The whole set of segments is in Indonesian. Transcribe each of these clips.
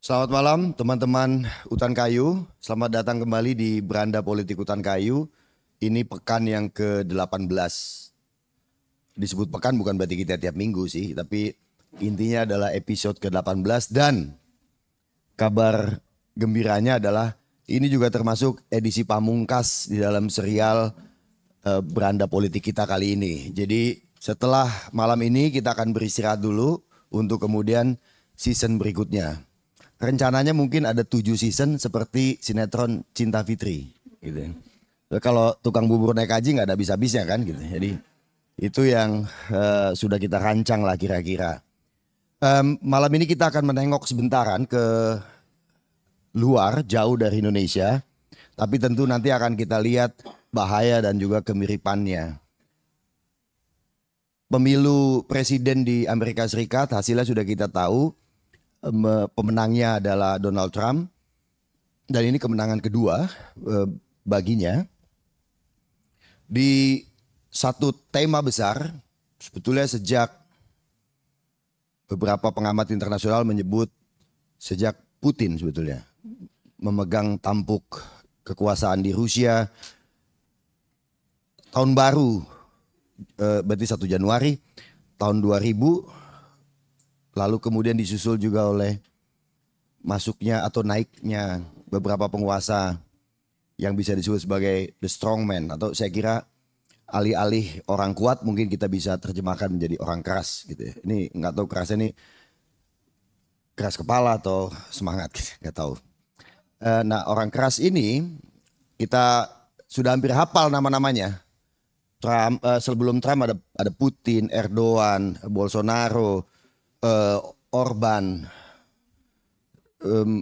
Selamat malam teman-teman Hutan Kayu. Selamat datang kembali di Beranda Politik Hutan Kayu. Ini pekan yang ke-18. Disebut pekan bukan berarti kita tiap minggu sih. Tapi intinya adalah episode ke-18. Dan kabar gembiranya adalah ini juga termasuk edisi pamungkas di dalam serial Beranda Politik kita kali ini. Jadi setelah malam ini kita akan beristirahat dulu untuk kemudian season berikutnya. Rencananya mungkin ada 7 season seperti sinetron Cinta Fitri gitu. Kalau tukang bubur naik haji nggak ada habis-habisnya kan gitu. Jadi itu yang sudah kita rancang lah kira-kira. Malam ini kita akan menengok sebentaran ke luar jauh dari Indonesia. Tapi tentu nanti akan kita lihat bahaya dan juga kemiripannya. Pemilu presiden di Amerika Serikat hasilnya sudah kita tahu. Pemenangnya adalah Donald Trump dan ini kemenangan kedua baginya di satu tema besar. Sebetulnya sejak beberapa pengamat internasional menyebut sejak Putin sebetulnya memegang tampuk kekuasaan di Rusia tahun baru berarti 1 Januari tahun 2000. Lalu kemudian disusul juga oleh masuknya atau naiknya beberapa penguasa yang bisa disebut sebagai the strongman. Atau saya kira alih-alih orang kuat mungkin kita bisa terjemahkan menjadi orang keras gitu ya. Ini nggak tahu kerasnya ini keras kepala atau semangat gitu, nggak tahu. Nah orang keras ini kita sudah hampir hafal nama-namanya. Trump, sebelum Trump ada Putin, Erdogan, Bolsonaro, Orban.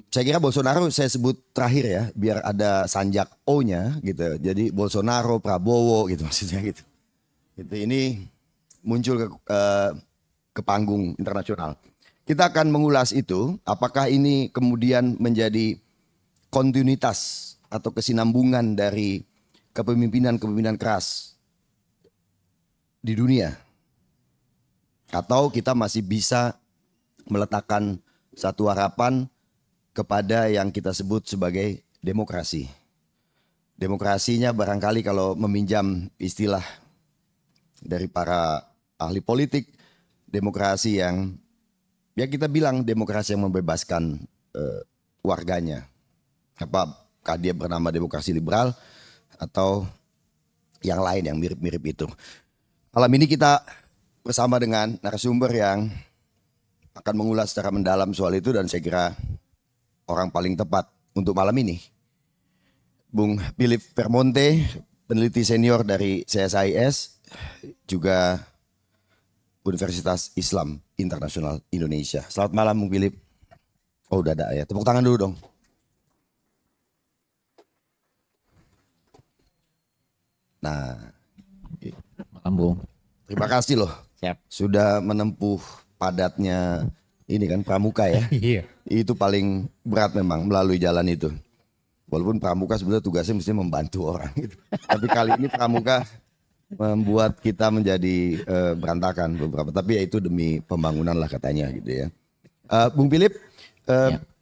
Saya kira Bolsonaro saya sebut terakhir ya, biar ada sanjak O-nya gitu. Jadi Bolsonaro, Prabowo gitu maksudnya gitu. Gitu ini muncul ke panggung internasional. Kita akan mengulas itu, apakah ini kemudian menjadi kontinuitas atau kesinambungan dari kepemimpinan-kepemimpinan keras di dunia. Atau kita masih bisa meletakkan satu harapan kepada yang kita sebut sebagai demokrasi. Demokrasinya barangkali kalau meminjam istilah dari para ahli politik, demokrasi yang ya kita bilang demokrasi yang membebaskan warganya. Apakah dia bernama demokrasi liberal atau yang lain yang mirip-mirip itu. Malam ini kita bersama dengan narasumber yang akan mengulas secara mendalam soal itu dan saya kira orang paling tepat untuk malam ini. Bung Philip Vermonte, peneliti senior dari CSIS, juga Universitas Islam Internasional Indonesia. Selamat malam Bung Philip. Oh udah ada ya, tepuk tangan dulu dong. Nah, malam Bung. Terima kasih loh. Siap. Sudah menempuh padatnya ini kan pramuka ya. Iya. Itu paling berat memang melalui jalan itu. Walaupun pramuka sebenarnya tugasnya mesti membantu orang gitu. Tapi kali ini pramuka membuat kita menjadi berantakan beberapa. Tapi ya itu demi pembangunan lah katanya gitu ya. Bung Philip,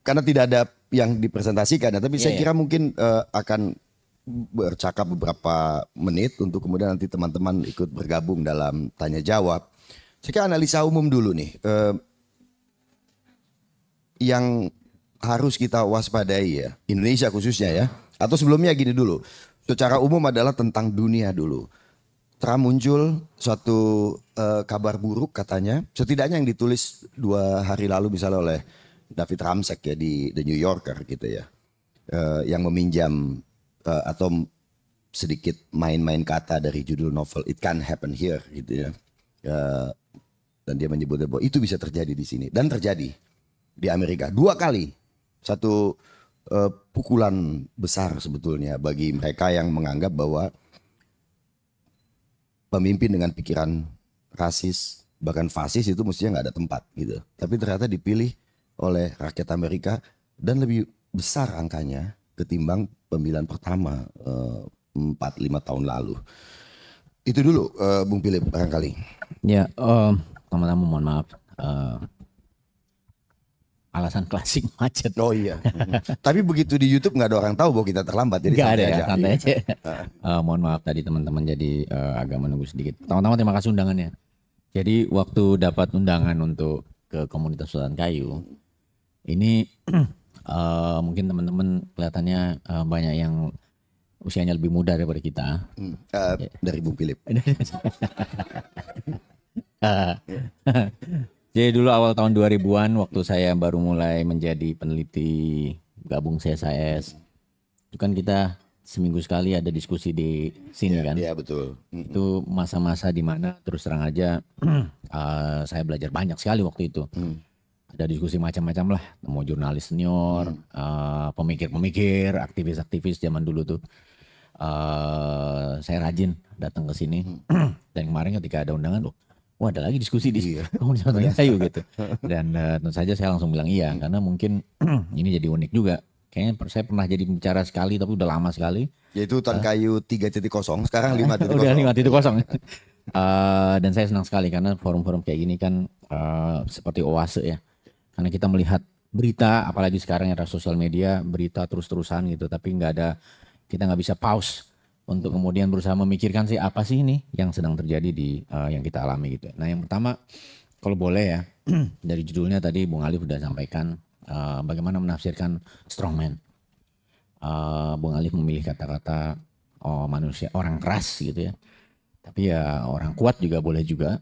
karena tidak ada yang dipresentasikan ya. Tapi saya kira mungkin akan bercakap beberapa menit untuk kemudian nanti teman-teman ikut bergabung dalam tanya jawab. Saya kira analisa umum dulu nih. Yang harus kita waspadai ya, Indonesia khususnya ya. Atau sebelumnya gini dulu, secara umum adalah tentang dunia dulu. Trump muncul suatu kabar buruk katanya, setidaknya yang ditulis 2 hari lalu misalnya oleh David Ramsek ya di The New Yorker gitu ya. Yang meminjam atau sedikit main-main kata dari judul novel It Can Happen Here gitu ya. Dan dia menyebutnya bahwa itu bisa terjadi di sini dan terjadi di Amerika 2 kali. Satu pukulan besar sebetulnya bagi mereka yang menganggap bahwa pemimpin dengan pikiran rasis bahkan fasis itu mestinya nggak ada tempat gitu. Tapi ternyata dipilih oleh rakyat Amerika dan lebih besar angkanya ketimbang pemilihan pertama 4-5 tahun lalu. Itu dulu Bung Philip barangkali. Ya, pertama-tama mohon maaf. alasan klasik macet. Oh iya. Tapi begitu di YouTube nggak ada orang tahu bahwa kita terlambat. Jadi Nggak ada santai ya, aja. santai Iya. aja. Mohon maaf tadi teman-teman jadi agak menunggu sedikit. Pertama-tama terima kasih undangannya. Jadi waktu dapat undangan untuk ke komunitas Sultan Kayu, ini mungkin teman-teman kelihatannya banyak yang usianya lebih muda daripada kita. Dari Bung Philip. Jadi dulu awal tahun 2000-an waktu saya baru mulai menjadi peneliti gabung CSIS, itu kan kita seminggu sekali ada diskusi di sini kan. Iya betul. Itu masa-masa di mana terus terang aja saya belajar banyak sekali waktu itu. Ada diskusi macam-macam lah, mau jurnalis senior, pemikir-pemikir, aktivis-aktivis zaman dulu tuh. Saya rajin datang ke sini. Dan kemarin ketika ada undangan, wah ada lagi diskusi di komunitas Sultan Kayu gitu. Dan tentu saja saya langsung bilang iya, karena mungkin ini jadi unik juga. Kayaknya saya pernah jadi pembicara sekali tapi udah lama sekali. Yaitu Sultan Kayu 3.0, sekarang 5.0. Udah 5.0. Dan saya senang sekali karena forum-forum kayak gini kan seperti oase ya. Karena kita melihat berita, apalagi sekarang era sosial media, berita terus-terusan gitu. Tapi kita nggak bisa pause untuk kemudian berusaha memikirkan sih apa sih ini yang sedang terjadi di yang kita alami gitu. Nah yang pertama kalau boleh ya dari judulnya tadi Bung Alif udah sampaikan bagaimana menafsirkan strongman. Bung Alif memilih kata-kata manusia orang keras gitu ya. Tapi ya orang kuat juga boleh juga.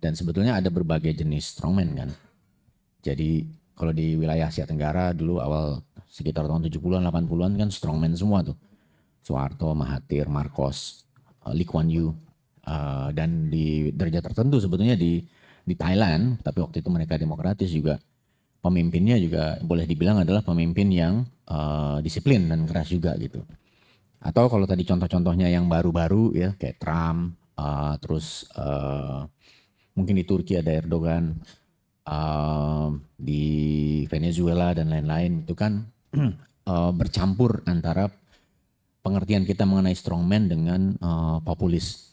Dan sebetulnya ada berbagai jenis strongman kan. Jadi kalau di wilayah Asia Tenggara dulu awal sekitar tahun 70-an 80-an kan strongman semua tuh. Soeharto, Mahathir, Marcos, Lee Kuan Yew. Dan di derajat tertentu sebetulnya di Thailand, tapi waktu itu mereka demokratis juga. Pemimpinnya juga boleh dibilang adalah pemimpin yang disiplin dan keras juga gitu. Atau kalau tadi contoh-contohnya yang baru-baru ya kayak Trump, terus mungkin di Turki ada Erdogan, di Venezuela dan lain-lain itu kan bercampur antara pengertian kita mengenai strongman dengan populis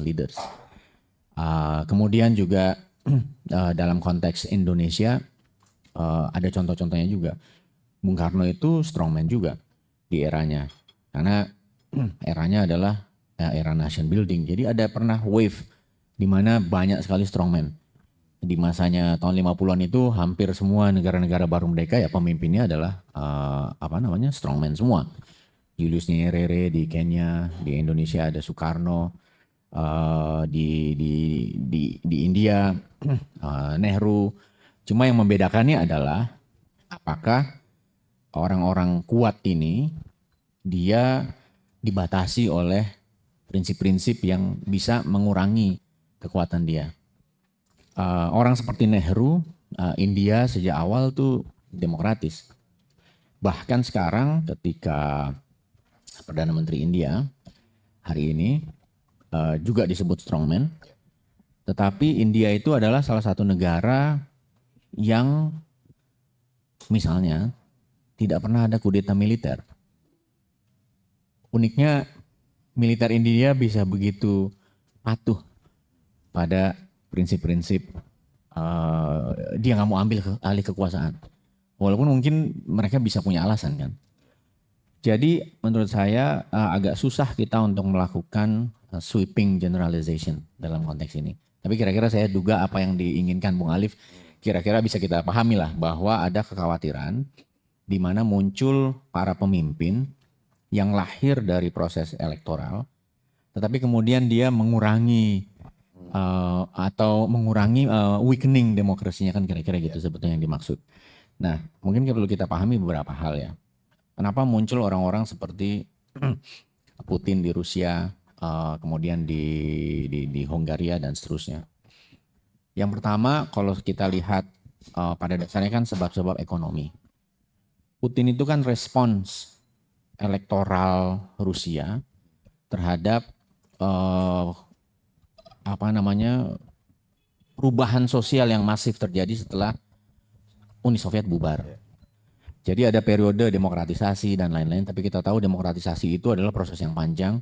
leaders. Kemudian juga dalam konteks Indonesia ada contoh-contohnya juga. Bung Karno itu strongman juga di eranya. Karena eranya adalah era nation building. Jadi ada pernah wave di mana banyak sekali strongman. Di masanya tahun 50-an itu hampir semua negara-negara baru merdeka ya pemimpinnya adalah strongman semua. Julius Nyerere di Kenya, di Indonesia ada Soekarno, di India Nehru. Cuma yang membedakannya adalah apakah orang-orang kuat ini dia dibatasi oleh prinsip-prinsip yang bisa mengurangi kekuatan dia. Orang seperti Nehru, India sejak awal tuh demokratis. Bahkan sekarang ketika Perdana Menteri India hari ini juga disebut strongman. Tetapi India itu adalah salah satu negara yang misalnya tidak pernah ada kudeta militer. Uniknya militer India bisa begitu patuh pada prinsip-prinsip dia nggak mau ambil alih kekuasaan. Walaupun mungkin mereka bisa punya alasan kan. Jadi menurut saya agak susah kita untuk melakukan sweeping generalization dalam konteks ini. Tapi kira-kira saya duga apa yang diinginkan Bung Alif kira-kira bisa kita pahami lah bahwa ada kekhawatiran di mana muncul para pemimpin yang lahir dari proses elektoral, tetapi kemudian dia mengurangi weakening demokrasinya kan kira-kira gitu sebetulnya yang dimaksud. Nah mungkin perlu kita pahami beberapa hal ya. Kenapa muncul orang-orang seperti Putin di Rusia, kemudian di Hongaria dan seterusnya. Yang pertama kalau kita lihat pada dasarnya kan sebab-sebab ekonomi. Putin itu kan respons elektoral Rusia terhadap perubahan sosial yang masif terjadi setelah Uni Soviet bubar. Jadi ada periode demokratisasi dan lain-lain, tapi kita tahu demokratisasi itu adalah proses yang panjang,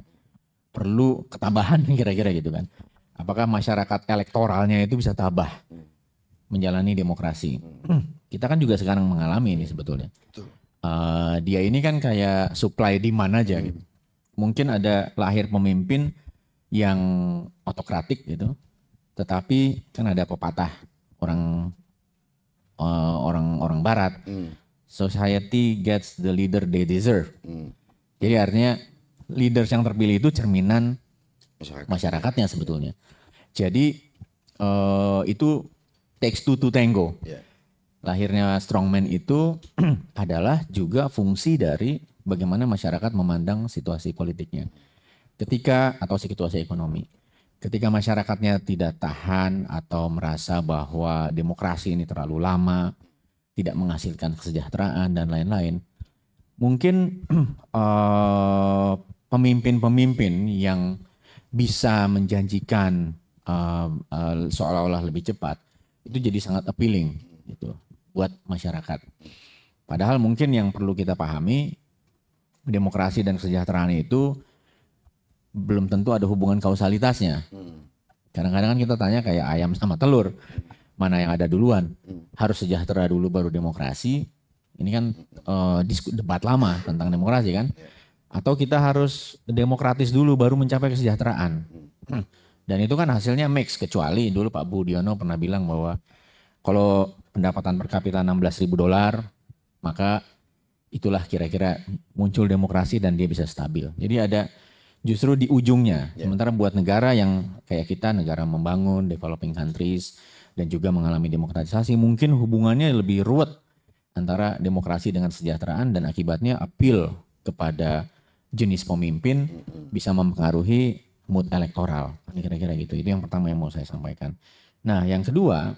perlu ketabahan kira-kira gitu kan. Apakah masyarakat elektoralnya itu bisa tabah menjalani demokrasi? Kita kan juga sekarang mengalami ini sebetulnya. Betul. Dia ini kan kayak supply demand aja gitu. Mungkin ada lahir pemimpin yang otokratik gitu, tetapi kan ada pepatah orang Barat, society gets the leader they deserve. Jadi artinya leaders yang terpilih itu cerminan masyarakatnya sebetulnya. Jadi itu takes two to tango. Lahirnya strongman itu adalah juga fungsi dari bagaimana masyarakat memandang situasi politiknya. Atau situasi ekonomi. Ketika masyarakatnya tidak tahan atau merasa bahwa demokrasi ini terlalu lama, tidak menghasilkan kesejahteraan dan lain-lain, mungkin pemimpin-pemimpin yang bisa menjanjikan seolah-olah lebih cepat, itu jadi sangat appealing gitu buat masyarakat. Padahal mungkin yang perlu kita pahami, demokrasi dan kesejahteraan itu belum tentu ada hubungan kausalitasnya. Kadang-kadang kan kita tanya kayak ayam sama telur, mana yang ada duluan? Harus sejahtera dulu baru demokrasi. Ini kan debat lama tentang demokrasi kan? Atau kita harus demokratis dulu baru mencapai kesejahteraan. Dan itu kan hasilnya mix, kecuali dulu Pak Budiono pernah bilang bahwa kalau pendapatan per kapita $16.000, maka itulah kira-kira muncul demokrasi dan dia bisa stabil. Jadi ada justru di ujungnya. Sementara buat negara yang kayak kita, negara membangun, developing countries, dan juga mengalami demokratisasi, mungkin hubungannya lebih ruwet antara demokrasi dengan kesejahteraan, dan akibatnya appeal kepada jenis pemimpin bisa mempengaruhi mood elektoral. Kira-kira gitu. Itu yang pertama yang mau saya sampaikan. Nah, yang kedua,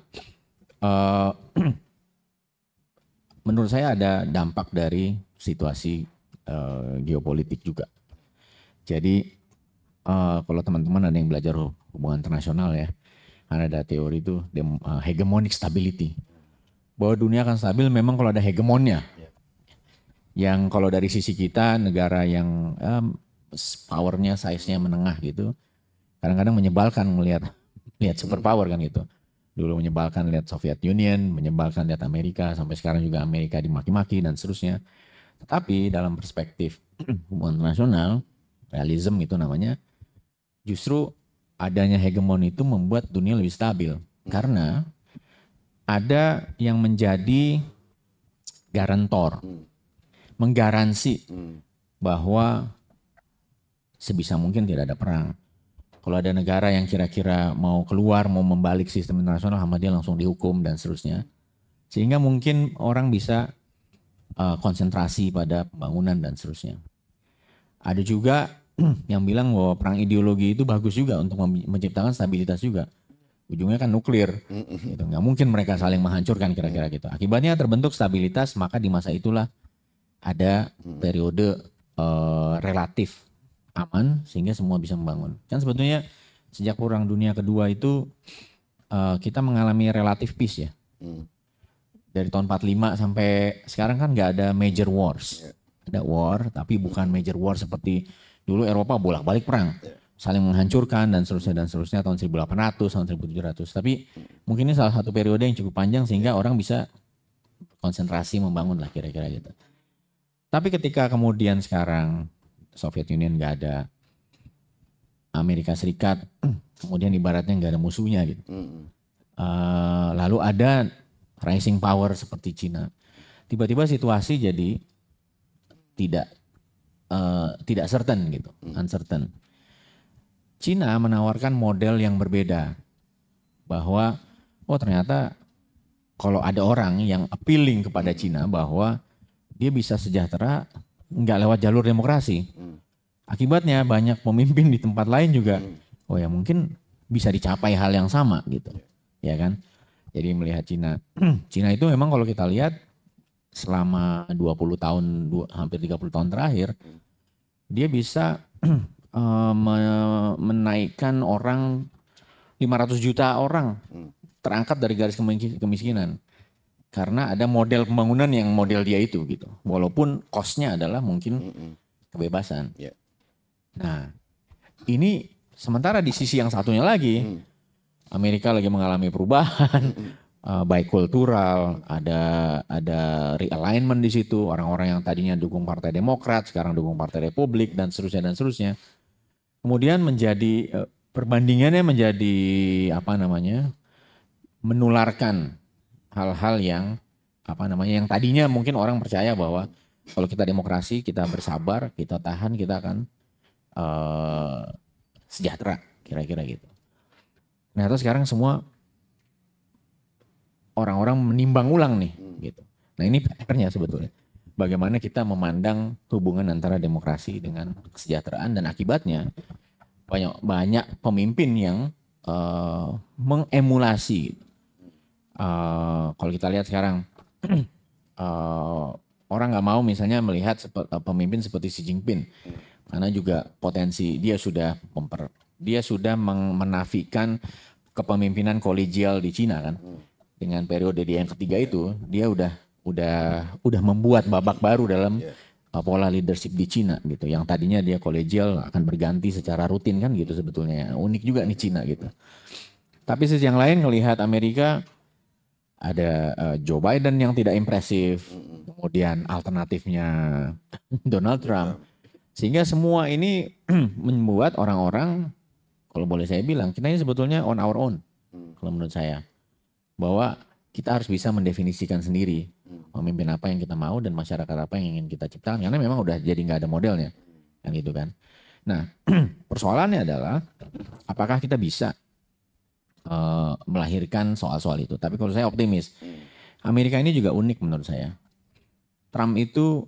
menurut saya ada dampak dari situasi geopolitik juga. Jadi kalau teman-teman ada yang belajar hubungan internasional ya, kan ada teori itu hegemonic stability. Bahwa dunia akan stabil memang kalau ada hegemonnya. Yang kalau dari sisi kita, negara yang powernya, size-nya menengah gitu, kadang-kadang menyebalkan melihat superpower kan gitu. Dulu menyebalkan lihat Soviet Union, menyebalkan lihat Amerika, sampai sekarang juga Amerika dimaki-maki dan seterusnya. Tetapi dalam perspektif hubungan internasional, realism itu namanya, justru adanya hegemon itu membuat dunia lebih stabil. Karena ada yang menjadi garantor, menggaransi bahwa sebisa mungkin tidak ada perang. Kalau ada negara yang kira-kira mau keluar, mau membalik sistem internasional, sama dia langsung dihukum dan seterusnya. Sehingga mungkin orang bisa konsentrasi pada pembangunan dan seterusnya. Ada juga yang bilang bahwa perang ideologi itu bagus juga untuk menciptakan stabilitas juga. Ujungnya kan nuklir. Gitu. Nggak mungkin mereka saling menghancurkan kira-kira gitu. Akibatnya terbentuk stabilitas, maka di masa itulah ada periode relatif aman sehingga semua bisa membangun. Kan sebetulnya sejak Perang Dunia Kedua itu kita mengalami relatif peace ya. Dari tahun 45 sampai sekarang kan nggak ada major wars. Ada war tapi bukan major war seperti dulu Eropa bolak-balik perang. Saling menghancurkan dan seterusnya tahun 1800, tahun 1700. Tapi mungkin ini salah satu periode yang cukup panjang sehingga orang bisa konsentrasi membangun lah kira-kira gitu. Tapi ketika kemudian sekarang Soviet Union nggak ada, Amerika Serikat kemudian ibaratnya nggak ada musuhnya gitu. Lalu ada rising power seperti Cina. Tiba-tiba situasi jadi tidak certain gitu, uncertain. Cina menawarkan model yang berbeda bahwa ternyata kalau ada orang yang appealing kepada Cina bahwa dia bisa sejahtera nggak lewat jalur demokrasi. Akibatnya banyak pemimpin di tempat lain juga, ya mungkin bisa dicapai hal yang sama gitu, ya kan? Jadi melihat Cina, Cina itu memang kalau kita lihat selama 20 tahun, hampir 30 tahun terakhir, dia bisa menaikkan orang 500 juta orang terangkat dari garis kemiskinan. Karena ada model pembangunan yang model dia itu gitu. Walaupun cost-nya adalah mungkin kebebasan. Nah, ini sementara di sisi yang satunya lagi, Amerika lagi mengalami perubahan, bikultural, ada realignment di situ. Orang-orang yang tadinya dukung Partai Demokrat sekarang dukung Partai Republik dan seterusnya dan seterusnya. Kemudian menjadi perbandingannya menjadi apa namanya? Menularkan hal-hal yang apa namanya yang tadinya mungkin orang percaya bahwa kalau kita demokrasi, kita bersabar, kita tahan, kita akan sejahtera, kira-kira gitu. Nah, terus sekarang semua orang-orang menimbang ulang nih, gitu. Nah, ini PR-nya sebetulnya. Bagaimana kita memandang hubungan antara demokrasi dengan kesejahteraan dan akibatnya banyak pemimpin yang mengemulasi. Kalau kita lihat sekarang orang nggak mau misalnya melihat pemimpin seperti Xi Jinping karena juga potensi dia sudah menafikan kepemimpinan kolegial di Cina kan. Dengan periode dia yang ketiga itu dia udah membuat babak baru dalam pola leadership di Cina gitu. Yang tadinya dia kolegial akan berganti secara rutin kan gitu sebetulnya. Unik juga nih Cina gitu. Tapi sisi yang lain ngelihat Amerika ada Joe Biden yang tidak impresif, kemudian alternatifnya Donald Trump. Sehingga semua ini membuat orang-orang, kalau boleh saya bilang, kita ini sebetulnya on our own, kalau menurut saya. Bahwa kita harus bisa mendefinisikan sendiri pemimpin apa yang kita mau dan masyarakat apa yang ingin kita ciptakan. Karena memang udah jadi nggak ada modelnya, kan gitu kan. Nah, persoalannya adalah apakah kita bisa melahirkan soal-soal itu. Tapi kalau saya optimis, Amerika ini juga unik menurut saya. Trump itu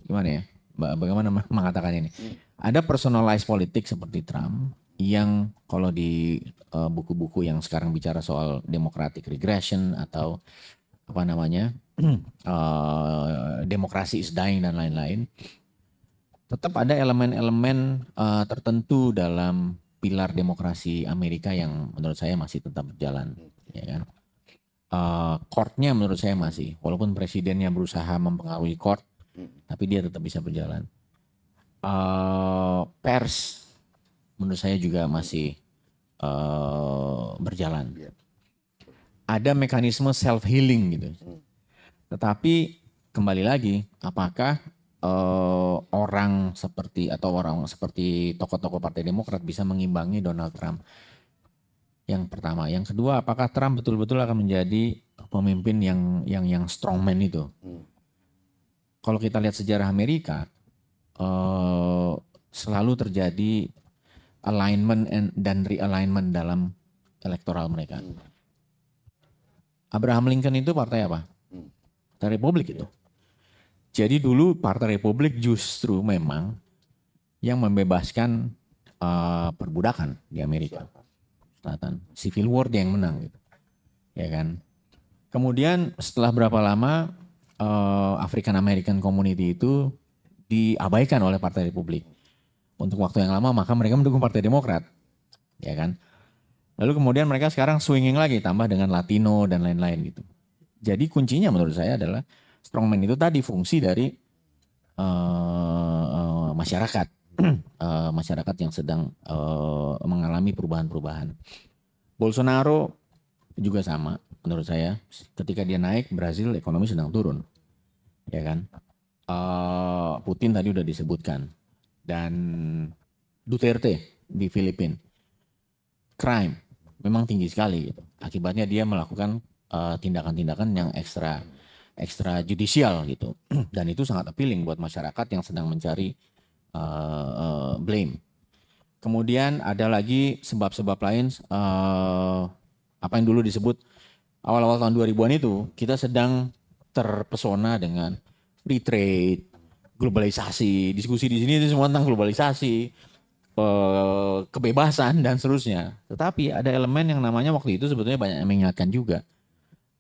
gimana ya? Bagaimana mengatakan ini? Ada personalized politik seperti Trump yang kalau di buku-buku yang sekarang bicara soal democratic regression atau apa namanya demokrasi is dying dan lain-lain, tetap ada elemen-elemen tertentu dalam pilar demokrasi Amerika yang menurut saya masih tetap berjalan, ya kan? Courtnya menurut saya masih, walaupun presidennya berusaha mempengaruhi court, tapi dia tetap bisa berjalan. Pers menurut saya juga masih berjalan. Ada mekanisme self healing gitu. Tetapi kembali lagi, apakah orang seperti tokoh-tokoh Partai Demokrat bisa mengimbangi Donald Trump? Yang pertama, yang kedua, apakah Trump betul-betul akan menjadi pemimpin yang strongman itu? Kalau kita lihat sejarah Amerika, selalu terjadi alignment dan realignment dalam elektoral mereka. Abraham Lincoln itu partai apa? Partai Republik itu. Jadi dulu Partai Republik justru memang yang membebaskan perbudakan di Amerika Selatan. Civil War dia yang menang gitu. Ya kan? Kemudian setelah berapa lama African American Community itu diabaikan oleh Partai Republik. Untuk waktu yang lama maka mereka mendukung Partai Demokrat. Ya kan? Lalu kemudian mereka sekarang swinging lagi tambah dengan Latino dan lain-lain gitu. Jadi kuncinya menurut saya adalah strongman itu tadi fungsi dari masyarakat. Masyarakat yang sedang mengalami perubahan-perubahan. Bolsonaro juga sama menurut saya. Ketika dia naik, Brazil ekonomi sedang turun. Ya kan? Putin tadi udah disebutkan. Dan Duterte di Filipina. Crime memang tinggi sekali gitu. Akibatnya dia melakukan tindakan-tindakan yang ekstra judicial gitu. Dan itu sangat appealing buat masyarakat yang sedang mencari blame. Kemudian ada lagi sebab-sebab lain apa yang dulu disebut awal-awal tahun 2000-an itu kita sedang terpesona dengan free trade, globalisasi, diskusi di sini itu semua tentang globalisasi, kebebasan dan seterusnya. Tetapi ada elemen yang namanya waktu itu sebetulnya banyak yang mengingatkan juga.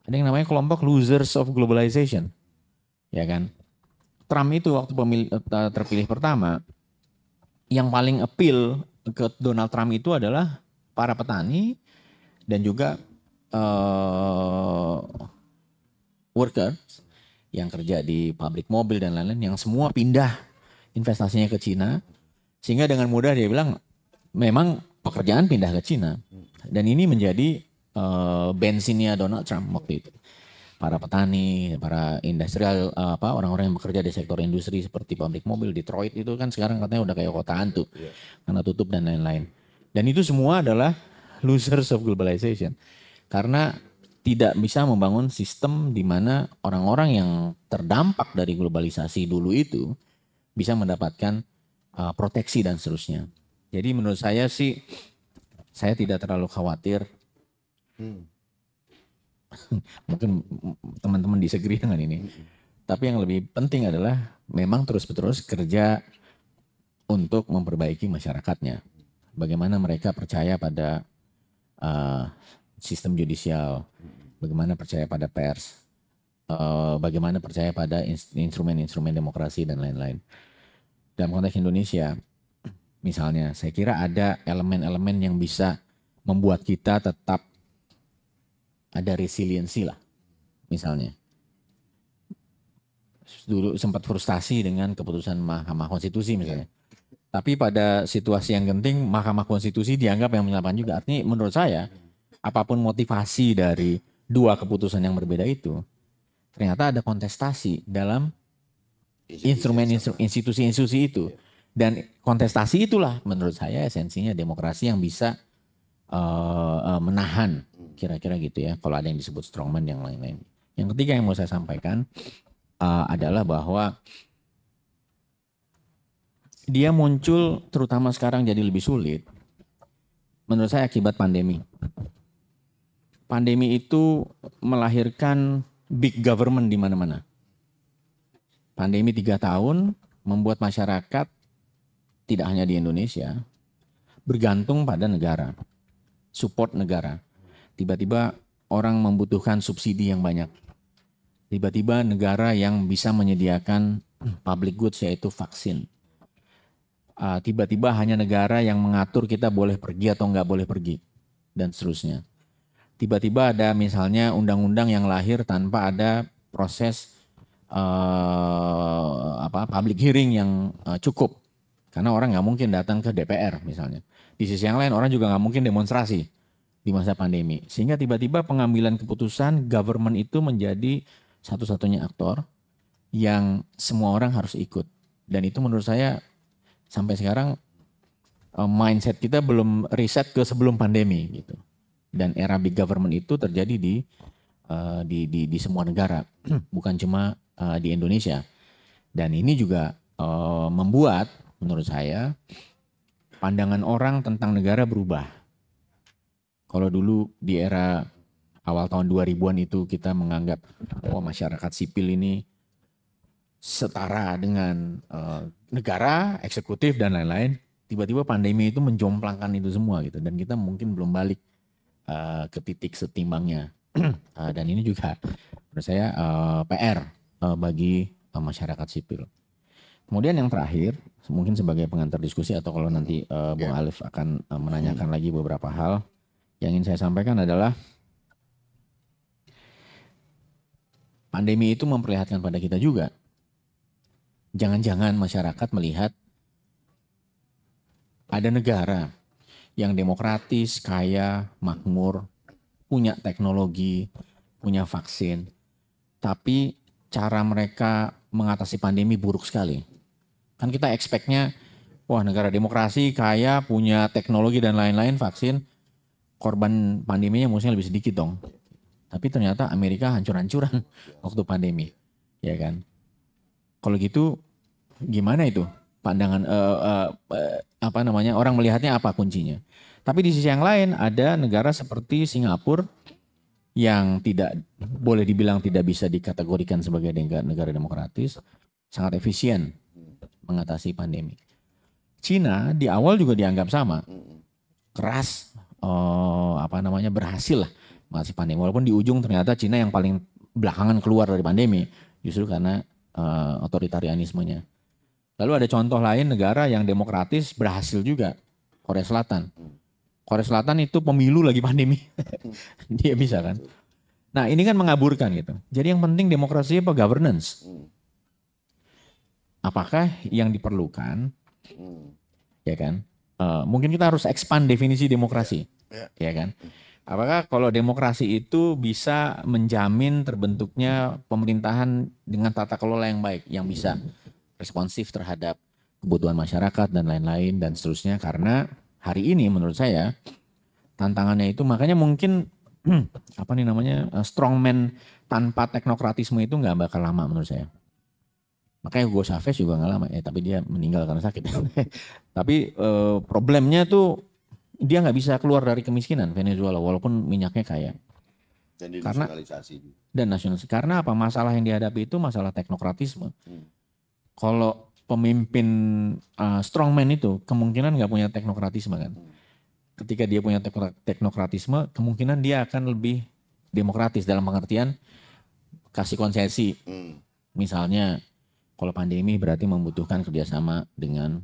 Ada yang namanya kelompok losers of globalization. Ya kan? Trump itu waktu terpilih pertama, yang paling appeal ke Donald Trump itu adalah para petani dan juga workers yang kerja di pabrik mobil dan lain-lain yang semua pindah investasinya ke Cina. Sehingga dengan mudah dia bilang memang pekerjaan pindah ke Cina. Dan ini menjadi bensinnya Donald Trump waktu itu. Para petani, para industrial, orang-orang yang bekerja di sektor industri seperti pabrik mobil Detroit itu kan sekarang katanya udah kayak kota hantu karena tutup dan lain-lain. Dan itu semua adalah losers of globalization karena tidak bisa membangun sistem di mana orang-orang yang terdampak dari globalisasi dulu itu bisa mendapatkan proteksi dan seterusnya. Jadi menurut saya sih, saya tidak terlalu khawatir. Mungkin teman-teman disagree dengan ini. Tapi yang lebih penting adalah memang terus-menerus kerja untuk memperbaiki masyarakatnya. Bagaimana mereka percaya pada sistem judicial, bagaimana percaya pada pers, bagaimana percaya pada instrumen-instrumen demokrasi dan lain-lain. Dalam konteks Indonesia, misalnya, saya kira ada elemen-elemen yang bisa membuat kita tetap ada resiliensi lah, misalnya. Dulu sempat frustasi dengan keputusan Mahkamah Konstitusi misalnya. Tapi pada situasi yang genting, Mahkamah Konstitusi dianggap yang menyalahan juga. Artinya menurut saya, apapun motivasi dari dua keputusan yang berbeda itu, ternyata ada kontestasi dalam instrumen institusi-institusi itu. Dan kontestasi itulah menurut saya esensinya demokrasi yang bisa menahan, kira-kira gitu ya, kalau ada yang disebut strongman yang lain-lain. Yang ketiga yang mau saya sampaikan adalah bahwa dia muncul terutama sekarang jadi lebih sulit menurut saya akibat pandemi. Pandemi itu melahirkan big government di mana-mana. Pandemi 3 tahun membuat masyarakat tidak hanya di Indonesia bergantung pada negara, support negara. Tiba-tiba orang membutuhkan subsidi yang banyak. Tiba-tiba negara yang bisa menyediakan public goods yaitu vaksin. Tiba-tiba hanya negara yang mengatur kita boleh pergi atau nggak boleh pergi. Dan seterusnya. Tiba-tiba ada misalnya undang-undang yang lahir tanpa ada proses public hearing yang cukup. Karena orang nggak mungkin datang ke DPR misalnya. Di sisi yang lain orang juga nggak mungkin demonstrasi di masa pandemi. Sehingga tiba-tiba pengambilan keputusan government itu menjadi satu-satunya aktor yang semua orang harus ikut. Dan itu menurut saya sampai sekarang mindset kita belum reset ke sebelum pandemi gitu. Dan era big government itu terjadi di semua negara, bukan cuma di Indonesia. Dan ini juga membuat menurut saya pandangan orang tentang negara berubah. Kalau dulu di era awal tahun 2000-an itu kita menganggap masyarakat sipil ini setara dengan negara, eksekutif dan lain-lain. Tiba-tiba pandemi itu menjomplangkan itu semua gitu, dan kita mungkin belum balik ke titik setimbangnya. Dan ini juga menurut saya PR bagi masyarakat sipil. Kemudian yang terakhir, mungkin sebagai pengantar diskusi atau kalau nanti Bung Alif akan menanyakan lagi beberapa hal, yang ingin saya sampaikan adalah pandemi itu memperlihatkan pada kita juga, jangan-jangan masyarakat melihat ada negara yang demokratis, kaya, makmur, punya teknologi, punya vaksin, tapi cara mereka mengatasi pandemi buruk sekali. Kan kita expect-nya, wah negara demokrasi, kaya, punya teknologi dan lain-lain, vaksin, korban pandeminya mestinya lebih sedikit dong. Tapi ternyata Amerika hancur-hancuran waktu pandemi, ya kan? Kalau gitu, gimana itu pandangan orang melihatnya apa kuncinya? Tapi di sisi yang lain ada negara seperti Singapura yang tidak boleh dibilang tidak bisa dikategorikan sebagai negara demokratis, sangat efisien mengatasi pandemi. Cina di awal juga dianggap sama, keras, berhasil lah mengatasi pandemi. Walaupun di ujung ternyata Cina yang paling belakangan keluar dari pandemi, justru karena otoritarianismenya. Lalu ada contoh lain negara yang demokratis berhasil juga, Korea Selatan. Korea Selatan itu pemilu lagi pandemi, dia bisa kan. Nah ini kan mengaburkan gitu. Jadi yang penting demokrasi apa? Governance. Apakah yang diperlukan, ya kan, mungkin kita harus expand definisi demokrasi, ya kan? Apakah kalau demokrasi itu bisa menjamin terbentuknya pemerintahan dengan tata kelola yang baik, yang bisa responsif terhadap kebutuhan masyarakat dan lain-lain dan seterusnya? Karena hari ini menurut saya tantangannya itu makanya mungkin apa nih namanya strongman tanpa teknokratisme itu nggak bakal lama menurut saya. Makanya Hugo Chavez juga nggak lama ya, tapi dia meninggal karena sakit. Tapi problemnya tuh dia nggak bisa keluar dari kemiskinan Venezuela walaupun minyaknya kaya. Dan Karena dinasionalisasi. dan nasionalis. Karena apa? Masalah yang dihadapi itu masalah teknokratisme. Kalau pemimpin strongman itu kemungkinan nggak punya teknokratisme kan. Ketika dia punya teknokratisme, kemungkinan dia akan lebih demokratis dalam pengertian kasih konsesi. Misalnya kalau pandemi berarti membutuhkan kerjasama dengan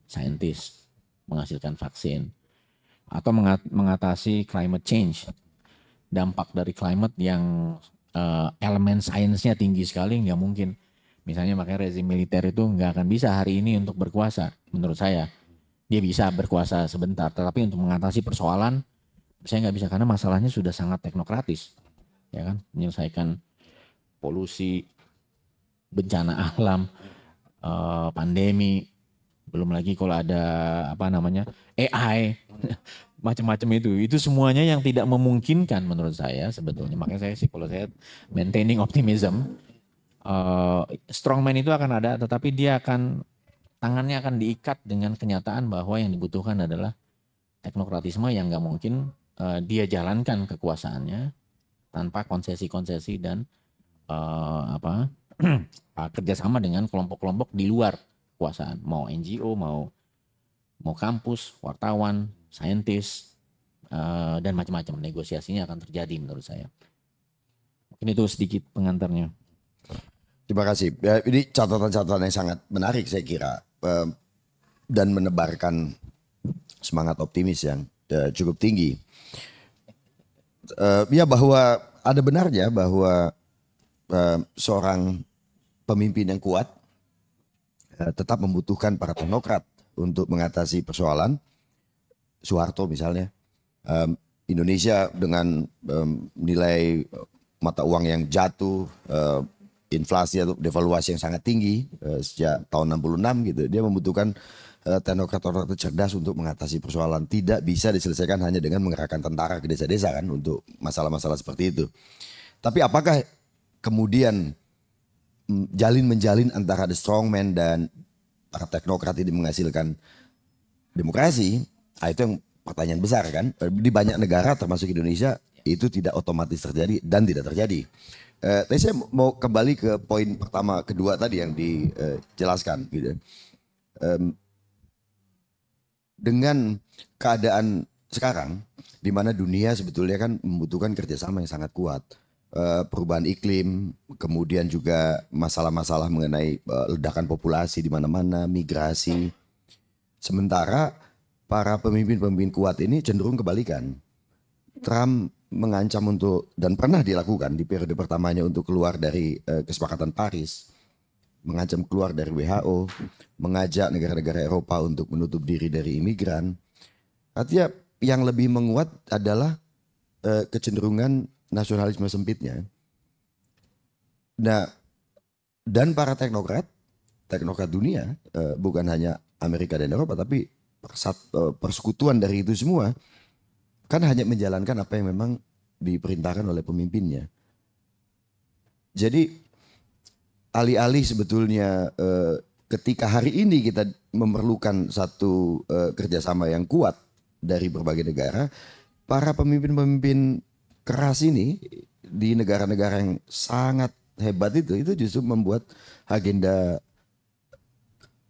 saintis menghasilkan vaksin atau mengatasi climate change, dampak dari climate yang elemen sainsnya tinggi sekali nggak mungkin. Misalnya makanya rezim militer itu nggak akan bisa hari ini untuk berkuasa menurut saya. Dia bisa berkuasa sebentar, tetapi untuk mengatasi persoalan saya nggak bisa karena masalahnya sudah sangat teknokratis, ya kan, menyelesaikan polusi, bencana alam, pandemi, belum lagi kalau ada apa namanya AI, macam-macam itu semuanya yang tidak memungkinkan menurut saya sebetulnya. Makanya saya sih kalau saya maintaining optimism, strongman itu akan ada, tetapi dia akan tangannya akan diikat dengan kenyataan bahwa yang dibutuhkan adalah teknokratisme yang nggak mungkin dia jalankan kekuasaannya tanpa konsesi-konsesi dan kerjasama dengan kelompok-kelompok di luar kekuasaan, mau NGO, mau kampus, wartawan, saintis, dan macam-macam. Negosiasinya akan terjadi menurut saya. Mungkin itu sedikit pengantarnya. Terima kasih. Ya, ini catatan-catatan yang sangat menarik saya kira dan menebarkan semangat optimis yang cukup tinggi. Ya bahwa ada benarnya bahwa seorang pemimpin yang kuat tetap membutuhkan para teknokrat untuk mengatasi persoalan. Soeharto misalnya, Indonesia dengan nilai mata uang yang jatuh, inflasi atau devaluasi yang sangat tinggi sejak tahun 66 gitu, dia membutuhkan teknokrat-teknokrat cerdas untuk mengatasi persoalan. Tidak bisa diselesaikan hanya dengan mengerahkan tentara ke desa-desa kan untuk masalah-masalah seperti itu. Tapi apakah kemudian menjalin antara the strongman dan para teknokrat ini menghasilkan demokrasi? Nah, itu yang pertanyaan besar kan. Di banyak negara termasuk Indonesia itu tidak otomatis terjadi dan tidak terjadi. Tapi saya mau kembali ke poin pertama kedua tadi yang dijelaskan gitu. Dengan keadaan sekarang di mana dunia sebetulnya kan membutuhkan kerjasama yang sangat kuat. Perubahan iklim, kemudian juga masalah-masalah mengenai ledakan populasi di mana-mana, migrasi. Sementara para pemimpin-pemimpin kuat ini cenderung kebalikan. Trump mengancam untuk, dan pernah dilakukan di periode pertamanya untuk keluar dari kesepakatan Paris, mengancam keluar dari WHO, mengajak negara-negara Eropa untuk menutup diri dari imigran. Artinya yang lebih menguat adalah kecenderungan nasionalisme sempitnya. Nah, dan para teknokrat dunia, bukan hanya Amerika dan Eropa, tapi persekutuan dari itu semua, kan hanya menjalankan apa yang memang diperintahkan oleh pemimpinnya. Jadi alih-alih sebetulnya ketika hari ini kita memerlukan satu kerjasama yang kuat dari berbagai negara, para pemimpin-pemimpin keras ini di negara-negara yang sangat hebat itu justru membuat agenda,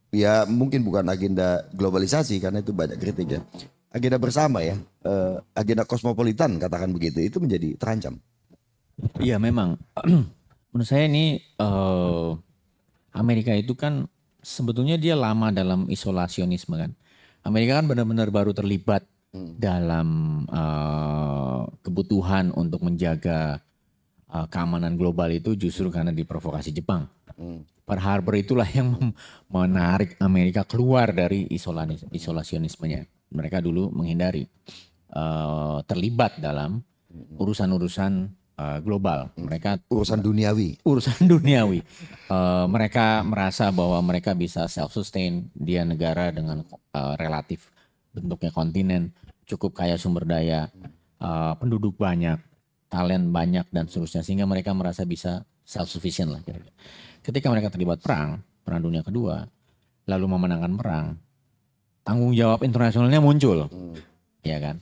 ya mungkin bukan agenda globalisasi karena itu banyak kritik ya, agenda bersama ya, agenda kosmopolitan katakan begitu, itu menjadi terancam. Iya memang, menurut saya ini Amerika itu kan sebetulnya dia lama dalam isolasionisme kan. Amerika kan benar-benar baru terlibat dalam kebutuhan untuk menjaga keamanan global itu justru karena diprovokasi Jepang. Pearl Harbor itulah yang menarik Amerika keluar dari isolasionismenya. Mereka dulu menghindari terlibat dalam urusan-urusan global. Mereka Urusan duniawi. Mereka merasa bahwa mereka bisa self-sustain. Dia negara dengan relatif bentuknya kontinen, cukup kaya sumber daya, penduduk banyak, talent banyak dan seterusnya. Sehingga mereka merasa bisa self-sufficient lah. Ketika mereka terlibat Perang Dunia Kedua, lalu memenangkan perang, tanggung jawab internasionalnya muncul, ya kan?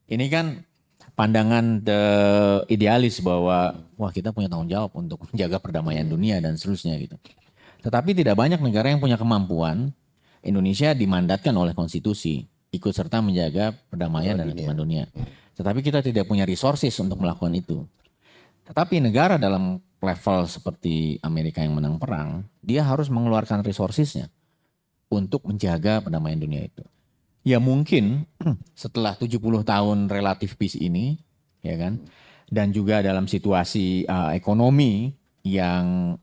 Ini kan pandangan idealis bahwa wah kita punya tanggung jawab untuk menjaga perdamaian dunia dan seterusnya gitu. Tetapi tidak banyak negara yang punya kemampuan. Indonesia dimandatkan oleh konstitusi ikut serta menjaga perdamaian dan keamanan dunia. Tetapi kita tidak punya resources untuk melakukan itu. Tetapi negara dalam level seperti Amerika yang menang perang, dia harus mengeluarkan resourcesnya untuk menjaga perdamaian dunia itu. Ya mungkin setelah 70 tahun relatif peace ini, ya kan, dan juga dalam situasi ekonomi yang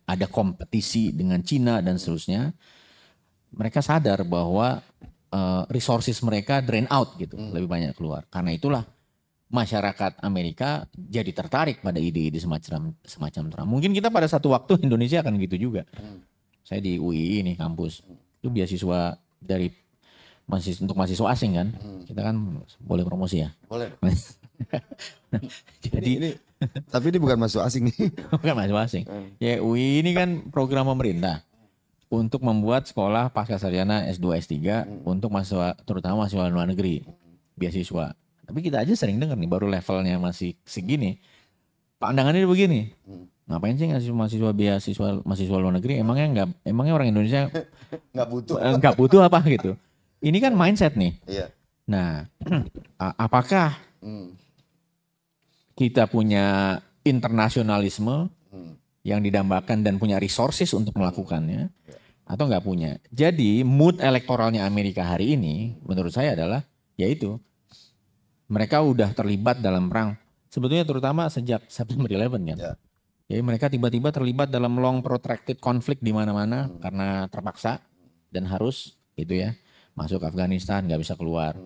ada kompetisi dengan Cina dan seterusnya, mereka sadar bahwa resources mereka drain out gitu, lebih banyak keluar. Karena itulah masyarakat Amerika jadi tertarik pada ide-ide semacam Trump. Mungkin kita pada satu waktu Indonesia akan gitu juga. Saya di UI ini kampus itu beasiswa dari untuk mahasiswa asing kan. Kita kan boleh promosi ya. Boleh. Jadi tapi ini bukan mahasiswa asing nih. bukan mahasiswa asing. Ya UI ini kan program pemerintah untuk membuat sekolah pasca sarjana S2 S3 untuk mahasiswa, terutama mahasiswa luar negeri, beasiswa. Tapi kita aja sering dengar nih, baru levelnya masih segini, pandangannya begini. Ngapain sih ngasih mahasiswa luar negeri? Emangnya orang Indonesia nggak butuh apa gitu? Ini kan mindset nih. Iya. Nah, apakah kita punya internasionalisme yang didambakan dan punya resources untuk melakukannya, atau nggak punya? Jadi mood elektoralnya Amerika hari ini, menurut saya adalah yaitu mereka udah terlibat dalam perang. Sebetulnya terutama sejak September 11 kan. Ya. Jadi mereka tiba-tiba terlibat dalam long protracted konflik di mana-mana karena terpaksa dan harus gitu ya. Masuk Afghanistan nggak bisa keluar.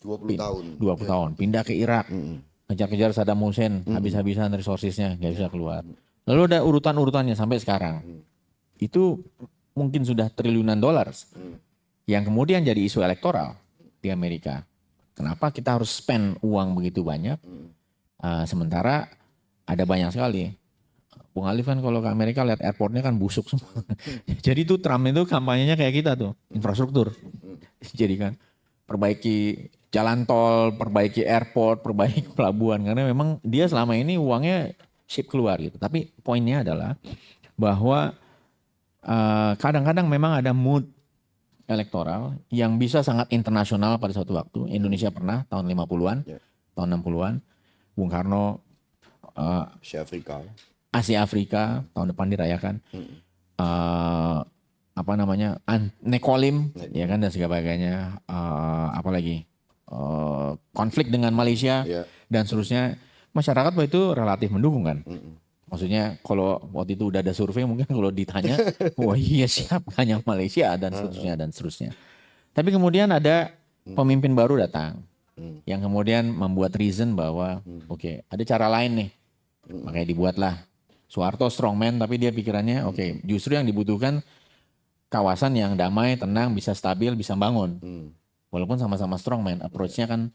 20 tahun. 20 tahun. Pindah ke Irak. Kejar-kejar Saddam Hussein, habis-habisan resourcesnya nggak bisa keluar. Lalu ada urutan-urutannya sampai sekarang. Itu mungkin sudah triliunan dolar. Yang kemudian jadi isu elektoral di Amerika. Kenapa kita harus spend uang begitu banyak? Sementara ada banyak sekali. Bung Alif kan kalau ke Amerika lihat airportnya kan busuk semua. Jadi tuh Trump itu kampanyenya kayak kita tuh, infrastruktur. Jadi kan perbaiki jalan tol, perbaiki airport, perbaiki pelabuhan. Karena memang dia selama ini uangnya ship keluar gitu. Tapi poinnya adalah bahwa kadang-kadang memang ada mood elektoral yang bisa sangat internasional pada suatu waktu. Indonesia pernah tahun 50-an, tahun 60-an. Bung Karno Asia Afrika tahun depan dirayakan. Nekolim ya kan dan sebagainya. Apalagi konflik dengan Malaysia dan seterusnya. Masyarakat waktu itu relatif mendukung kan. Maksudnya kalau waktu itu udah ada survei mungkin kalau ditanya, wah iya siap kan yang Malaysia dan seterusnya. Tapi kemudian ada pemimpin baru datang yang kemudian membuat reason bahwa oke, ada cara lain nih. Makanya dibuatlah Soeharto strongman tapi dia pikirannya oke, justru yang dibutuhkan kawasan yang damai, tenang, bisa stabil, bisa bangun. Walaupun sama-sama strongman, approach-nya kan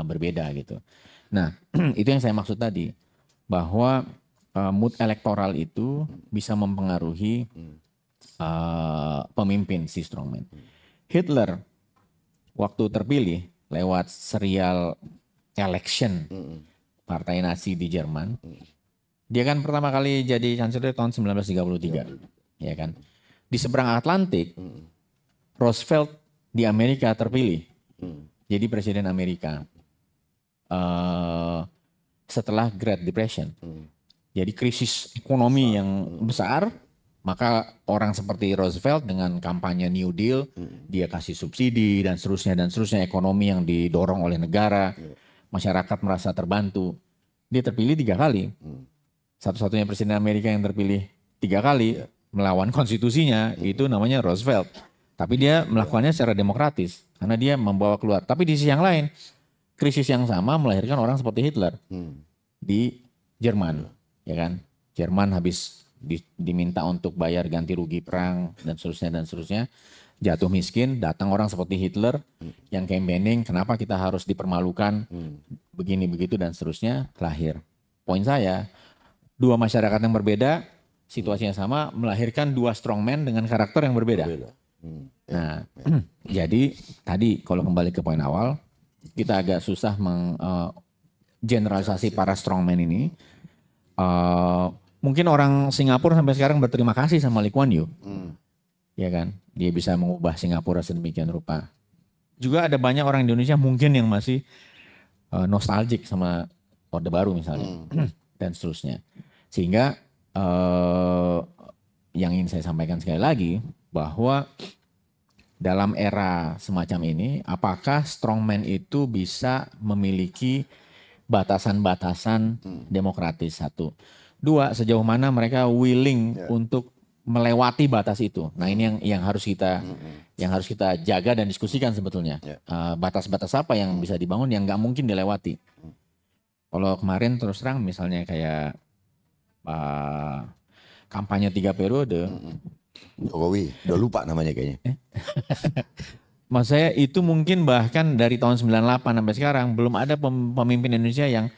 berbeda gitu. Nah, itu yang saya maksud tadi bahwa mood elektoral itu bisa mempengaruhi pemimpin si strongman. Hitler waktu terpilih lewat serial election partai Nazi di Jerman, dia kan pertama kali jadi chanceler tahun 1933, ya kan. Di seberang Atlantik, Roosevelt di Amerika terpilih jadi presiden Amerika setelah Great Depression. Jadi krisis ekonomi yang besar, maka orang seperti Roosevelt dengan kampanye New Deal, dia kasih subsidi dan seterusnya ekonomi yang didorong oleh negara, masyarakat merasa terbantu. Dia terpilih 3 kali. Satu-satunya presiden Amerika yang terpilih 3 kali melawan konstitusinya, itu namanya Roosevelt. Tapi dia melakukannya secara demokratis karena dia membawa keluar. Tapi di sisi yang lain, krisis yang sama melahirkan orang seperti Hitler di Jerman, ya kan? Jerman habis diminta untuk bayar ganti rugi perang dan seterusnya, jatuh miskin, datang orang seperti Hitler yang campaigning, kenapa kita harus dipermalukan, begini begitu dan seterusnya, lahir. Poin saya, dua masyarakat yang berbeda, situasi yang sama, melahirkan dua strongman dengan karakter yang berbeda. Nah, jadi tadi kalau kembali ke poin awal, kita agak susah generalisasi para strongman ini. Mungkin orang Singapura sampai sekarang berterima kasih sama Lee Kuan Yew. Ya kan, dia bisa mengubah Singapura sedemikian rupa. Juga ada banyak orang Indonesia mungkin yang masih nostalgic sama Orde Baru misalnya, dan seterusnya. Sehingga yang ingin saya sampaikan sekali lagi, bahwa dalam era semacam ini, apakah strongman itu bisa memiliki batasan-batasan demokratis, satu. Dua, sejauh mana mereka willing untuk melewati batas itu. Nah ini yang harus kita jaga dan diskusikan sebetulnya. Batas-batas apa yang bisa dibangun yang nggak mungkin dilewati. Kalau kemarin terus terang misalnya kayak kampanye 3 periode. Jokowi, udah lupa namanya kayaknya. Maksud saya itu mungkin bahkan dari tahun 98 sampai sekarang belum ada pemimpin Indonesia yang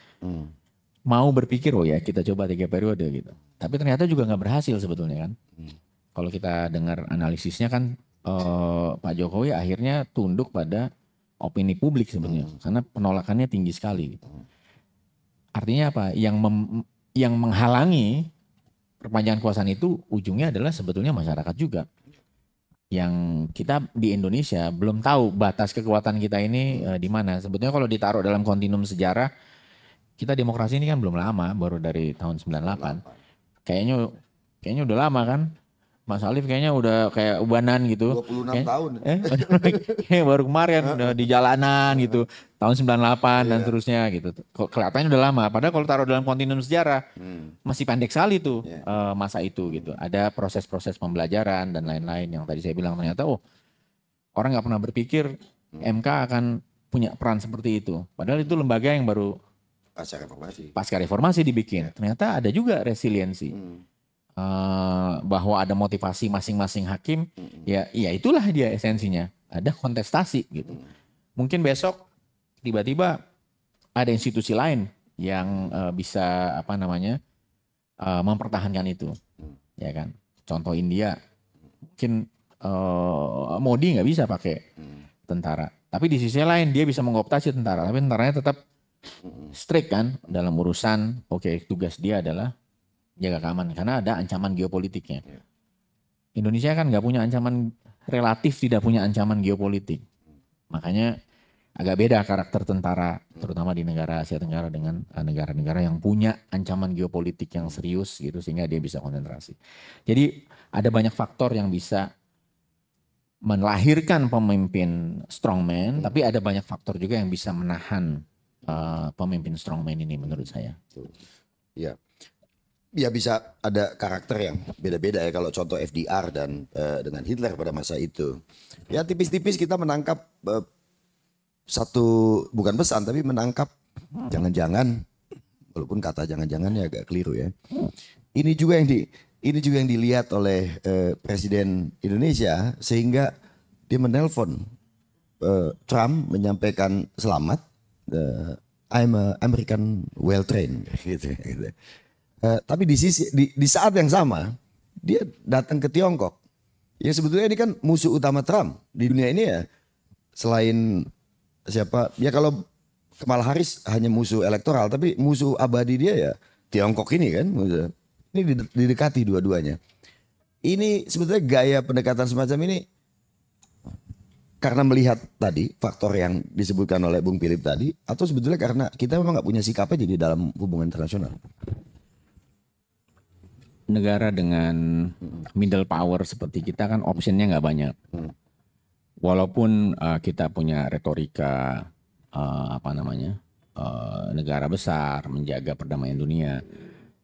mau berpikir oh ya kita coba 3 periode gitu. Tapi ternyata juga nggak berhasil sebetulnya kan. Kalau kita dengar analisisnya kan Pak Jokowi akhirnya tunduk pada opini publik sebetulnya. Karena penolakannya tinggi sekali. Artinya apa? Yang menghalangi perpanjangan kekuasaan itu ujungnya adalah sebetulnya masyarakat juga. Yang kita di Indonesia belum tahu batas kekuatan kita ini di mana. Sebetulnya kalau ditaruh dalam kontinum sejarah, kita demokrasi ini kan belum lama, baru dari tahun 98. Kayaknya udah lama kan. Mas Alif kayaknya udah kayak ubanan gitu. 26 tahun. Baru kemarin udah di jalanan gitu. Tahun 98 dan seterusnya gitu. Kelihatannya udah lama. Padahal kalau taruh dalam kontinum sejarah masih pendek sekali tuh masa itu gitu. Ada proses-proses pembelajaran dan lain-lain yang tadi saya bilang ternyata orang nggak pernah berpikir MK akan punya peran seperti itu. Padahal itu lembaga yang baru pasca reformasi dibikin. Ternyata ada juga resiliensi. Bahwa ada motivasi masing-masing hakim, ya itulah dia esensinya. Ada kontestasi gitu. Mungkin besok tiba-tiba ada institusi lain yang bisa mempertahankan itu, ya kan. Contoh India, mungkin Modi nggak bisa pakai tentara, tapi di sisi lain dia bisa mengoptasi tentara, tapi tentaranya tetap strict kan dalam urusan. Tugas dia adalah jaga keamanan karena ada ancaman geopolitiknya. Indonesia kan nggak punya ancaman, relatif tidak punya ancaman geopolitik. Makanya agak beda karakter tentara, terutama di negara Asia Tenggara dengan negara-negara yang punya ancaman geopolitik yang serius gitu, sehingga dia bisa konsentrasi. Jadi ada banyak faktor yang bisa melahirkan pemimpin strongman, tapi ada banyak faktor juga yang bisa menahan pemimpin strongman ini menurut saya. Iya. Ya bisa ada karakter yang beda-beda ya, kalau contoh FDR dan dengan Hitler pada masa itu. Ya tipis-tipis kita menangkap bukan pesan tapi menangkap jangan-jangan, walaupun kata jangan-jangan ya agak keliru ya. Ini juga yang dilihat oleh Presiden Indonesia sehingga dia menelpon Trump menyampaikan selamat, I'm American well trained gitu. Tapi di saat yang sama dia datang ke Tiongkok. Ya sebetulnya ini kan musuh utama Trump di dunia ini ya. Selain siapa? Ya kalau Kamala Harris hanya musuh elektoral, tapi musuh abadi dia ya Tiongkok ini kan. Ini didekati dua-duanya. Ini sebetulnya gaya pendekatan semacam ini karena melihat tadi faktor yang disebutkan oleh Bung Philip tadi, atau sebetulnya karena kita memang nggak punya sikapnya jadi dalam hubungan internasional. Negara dengan middle power seperti kita kan optionnya nggak banyak. Walaupun kita punya retorika negara besar menjaga perdamaian dunia,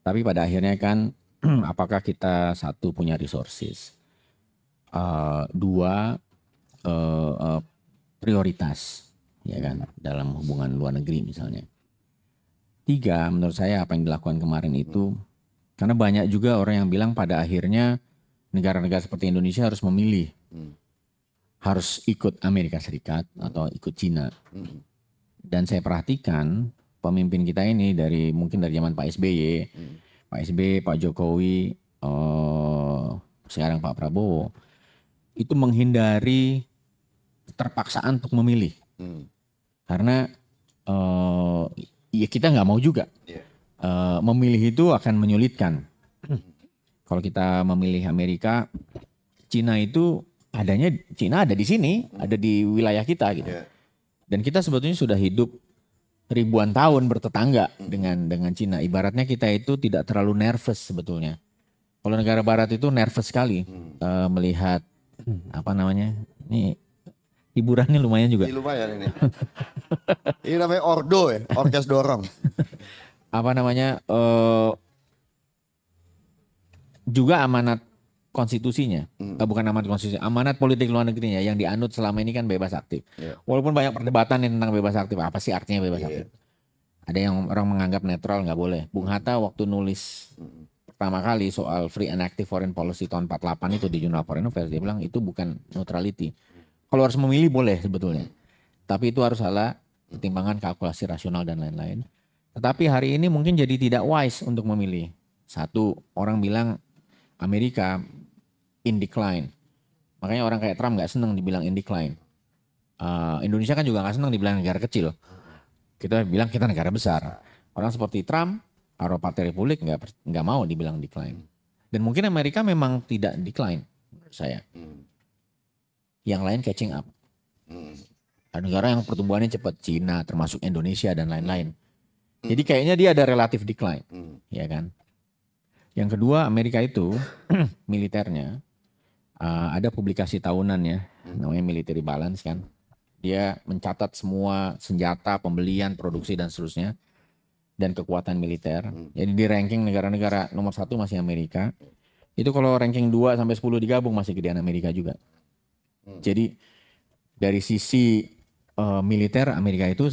tapi pada akhirnya kan apakah kita satu punya resources, dua prioritas, ya kan, dalam hubungan luar negeri misalnya. Tiga, menurut saya apa yang dilakukan kemarin itu, karena banyak juga orang yang bilang pada akhirnya negara-negara seperti Indonesia harus memilih, harus ikut Amerika Serikat atau ikut Cina. Dan saya perhatikan pemimpin kita ini mungkin dari zaman Pak SBY, Pak Jokowi, sekarang Pak Prabowo, itu menghindari terpaksaan untuk memilih. Karena ya kita nggak mau juga. Memilih itu akan menyulitkan. Kalau kita memilih Amerika, Cina itu Cina ada di sini, ada di wilayah kita gitu. Dan kita sebetulnya sudah hidup ribuan tahun bertetangga dengan Cina. Ibaratnya kita itu tidak terlalu nervous sebetulnya. Kalau negara barat itu nervous sekali melihat apa namanya? Ini hiburannya lumayan juga. Ini lumayan ini. Ini namanya ordo ya, orkes dorong. Apa namanya? Juga amanat konstitusinya, bukan amanat konstitusi, amanat politik luar negerinya yang dianut selama ini kan bebas aktif. Walaupun banyak perdebatan tentang bebas aktif, apa sih artinya bebas aktif? Ada yang orang menganggap netral, nggak boleh. Bung Hatta waktu nulis pertama kali soal free and active foreign policy tahun 48 itu di Journal Foreign Affairs, dia bilang itu bukan neutrality. Kalau harus memilih boleh sebetulnya, tapi itu harus ada pertimbangan kalkulasi rasional dan lain-lain. Tetapi hari ini mungkin jadi tidak wise untuk memilih. Satu, orang bilang Amerika in decline. Makanya orang kayak Trump nggak senang dibilang in decline. Indonesia kan juga nggak senang dibilang negara kecil. Kita bilang kita negara besar. Orang seperti Trump, atau Partai Republik nggak mau dibilang decline. Dan mungkin Amerika memang tidak decline menurut saya. Yang lain catching up. Ada negara yang pertumbuhannya cepat, Cina, termasuk Indonesia dan lain-lain. Jadi kayaknya dia ada relatif decline, ya kan? Yang kedua, Amerika itu militernya ada publikasi tahunan ya, namanya Military Balance kan. Dia mencatat semua senjata, pembelian, produksi dan seterusnya, dan kekuatan militer. Jadi di ranking negara-negara nomor 1 masih Amerika. Itu kalau ranking 2 sampai 10 digabung masih gedean Amerika juga. Jadi dari sisi militer Amerika itu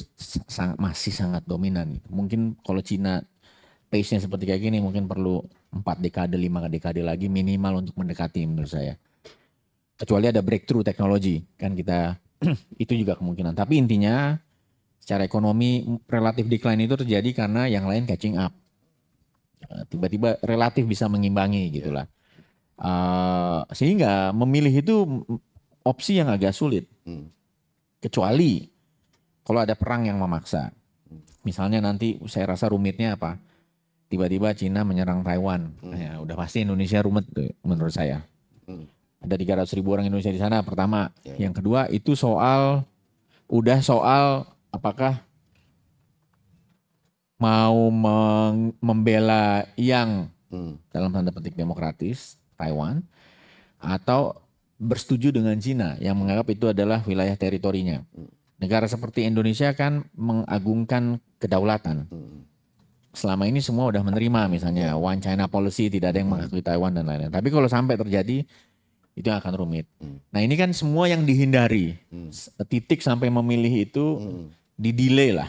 masih sangat dominan. Mungkin kalau Cina pace-nya seperti kayak gini mungkin perlu 4 dekade, 5 dekade lagi minimal untuk mendekati menurut saya. Kecuali ada breakthrough teknologi kan kita itu juga kemungkinan. Tapi intinya secara ekonomi relatif decline itu terjadi karena yang lain catching up. Tiba-tiba relatif bisa mengimbangi gitulah. Sehingga memilih itu opsi yang agak sulit. Kecuali kalau ada perang yang memaksa. Misalnya nanti saya rasa rumitnya apa? Tiba-tiba Cina menyerang Taiwan. Ya, udah pasti Indonesia rumit tuh, menurut saya. Ada 300.000 orang Indonesia di sana pertama. Yang kedua itu soal apakah mau membela yang dalam tanda petik demokratis Taiwan atau bersetuju dengan Cina yang menganggap itu adalah wilayah teritorinya. Negara seperti Indonesia kan mengagungkan kedaulatan. Selama ini semua udah menerima misalnya One China Policy, tidak ada yang mengakui Taiwan dan lain-lain. Tapi kalau sampai terjadi itu akan rumit. Nah ini kan semua yang dihindari. Titik sampai memilih itu didelay lah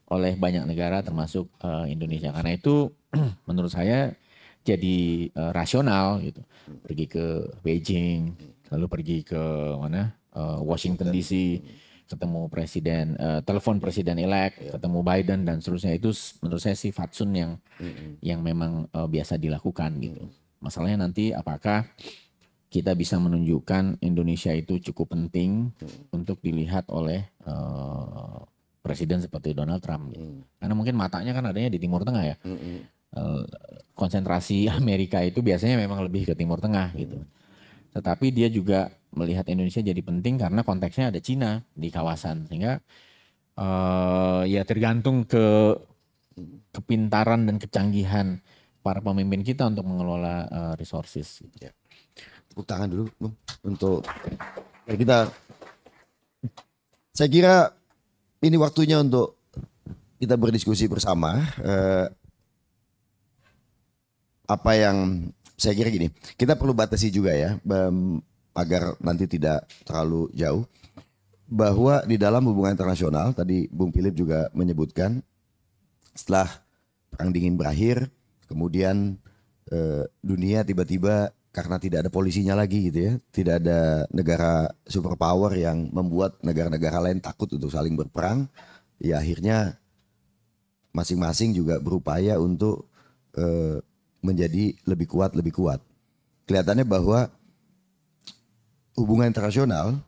oleh banyak negara termasuk Indonesia. Karena itu menurut saya jadi rasional gitu. Pergi ke Beijing, lalu pergi ke mana? Washington DC. Ketemu presiden, telepon presiden elect, ketemu Biden dan seterusnya. Itu menurut saya sih fatsun yang memang biasa dilakukan gitu. Masalahnya nanti apakah kita bisa menunjukkan Indonesia itu cukup penting untuk dilihat oleh presiden seperti Donald Trump. Karena mungkin matanya kan adanya di Timur Tengah ya. Konsentrasi Amerika itu biasanya memang lebih ke Timur Tengah gitu. Tetapi dia juga melihat Indonesia jadi penting karena konteksnya ada Cina di kawasan. Sehingga ya tergantung kepintaran dan kecanggihan para pemimpin kita untuk mengelola resources. Ya. Tepuk tangan dulu untuk kita. Saya kira ini waktunya untuk kita berdiskusi bersama. apa yang saya kira gini, kita perlu batasi juga ya, agar nanti tidak terlalu jauh, bahwa di dalam hubungan internasional tadi Bung Philip juga menyebutkan setelah Perang Dingin berakhir, kemudian dunia tiba-tiba karena tidak ada polisinya lagi gitu ya, tidak ada negara superpower yang membuat negara-negara lain takut untuk saling berperang, ya akhirnya masing-masing juga berupaya untuk menjadi lebih kuat. Kelihatannya bahwa hubungan internasional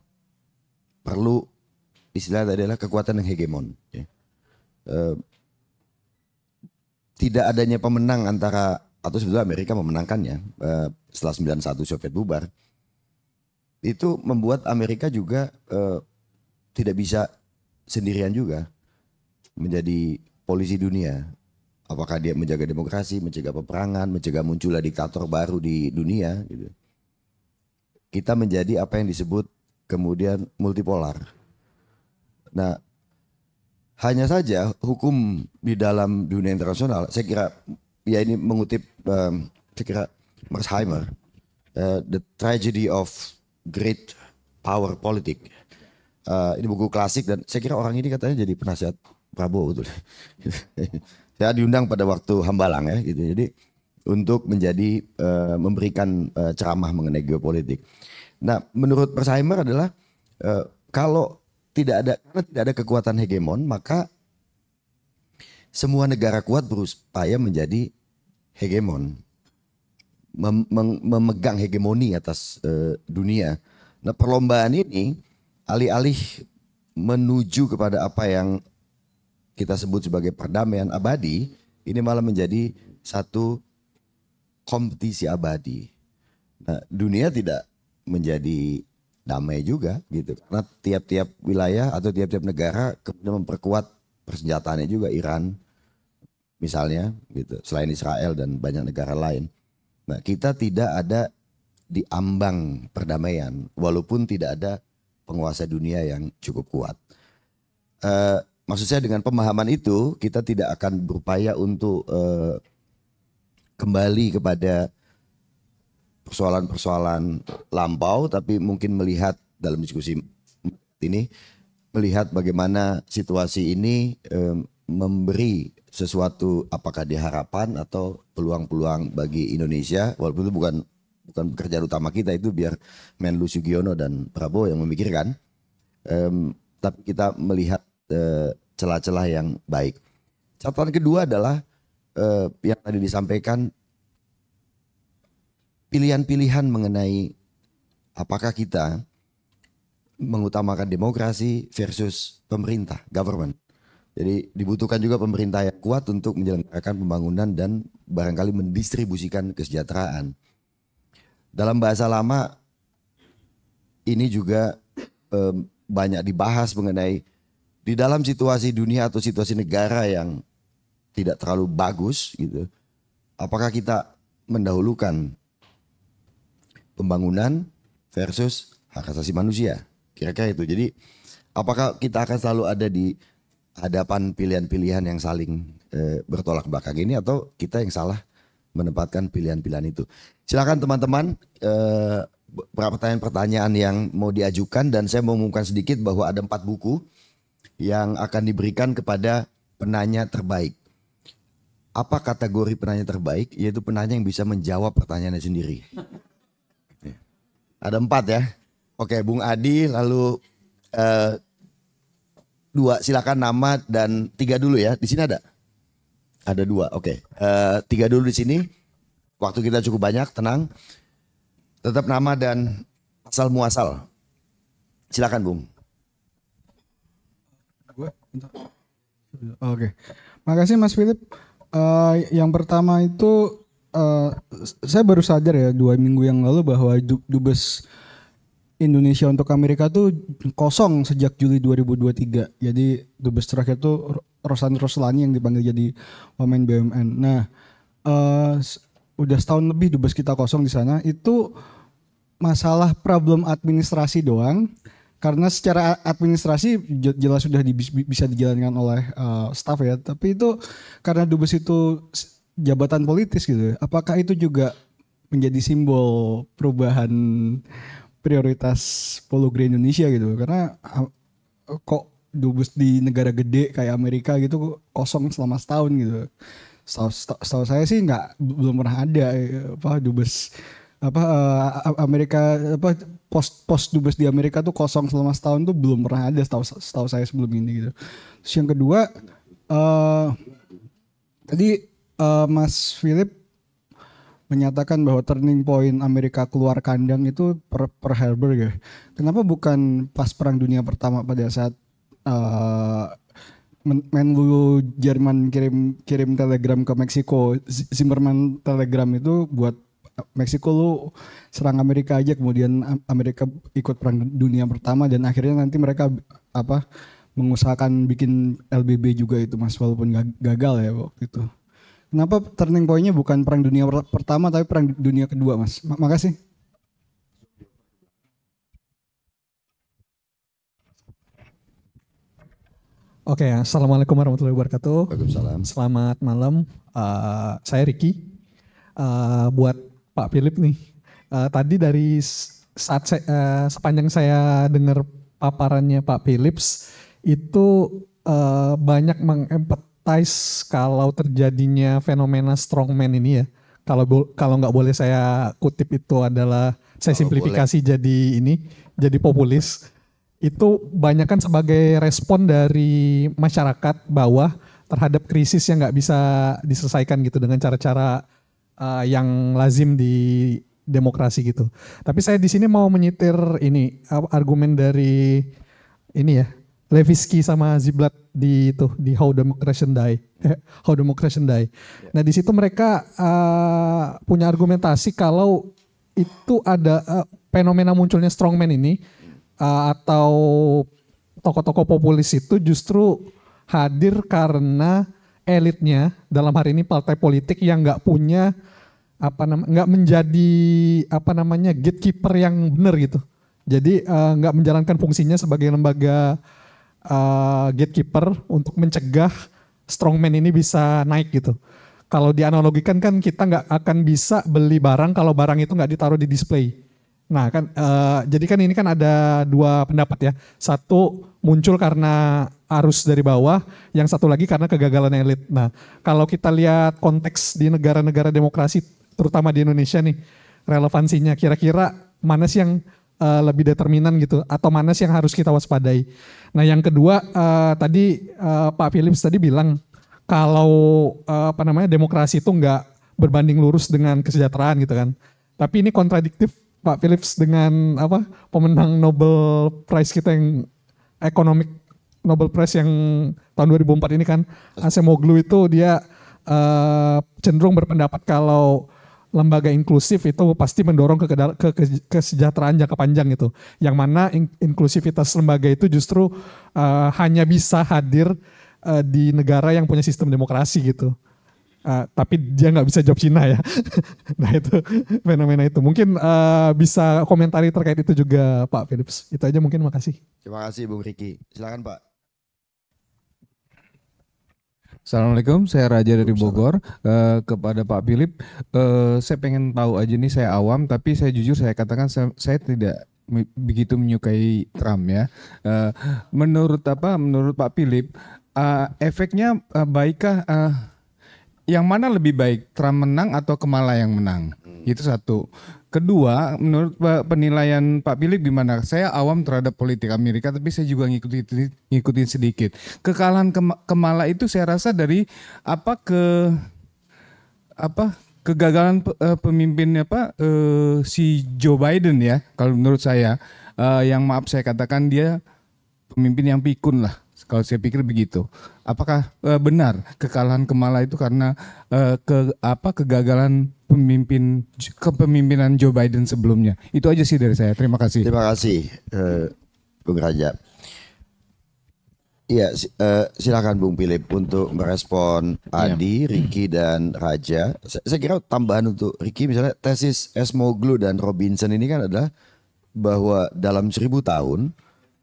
perlu istilah tadi adalah kekuatan yang hegemon. Ya. Tidak adanya pemenang antara, atau sebetulnya Amerika memenangkannya setelah 91 Soviet bubar, itu membuat Amerika juga tidak bisa sendirian juga menjadi polisi dunia. Apakah dia menjaga demokrasi, mencegah peperangan, mencegah munculnya diktator baru di dunia gitu. Kita menjadi apa yang disebut kemudian multipolar. Nah, hanya saja hukum di dalam dunia internasional, saya kira ya ini mengutip saya kira Mersheimer, The Tragedy of Great Power Politic. Ini buku klasik dan saya kira orang ini katanya jadi penasihat Prabowo betul. Saya diundang pada waktu Hambalang ya gitu. Jadi untuk menjadi memberikan ceramah mengenai geopolitik. Nah, menurut Mersheimer adalah kalau karena tidak ada kekuatan hegemon, maka semua negara kuat berupaya menjadi hegemon, memegang hegemoni atas dunia. Nah, perlombaan ini alih-alih menuju kepada apa yang kita sebut sebagai perdamaian abadi, ini malah menjadi satu kompetisi abadi. Nah, dunia tidak menjadi damai juga gitu, karena tiap-tiap wilayah atau tiap-tiap negara kemudian memperkuat persenjataannya juga, Iran misalnya gitu, selain Israel dan banyak negara lain. Nah, kita tidak ada di ambang perdamaian, walaupun tidak ada penguasa dunia yang cukup kuat. Maksud saya dengan pemahaman itu kita tidak akan berupaya untuk kembali kepada persoalan-persoalan lampau, tapi mungkin melihat dalam diskusi ini, melihat bagaimana situasi ini memberi sesuatu, apakah di harapan atau peluang-peluang bagi Indonesia, walaupun itu bukan pekerjaan utama kita, itu biar Menlu Sugiono dan Prabowo yang memikirkan, tapi kita melihat celah-celah yang baik. Catatan kedua adalah yang tadi disampaikan, pilihan-pilihan mengenai apakah kita mengutamakan demokrasi versus pemerintah, government. Jadi dibutuhkan juga pemerintah yang kuat untuk menyelenggarakan pembangunan dan barangkali mendistribusikan kesejahteraan. Dalam bahasa lama ini juga banyak dibahas mengenai di dalam situasi dunia atau situasi negara yang tidak terlalu bagus gitu, apakah kita mendahulukan pembangunan versus hak asasi manusia, kira-kira itu. Jadi apakah kita akan selalu ada di hadapan pilihan-pilihan yang saling bertolak belakang ini, atau kita yang salah menempatkan pilihan-pilihan itu? Silakan teman-teman, pertanyaan-pertanyaan yang mau diajukan, dan saya mau mengumumkan sedikit bahwa ada 4 buku yang akan diberikan kepada penanya terbaik. Apa kategori penanya terbaik? Yaitu penanya yang bisa menjawab pertanyaannya sendiri. Ada 4 ya. Oke, Bung Adi, lalu 2, silakan nama, dan 3 dulu ya. Di sini ada? Ada 2, oke. 3 dulu di sini. Waktu kita cukup banyak, tenang. Tetap nama dan asal muasal. Silakan Bung. Oke, makasih Mas Philip. Yang pertama itu saya baru sadar ya 2 minggu yang lalu bahwa Dubes Indonesia untuk Amerika tuh kosong sejak Juli 2023. Jadi Dubes terakhir tuh Rosan Roslani yang dipanggil jadi Wamen BUMN. Nah, udah setahun lebih Dubes kita kosong di sana. Itu masalah problem administrasi doang. Karena secara administrasi jelas sudah bisa dijalankan oleh staff ya. Tapi itu karena Dubes itu jabatan politis gitu. Apakah itu juga menjadi simbol perubahan prioritas Polugri Indonesia gitu? Karena kok dubes di negara gede kayak Amerika gitu kosong selama setahun gitu. Setahu saya sih belum pernah ada apa dubes apa Amerika apa pos dubes di Amerika tuh kosong selama setahun tuh belum pernah ada setahu saya sebelum ini gitu. Terus yang kedua tadi Mas Philip menyatakan bahwa turning point Amerika keluar kandang itu per Helberg ya. Kenapa bukan pas Perang Dunia Pertama pada saat Menlu Jerman kirim telegram ke Meksiko, Zimmerman telegram itu buat Meksiko lu serang Amerika aja, kemudian Amerika ikut Perang Dunia Pertama dan akhirnya nanti mereka mengusahakan bikin LBB juga itu Mas, walaupun gagal ya waktu itu. Kenapa turning point-nya bukan Perang Dunia Pertama tapi Perang Dunia Kedua Mas? Makasih. Oke, assalamualaikum warahmatullahi wabarakatuh. Waalaikumsalam. Selamat malam. Saya Ricky. Buat Pak Philip nih. Tadi dari sepanjang saya dengar paparannya Pak Philips itu banyak mengempatize kalau terjadinya fenomena strongman ini ya. Kalau nggak boleh saya kutip itu adalah saya simplifikasi jadi populis. Itu banyak kan sebagai respon dari masyarakat bawah terhadap krisis yang nggak bisa diselesaikan gitu dengan cara-cara yang lazim di demokrasi gitu. Tapi saya di sini mau menyitir ini argumen dari ini ya Levitsky sama Ziblatt di How Democracy Die. How Democracy Die. Nah di situ mereka punya argumentasi kalau itu ada fenomena munculnya strongman ini. Atau tokoh-tokoh populis itu justru hadir karena elitnya dalam hari ini partai politik yang nggak punya nggak menjadi gatekeeper yang benar gitu. Jadi nggak menjalankan fungsinya sebagai lembaga gatekeeper untuk mencegah strongman ini bisa naik gitu. Kalau dianalogikan kan kita nggak akan bisa beli barang kalau barang itu nggak ditaruh di display. Nah kan, jadi kan ini kan ada dua pendapat ya. Satu muncul karena arus dari bawah, yang satu lagi karena kegagalan elit. Nah kalau kita lihat konteks di negara-negara demokrasi, terutama di Indonesia nih, relevansinya kira-kira mana sih yang lebih determinan gitu, atau mana sih yang harus kita waspadai. Nah yang kedua tadi Pak Philips tadi bilang kalau demokrasi itu nggak berbanding lurus dengan kesejahteraan gitu kan. Tapi ini kontradiktif Pak Philips dengan pemenang Nobel Prize kita yang Economic Nobel Prize yang tahun 2004 ini kan, Acemoglu itu dia cenderung berpendapat kalau lembaga inklusif itu pasti mendorong ke kesejahteraan jangka panjang gitu. Yang mana inklusivitas lembaga itu justru hanya bisa hadir di negara yang punya sistem demokrasi gitu. Tapi dia nggak bisa jawab Cina ya. Nah itu fenomena itu. Mungkin bisa komentari terkait itu juga Pak Philips. Itu aja mungkin, makasih. Terima kasih Bung Ricky. Silakan Pak. Assalamualaikum, saya Raja dari Bogor. Kepada Pak Philip, saya pengen tahu aja nih, saya awam tapi saya jujur saya katakan saya tidak begitu menyukai Trump ya. Menurut Pak Philip, efeknya baikkah? Yang mana lebih baik, Trump menang atau Kamala yang menang? Itu satu. Kedua, menurut penilaian Pak Philip gimana? Saya awam terhadap politik Amerika, tapi saya juga ngikutin sedikit. Kekalahan Kamala itu saya rasa dari kegagalan pemimpinnya si Joe Biden ya. Kalau menurut saya, yang maaf saya katakan dia pemimpin yang pikun lah. Kalau saya pikir begitu. Apakah benar kekalahan Kamala itu karena kegagalan kepemimpinan Joe Biden sebelumnya? Itu aja sih dari saya. Terima kasih. Terima kasih Bung Raja. Iya, silakan Bung Philip untuk merespon Adi, Ricky dan Raja. Saya kira tambahan untuk Ricky, misalnya tesis Acemoglu dan Robinson ini kan adalah bahwa dalam 1000 tahun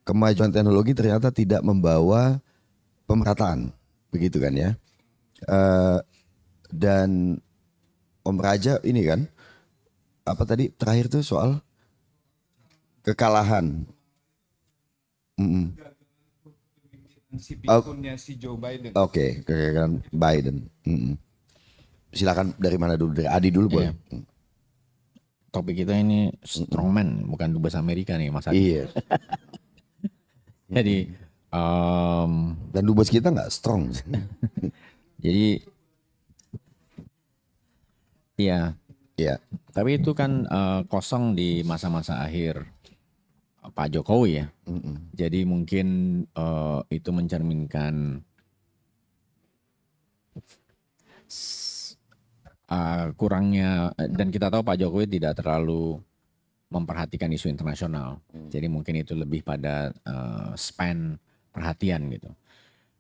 kemajuan teknologi ternyata tidak membawa pemerataan, begitu kan ya. Dan Om Raja ini kan apa tadi terakhir tuh soal kekalahan. Si pikunnya si Joe Biden. Oke, kekalahan Biden. Silakan dari mana dulu? Dari Adi dulu boleh. Topik kita ini strongman, bukan dubes Amerika nih Mas Adi. Iya. Jadi Dan dubes kita nggak strong. jadi ya, Iya. tapi itu kan kosong di masa-masa akhir Pak Jokowi ya. Jadi mungkin itu mencerminkan kurangnya, dan kita tahu Pak Jokowi tidak terlalu memperhatikan isu internasional. Jadi mungkin itu lebih pada span perhatian gitu.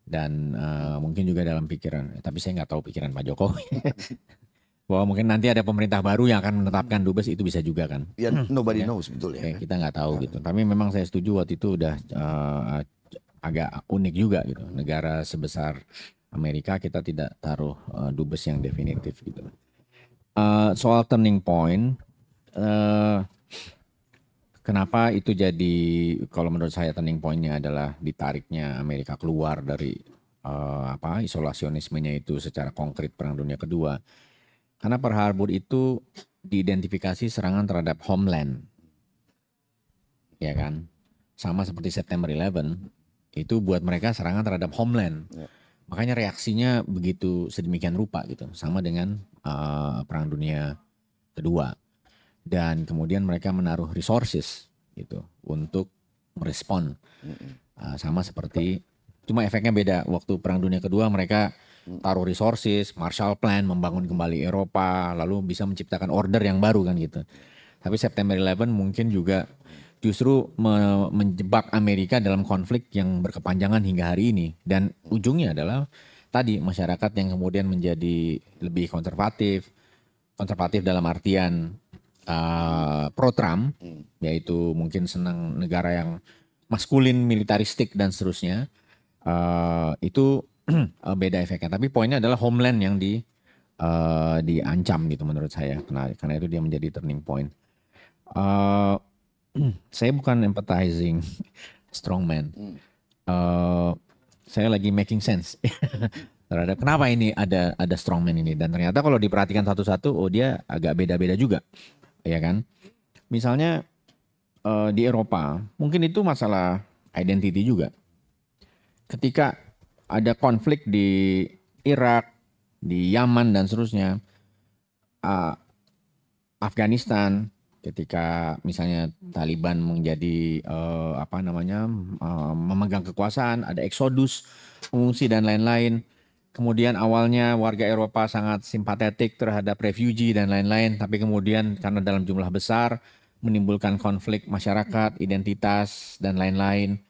Dan mungkin juga dalam pikiran, tapi saya nggak tahu pikiran Pak Jokowi. Bahwa mungkin nanti ada pemerintah baru yang akan menetapkan dubes, itu bisa juga kan. Ya nobody knows betul ya. Kita nggak tahu gitu. Tapi memang saya setuju waktu itu udah agak unik juga gitu. Negara sebesar Amerika kita tidak taruh dubes yang definitif gitu. Soal turning point, kenapa itu jadi, kalau menurut saya turning pointnya adalah ditariknya Amerika keluar dari isolasionismenya itu secara konkret Perang Dunia Kedua. Karena Pearl Harbor itu diidentifikasi serangan terhadap homeland, ya kan? Sama seperti September 11, itu buat mereka serangan terhadap homeland. Makanya reaksinya begitu sedemikian rupa gitu, sama dengan Perang Dunia Kedua. Dan kemudian mereka menaruh resources gitu untuk merespon, sama seperti, cuma efeknya beda. Waktu Perang Dunia Kedua mereka taruh resources, Marshall Plan, membangun kembali Eropa, lalu bisa menciptakan order yang baru kan gitu. Tapi September 11 mungkin juga justru menjebak Amerika dalam konflik yang berkepanjangan hingga hari ini. Dan ujungnya adalah tadi masyarakat yang kemudian menjadi lebih konservatif dalam artian pro-Trump, yaitu mungkin senang negara yang maskulin, militaristik dan seterusnya, itu beda efeknya. Tapi poinnya adalah homeland yang diancam gitu menurut saya. Karena itu dia menjadi turning point. Saya bukan empathizing strongman. Saya lagi making sense terhadap kenapa ini ada strongman ini. Dan ternyata kalau diperhatikan satu-satu, oh dia agak beda-beda juga, ya kan? Misalnya di Eropa, mungkin itu masalah identity juga. Ketika ada konflik di Irak, di Yaman dan seterusnya, Afghanistan, ketika misalnya Taliban menjadi memegang kekuasaan, ada eksodus, pengungsi dan lain-lain. Kemudian awalnya warga Eropa sangat simpatetik terhadap refugee dan lain-lain, tapi kemudian karena dalam jumlah besar menimbulkan konflik masyarakat, identitas dan lain-lain,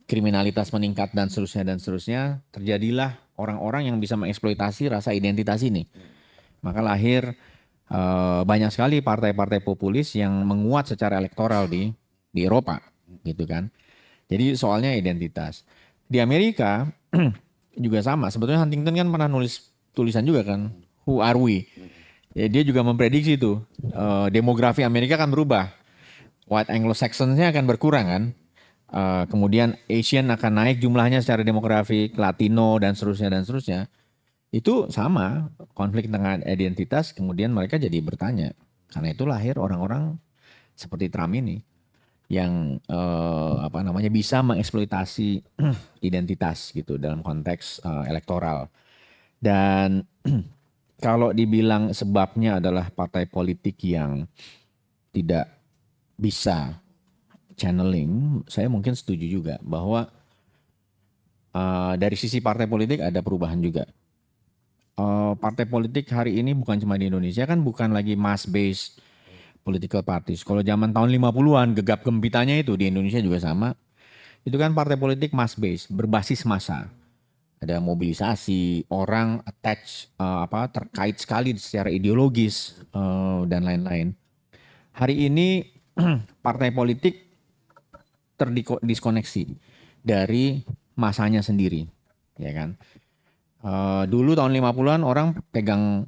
kriminalitas meningkat dan seterusnya, terjadilah orang-orang yang bisa mengeksploitasi rasa identitas ini. Maka lahir banyak sekali partai-partai populis yang menguat secara elektoral di Eropa, gitu kan. Jadi soalnya identitas. Di Amerika juga sama. Sebetulnya Huntington kan pernah nulis tulisan juga kan, Who Are We? Ya, dia juga memprediksi itu demografi Amerika akan berubah. White Anglo-Saxons-nya akan berkurang kan. Kemudian Asian akan naik jumlahnya secara demografik, Latino dan seterusnya. Itu sama, konflik tentang identitas, kemudian mereka jadi bertanya. Karena itu lahir orang-orang seperti Trump ini yang bisa mengeksploitasi identitas gitu dalam konteks elektoral. Dan kalau dibilang sebabnya adalah partai politik yang tidak bisa channeling, saya mungkin setuju juga bahwa dari sisi partai politik ada perubahan juga. Partai politik hari ini bukan cuma di Indonesia, kan bukan lagi mass based political parties. Kalau zaman tahun 50-an gegap gempitanya itu di Indonesia juga sama. Itu kan partai politik mass based, berbasis massa. Ada mobilisasi, orang terkait sekali secara ideologis dan lain-lain. Hari ini partai politik terdiskoneksi dari masanya sendiri, ya kan? Dulu tahun 50-an orang pegang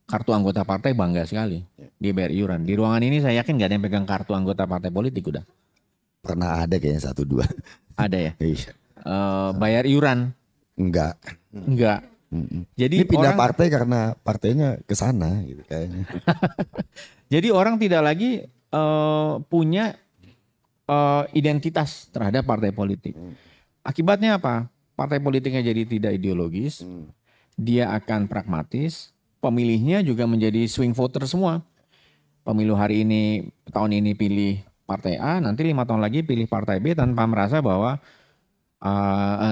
kartu anggota partai bangga sekali. Dia bayar iuran. Di ruangan ini saya yakin nggak ada yang pegang kartu anggota partai politik udah. Pernah ada kayaknya 1-2. Ada ya? Iya. Bayar iuran? Enggak. Enggak. Jadi Ini pindah orang, partai karena partainya ke sana gitu kayaknya. jadi orang tidak lagi punya identitas terhadap partai politik. Akibatnya apa? Partai politiknya jadi tidak ideologis, dia akan pragmatis, pemilihnya juga menjadi swing voter semua. Pemilu hari ini, tahun ini pilih partai A, nanti 5 tahun lagi pilih partai B tanpa merasa bahwa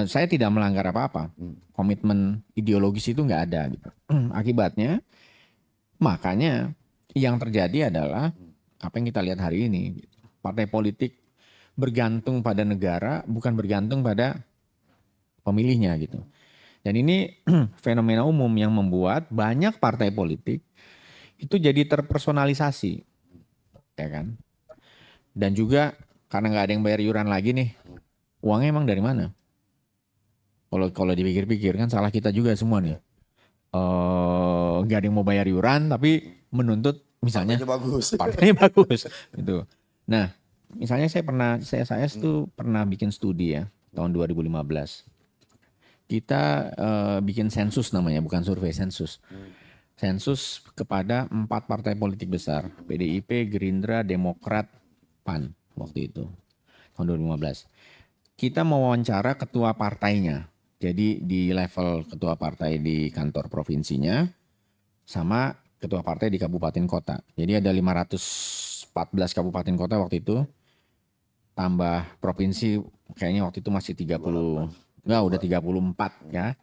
saya tidak melanggar apa-apa. Komitmen ideologis itu nggak ada. Gitu. Akibatnya, makanya yang terjadi adalah apa yang kita lihat hari ini. Partai politik bergantung pada negara, bukan bergantung pada pemilihnya gitu. Dan ini fenomena umum yang membuat banyak partai politik itu jadi terpersonalisasi, ya kan? Dan juga karena nggak ada yang bayar iuran lagi nih, uangnya emang dari mana? Kalau dipikir-pikir kan salah kita juga semua nih. Nggak ada yang mau bayar iuran tapi menuntut misalnya partainya bagus gitu. Nah, misalnya saya tuh pernah bikin studi ya tahun 2015. Kita bikin sensus namanya, bukan survei, sensus. Sensus kepada 4 partai politik besar, PDIP, Gerindra, Demokrat, PAN waktu itu tahun 2015. Kita mewawancara ketua partainya. Jadi di level ketua partai di kantor provinsinya sama ketua partai di kabupaten kota. Jadi ada 514 kabupaten kota waktu itu. Tambah provinsi kayaknya waktu itu masih 30, enggak udah 34 ya.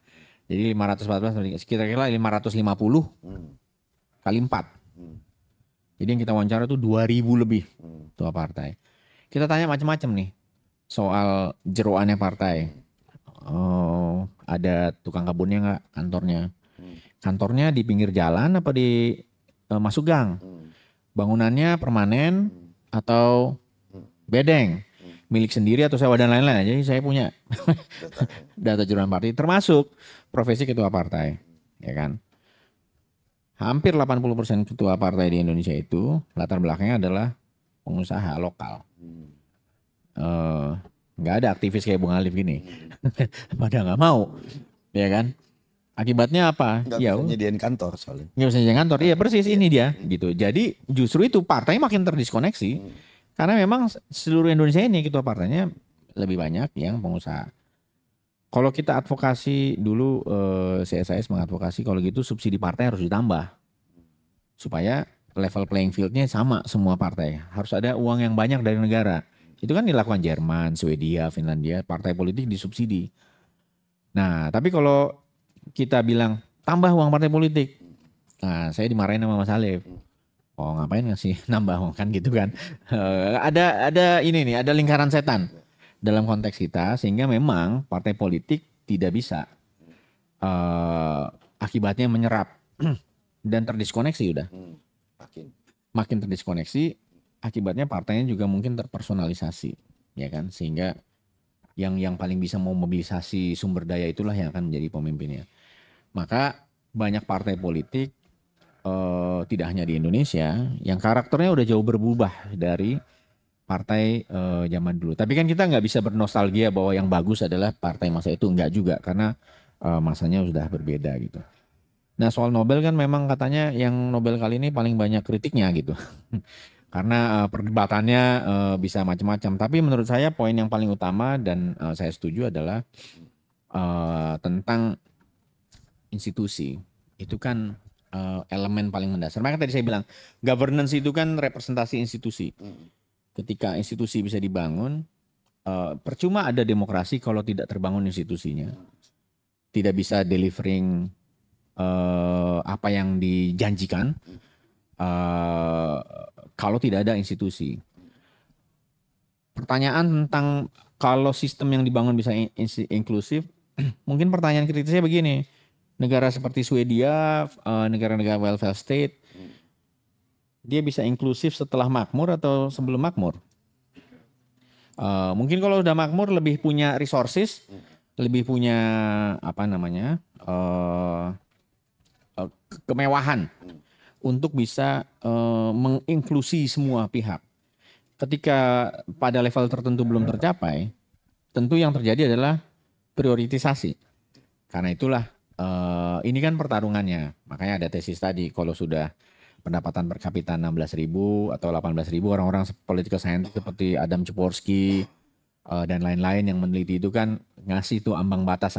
Jadi 514 kira-kira 550 kali 4. Jadi yang kita wawancara itu 2000 lebih ketua partai. Kita tanya macam-macam nih soal jeroannya partai. Oh, ada tukang kebunnya nggak kantornya? Kantornya di pinggir jalan apa di masuk gang? Bangunannya permanen atau bedeng? Milik sendiri atau sewa dan lain-lain. Jadi saya punya data jeroan partai termasuk profesi ketua partai, ya kan? Hampir 80% ketua partai di Indonesia itu latar belakangnya adalah pengusaha lokal. Nggak ada aktivis kayak Bung Alif gini. Pada nggak mau, ya kan? Akibatnya apa? Nggak Ya, bisa nyediain kantor soalnya. nggak bisa nyediain kantor. Iya persis ini dia, gitu. Jadi justru itu partai makin terdiskoneksi karena memang seluruh Indonesia ini ketua partainya lebih banyak yang pengusaha. Kalau kita advokasi dulu, CSIS mengadvokasi kalau gitu subsidi partai harus ditambah supaya level playing fieldnya sama semua partai. Harus ada uang yang banyak dari negara. Itu kan dilakukan Jerman, Swedia, Finlandia, partai politik disubsidi. Nah, tapi kalau kita bilang tambah uang partai politik, nah saya dimarahin sama Mas Alif. Oh ngapain ngasih nambah uang kan gitu kan? Ada ini nih, ada lingkaran setan dalam konteks kita sehingga memang partai politik tidak bisa akibatnya menyerap dan terdiskoneksi udah. Makin terdiskoneksi. Akibatnya partainya juga mungkin terpersonalisasi, ya kan? Sehingga yang paling bisa memobilisasi sumber daya itulah yang akan menjadi pemimpinnya. Maka banyak partai politik tidak hanya di Indonesia yang karakternya udah jauh berubah dari partai zaman dulu. Tapi kan kita nggak bisa bernostalgia bahwa yang bagus adalah partai masa itu, enggak juga karena masanya sudah berbeda gitu. Nah soal Nobel kan memang katanya yang Nobel kali ini paling banyak kritiknya gitu. Karena perdebatannya bisa macam-macam. Tapi menurut saya poin yang paling utama dan saya setuju adalah tentang institusi. Itu kan elemen paling mendasar. Makanya tadi saya bilang governance itu kan representasi institusi. Ketika institusi bisa dibangun, percuma ada demokrasi kalau tidak terbangun institusinya. Tidak bisa delivering apa yang dijanjikan. Kalau tidak ada institusi. Pertanyaan tentang kalau sistem yang dibangun bisa inklusif, mungkin pertanyaan kritisnya begini. Negara seperti Swedia, negara-negara welfare state, dia bisa inklusif setelah makmur atau sebelum makmur? Mungkin kalau udah makmur lebih punya resources, lebih punya eh, kemewahan untuk bisa menginklusi semua pihak. Ketika pada level tertentu belum tercapai, tentu yang terjadi adalah prioritisasi. Karena itulah ini kan pertarungannya. Makanya ada tesis tadi, kalau sudah pendapatan per kapita 16.000 atau 18.000, orang-orang political scientist seperti Adam Czeworski dan lain-lain yang meneliti itu kan ngasih tuh ambang batas,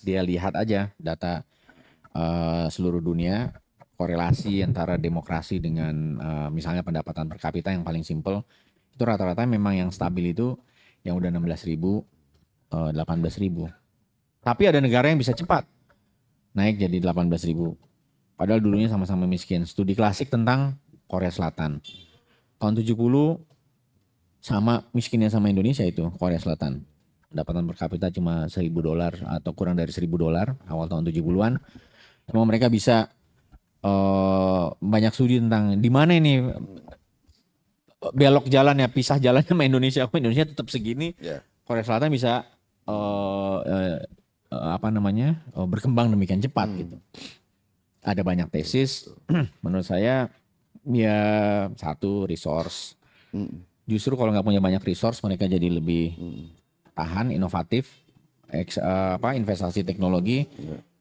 dia lihat aja data seluruh dunia, korelasi antara demokrasi dengan misalnya pendapatan per kapita yang paling simpel, itu rata-rata memang yang stabil itu yang udah 16.000, 18.000. Tapi ada negara yang bisa cepat naik jadi 18.000. Padahal dulunya sama-sama miskin. Studi klasik tentang Korea Selatan. Tahun 70 sama miskinnya sama Indonesia itu Korea Selatan. Pendapatan per kapita cuma $1.000 atau kurang dari $1.000 awal tahun 70-an. Cuma mereka bisa banyak studi tentang di mana ini belok jalan ya, pisah jalannya sama Indonesia. Indonesia tetap segini. Ya. Korea Selatan bisa berkembang demikian cepat gitu. Ada banyak tesis. Menurut saya ya satu resource. Justru kalau nggak punya banyak resource mereka jadi lebih tahan, inovatif, investasi teknologi.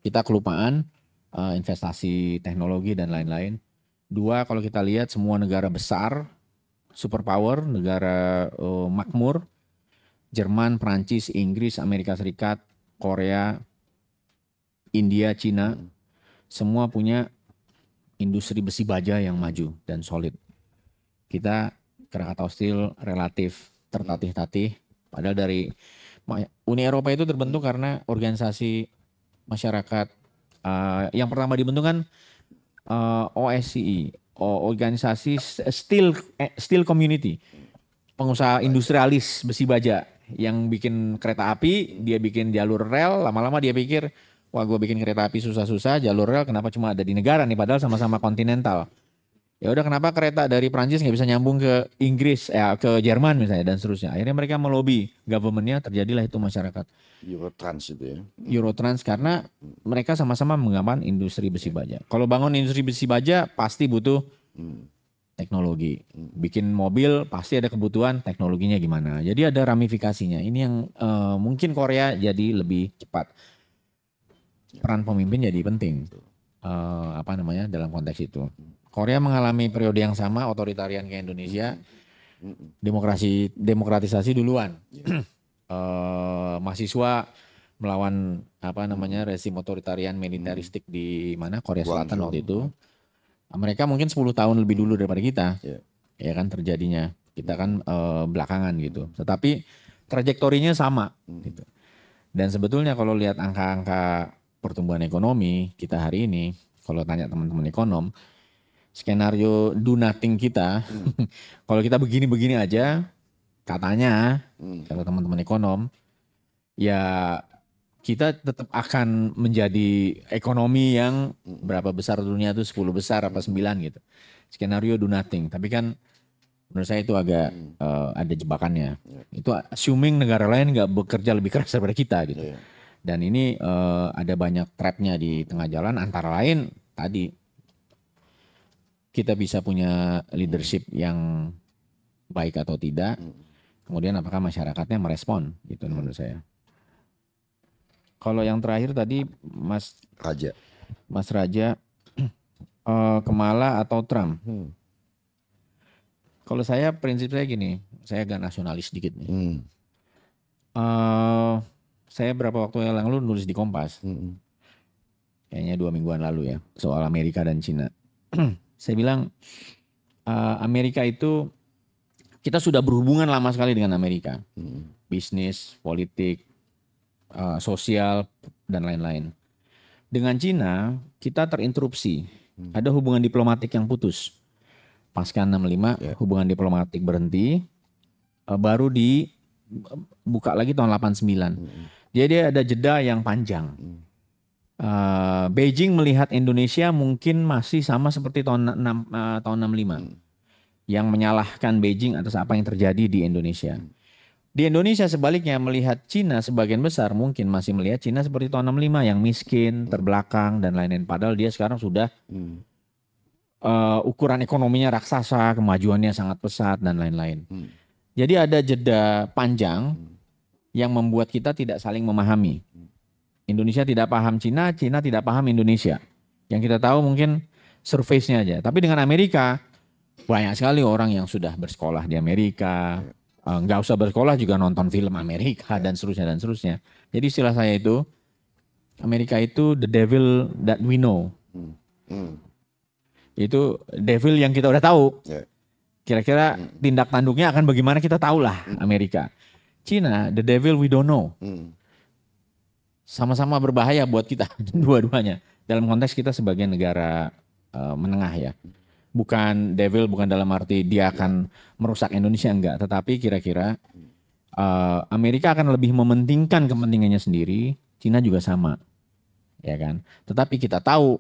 Kita kelupaan investasi teknologi dan lain-lain. Dua, kalau kita lihat semua negara besar, superpower, negara makmur, Jerman, Prancis, Inggris, Amerika Serikat, Korea, India, Cina, semua punya industri besi baja yang maju dan solid. Kita Krakatau Steel relatif tertatih-tatih, padahal dari Uni Eropa itu terbentuk karena organisasi masyarakat yang pertama dibentuk kan OSCE, organisasi Steel Community, pengusaha industrialis besi baja yang bikin kereta api, dia bikin jalur rel, lama-lama dia pikir, wah gue bikin kereta api susah-susah, jalur rel kenapa cuma ada di negara nih, padahal sama-sama kontinental. Ya udah kenapa kereta dari Prancis nggak bisa nyambung ke Inggris, ke Jerman misalnya dan seterusnya. Akhirnya mereka melobi governmentnya, terjadilah itu masyarakat Eurotrans itu ya. Eurotrans karena mereka sama-sama mengembangkan industri besi baja. Kalau bangun industri besi baja pasti butuh teknologi. Bikin mobil pasti ada kebutuhan teknologinya gimana. Jadi ada ramifikasinya. Ini yang mungkin Korea jadi lebih cepat. Peran pemimpin jadi penting. Dalam konteks itu. Korea mengalami periode yang sama, otoritarian kayak Indonesia. Demokratisasi duluan. Mahasiswa melawan rezim otoritarian militeristik di mana Korea Selatan waktu itu. Mereka mungkin 10 tahun lebih dulu daripada kita. Ya kan terjadinya. Kita kan belakangan gitu. Tetapi trajektorinya sama gitu. Dan sebetulnya kalau lihat angka-angka pertumbuhan ekonomi kita hari ini, kalau tanya teman-teman ekonom, skenario do nothing kita, kalau kita begini-begini aja, katanya, kata teman-teman ekonom, ya kita tetap akan menjadi ekonomi yang berapa besar dunia itu 10 besar apa 9 gitu. Skenario do nothing. Tapi kan menurut saya itu agak ada jebakannya. Itu assuming negara lain nggak bekerja lebih keras daripada kita gitu. Dan ini ada banyak trapnya di tengah jalan. Antara lain tadi kita bisa punya leadership yang baik atau tidak. Kemudian apakah masyarakatnya merespon gitu menurut saya. Kalau yang terakhir tadi Mas Raja, Kamala atau Trump? Kalau saya prinsip saya gini, saya agak nasionalis sedikit nih. Saya berapa waktu yang lalu nulis di Kompas, kayaknya 2 mingguan lalu ya, soal Amerika dan Cina. Saya bilang Amerika itu kita sudah berhubungan lama sekali dengan Amerika, bisnis, politik, sosial dan lain-lain. Dengan Cina kita terinterupsi, ada hubungan diplomatik yang putus. Pasca 65 hubungan diplomatik berhenti, baru dibuka lagi tahun 89. Jadi ada jeda yang panjang. Beijing melihat Indonesia mungkin masih sama seperti tahun 65. Yang menyalahkan Beijing atas apa yang terjadi di Indonesia. Di Indonesia sebaliknya melihat Cina sebagian besar mungkin masih melihat Cina seperti tahun 65 yang miskin, terbelakang dan lain-lain. Padahal dia sekarang sudah ukuran ekonominya raksasa, kemajuannya sangat pesat dan lain-lain. Jadi ada jeda panjang yang membuat kita tidak saling memahami. Indonesia tidak paham Cina, Cina tidak paham Indonesia. Yang kita tahu mungkin surface-nya aja. Tapi dengan Amerika, banyak sekali orang yang sudah bersekolah di Amerika. Nggak usah bersekolah juga nonton film Amerika dan seterusnya dan seterusnya. Jadi istilah saya itu, Amerika itu the devil that we know. Itu devil yang kita udah tahu. Kira-kira tindak tanduknya akan bagaimana kita tahulah Amerika. Cina, the devil we don't know. Sama-sama berbahaya buat kita dua-duanya. Dalam konteks kita sebagai negara menengah ya. Bukan devil, bukan dalam arti dia akan merusak Indonesia, enggak. Tetapi kira-kira Amerika akan lebih mementingkan kepentingannya sendiri. Cina juga sama, ya kan. Tetapi kita tahu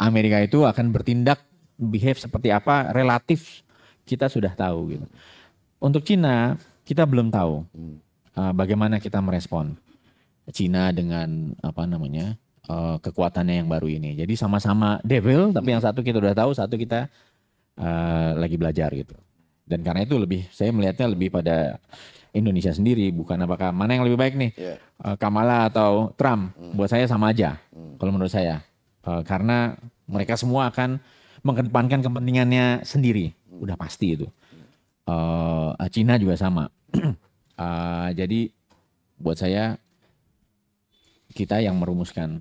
Amerika itu akan bertindak, behave seperti apa, relatif kita sudah tahu gitu. Untuk Cina kita belum tahu bagaimana kita merespon Cina dengan kekuatannya yang baru ini. Jadi sama-sama devil, tapi yang satu kita udah tahu, satu kita lagi belajar gitu. Dan karena itu saya melihatnya lebih pada Indonesia sendiri, bukan apakah mana yang lebih baik nih, Kamala atau Trump. Buat saya sama aja, kalau menurut saya, karena mereka semua akan mengedepankan kepentingannya sendiri, udah pasti itu. Cina juga sama. Jadi buat saya kita yang merumuskan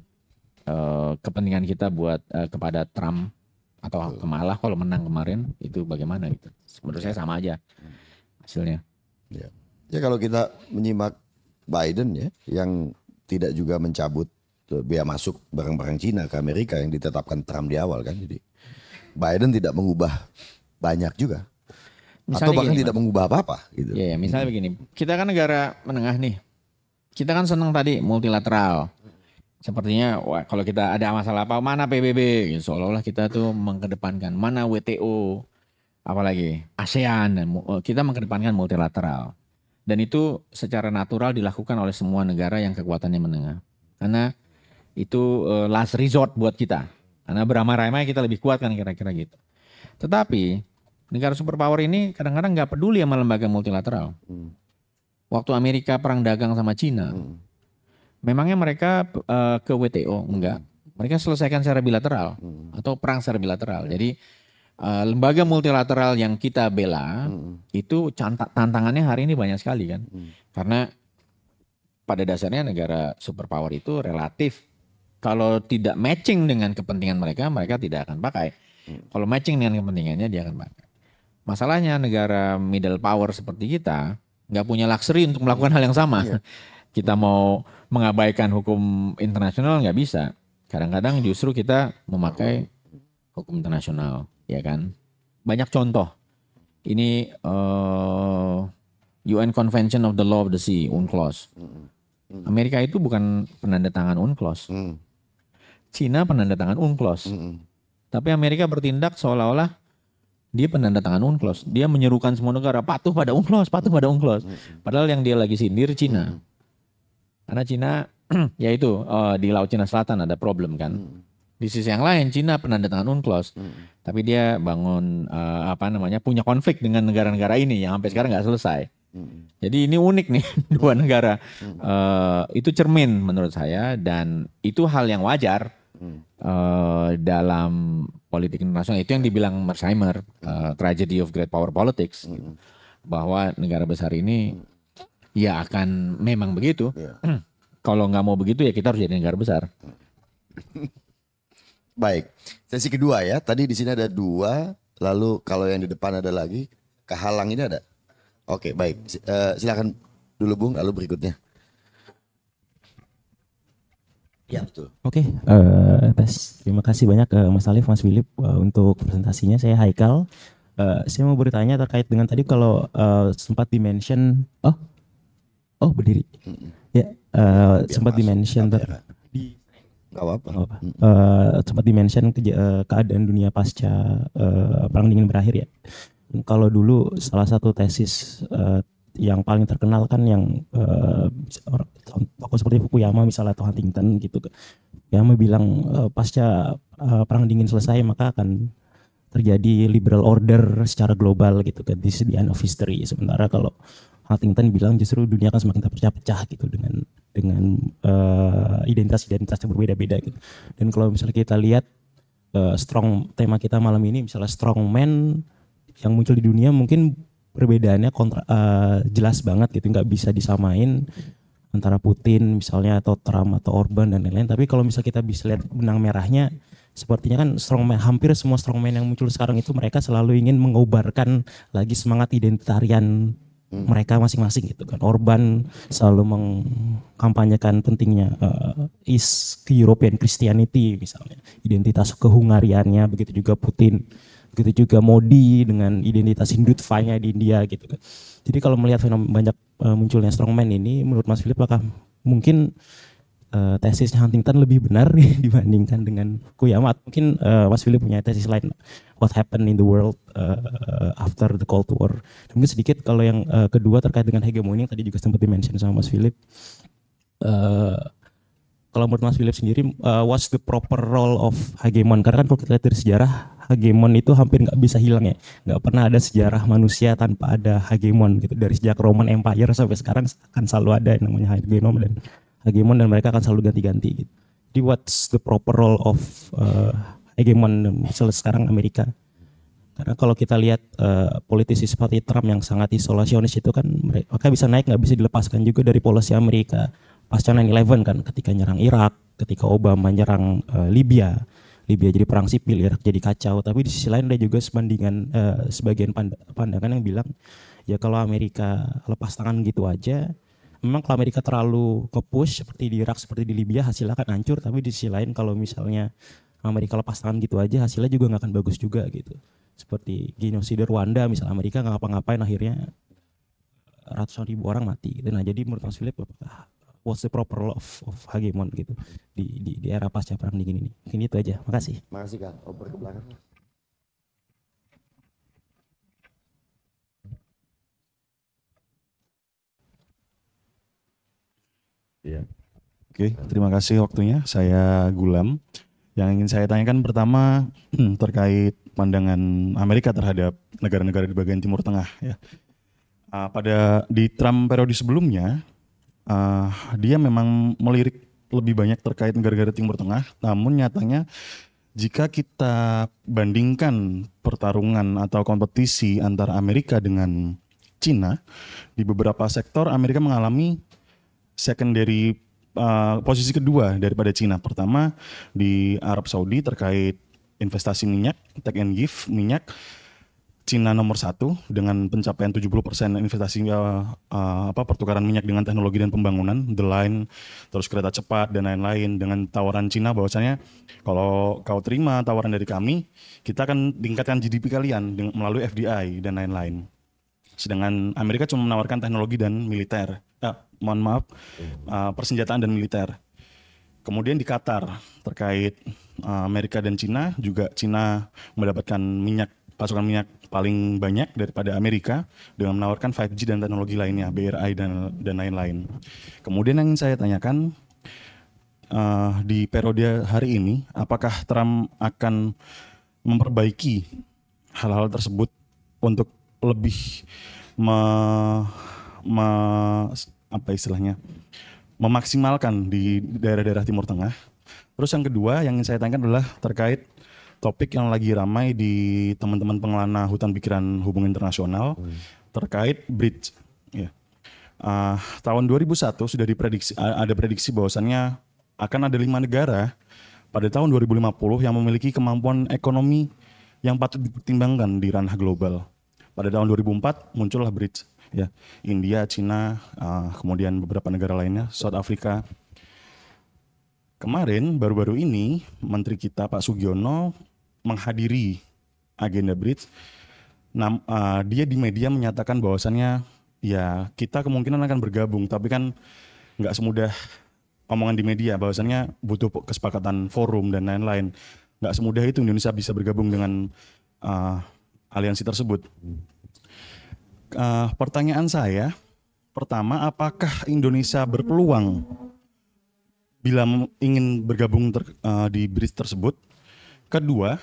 kepentingan kita buat kepada Trump atau Kamala kalau menang kemarin itu bagaimana gitu. Menurut saya sama aja hasilnya. Ya kalau kita menyimak Biden ya yang tidak juga mencabut bea masuk barang-barang Cina ke Amerika yang ditetapkan Trump di awal kan. Jadi Biden tidak mengubah banyak juga. Misalnya atau bahkan tidak mengubah apa-apa gitu. Ya, misalnya begini, kita kan negara menengah nih. Kita kan senang tadi multilateral. Sepertinya kalau kita ada masalah apa, mana PBB gitu. Seolah-olah kita tuh mengedepankan mana WTO, apalagi ASEAN, dan kita mengedepankan multilateral. Dan itu secara natural dilakukan oleh semua negara yang kekuatannya menengah. Karena itu last resort buat kita. Karena beramai-ramai kita lebih kuat kan kira-kira gitu. Tetapi negara superpower ini kadang-kadang nggak peduli sama lembaga multilateral. Waktu Amerika perang dagang sama Cina, memangnya mereka ke WTO? Enggak. Mereka selesaikan secara bilateral atau perang secara bilateral. Jadi lembaga multilateral yang kita bela itu tantangannya hari ini banyak sekali kan. Karena pada dasarnya negara superpower itu relatif kalau tidak matching dengan kepentingan mereka, mereka tidak akan pakai. Kalau matching dengan kepentingannya dia akan pakai. Masalahnya negara middle power seperti kita nggak punya luxury untuk melakukan hal yang sama. Kita mau mengabaikan hukum internasional nggak bisa. Kadang-kadang justru kita memakai hukum internasional, ya kan? Banyak contoh. Ini UN Convention of the Law of the Sea, UNCLOS. Amerika itu bukan penandatangan UNCLOS. Cina penandatangan UNCLOS. Tapi Amerika bertindak seolah-olah dia penandatangan UNCLOS. Dia menyerukan semua negara patuh pada UNCLOS, patuh pada UNCLOS. Padahal yang dia lagi sindir Cina. Karena Cina ya itu di Laut Cina Selatan ada problem kan. Di sisi yang lain Cina penandatangan UNCLOS. Tapi dia bangun punya konflik dengan negara-negara ini yang sampai sekarang nggak selesai. Jadi ini unik nih dua negara. Itu cermin menurut saya dan itu hal yang wajar dalam politik internasional. Itu yang dibilang Mearsheimer, tragedy of great power politics, gitu. Bahwa negara besar ini ya akan memang begitu. Kalau nggak mau begitu ya kita harus jadi negara besar. Baik, sesi kedua ya. Tadi di sini ada 2, lalu kalau yang di depan ada lagi, kehalang ini ada. Oke, baik. Silakan dulu Bung, lalu berikutnya. Ya betul. Oke, terima kasih banyak Mas Alif, Mas Philip untuk presentasinya. Saya Haikal. Saya mau bertanya terkait dengan tadi kalau sempat dimention. Oh berdiri. Ya, sempat dimention Gak apa-apa. Sempat dimention keadaan dunia pasca perang dingin berakhir ya. Kalau dulu salah satu tesis yang paling terkenal kan yang tokoh seperti Fukuyama misalnya atau Huntington gitu. Fukuyama bilang pasca perang dingin selesai maka akan terjadi liberal order secara global gitu kan, this is the end of history. Sementara kalau Huntington bilang justru dunia akan semakin terpecah-pecah gitu dengan identitas-identitas yang berbeda-beda gitu. Dan kalau misalnya kita lihat strong tema kita malam ini misalnya strong man yang muncul di dunia mungkin perbedaannya jelas banget gitu, nggak bisa disamain antara Putin misalnya atau Trump atau Orban dan lain-lain. Tapi kalau misalnya kita bisa lihat benang merahnya, sepertinya kan strongman, hampir semua strongman yang muncul sekarang itu mereka selalu ingin mengobarkan lagi semangat identitarian mereka masing-masing gitu kan. Orban selalu mengkampanyekan pentingnya European Christianity misalnya, identitas kehungariannya, begitu juga Putin, begitu juga Modi dengan identitas Hindutva-nya di India gitu kan. Jadi kalau melihat banyak munculnya strongman ini, menurut Mas Philip apakah mungkin tesisnya Huntington lebih benar dibandingkan dengan Fukuyama? Mungkin Mas Philip punya tesis lain, what happened in the world after the Cold War. Dan mungkin sedikit kalau yang kedua terkait dengan hegemoni yang tadi juga sempat di-mention sama Mas Philip. Kalau menurut Mas Philip sendiri, what's the proper role of hegemon? Karena kan kalau kita lihat dari sejarah, hegemon itu hampir nggak bisa hilang ya. Nggak pernah ada sejarah manusia tanpa ada hegemon gitu. Dari sejak Roman Empire sampai sekarang akan selalu ada yang namanya hegemon dan mereka akan selalu ganti-ganti gitu. Jadi what's the proper role of hegemon misalnya sekarang Amerika? Karena kalau kita lihat politisi seperti Trump yang sangat isolasionis itu kan mereka bisa naik, nggak bisa dilepaskan juga dari polisi Amerika. Pasca 9/11 kan, ketika nyerang Irak, ketika Obama nyerang Libya jadi perang sipil, Irak jadi kacau. Tapi di sisi lain ada juga sebagian pandangan yang bilang ya kalau Amerika lepas tangan gitu aja, memang kalau Amerika terlalu ke-push seperti di Irak, seperti di Libya, hasilnya akan hancur. Tapi di sisi lain kalau misalnya Amerika lepas tangan gitu aja, hasilnya juga nggak akan bagus juga gitu. Seperti genosida Rwanda, misalnya Amerika nggak ngapa-ngapain, akhirnya ratusan ribu orang mati gitu. Nah jadi menurut Mas Philip apakah what's the proper role of hegemon gitu di era pasca perang dingin ini? Mungkin itu aja. Makasih. Makasih Kak. Oper ke belakang. Iya. Oke, terima kasih waktunya. Saya Gulam. Yang ingin saya tanyakan pertama terkait pandangan Amerika terhadap negara-negara di bagian Timur Tengah ya. Di Trump periode sebelumnya, dia memang melirik lebih banyak terkait negara-negara Timur Tengah. Namun nyatanya jika kita bandingkan pertarungan atau kompetisi antara Amerika dengan Cina, di beberapa sektor Amerika mengalami secondary posisi kedua daripada Cina. Pertama di Arab Saudi terkait investasi minyak, take and give minyak, Cina nomor 1 dengan pencapaian 70% investasi pertukaran minyak dengan teknologi dan pembangunan, The Line, terus kereta cepat dan lain-lain, dengan tawaran Cina bahwasanya kalau kau terima tawaran dari kami, kita akan tingkatkan GDP kalian melalui FDI dan lain-lain. Sedangkan Amerika cuma menawarkan teknologi dan militer. Persenjataan dan militer. Kemudian di Qatar terkait Amerika dan Cina, juga Cina mendapatkan pasokan minyak paling banyak daripada Amerika dengan menawarkan 5G dan teknologi lainnya, BRI dan lain-lain. Kemudian yang ingin saya tanyakan, di periode hari ini, apakah Trump akan memperbaiki hal-hal tersebut untuk lebih memaksimalkan di daerah-daerah Timur Tengah. Terus yang kedua yang ingin saya tanyakan adalah terkait topik yang lagi ramai di teman-teman pengelana hutan pikiran hubungan internasional terkait bridge. Ya. Tahun 2001 sudah ada prediksi bahwasannya akan ada 5 negara pada tahun 2050 yang memiliki kemampuan ekonomi yang patut dipertimbangkan di ranah global. Pada tahun 2004 muncullah bridge. Ya, India, Cina, kemudian beberapa negara lainnya, South Africa. Kemarin baru-baru ini Menteri kita Pak Sugiono menghadiri agenda bridge. Dia di media menyatakan bahwasannya ya kita kemungkinan akan bergabung, tapi kan nggak semudah omongan di media bahwasannya butuh kesepakatan forum dan lain-lain. Nggak semudah itu Indonesia bisa bergabung dengan aliansi tersebut. Pertanyaan saya, pertama, apakah Indonesia berpeluang bila ingin bergabung di BRICS tersebut? Kedua,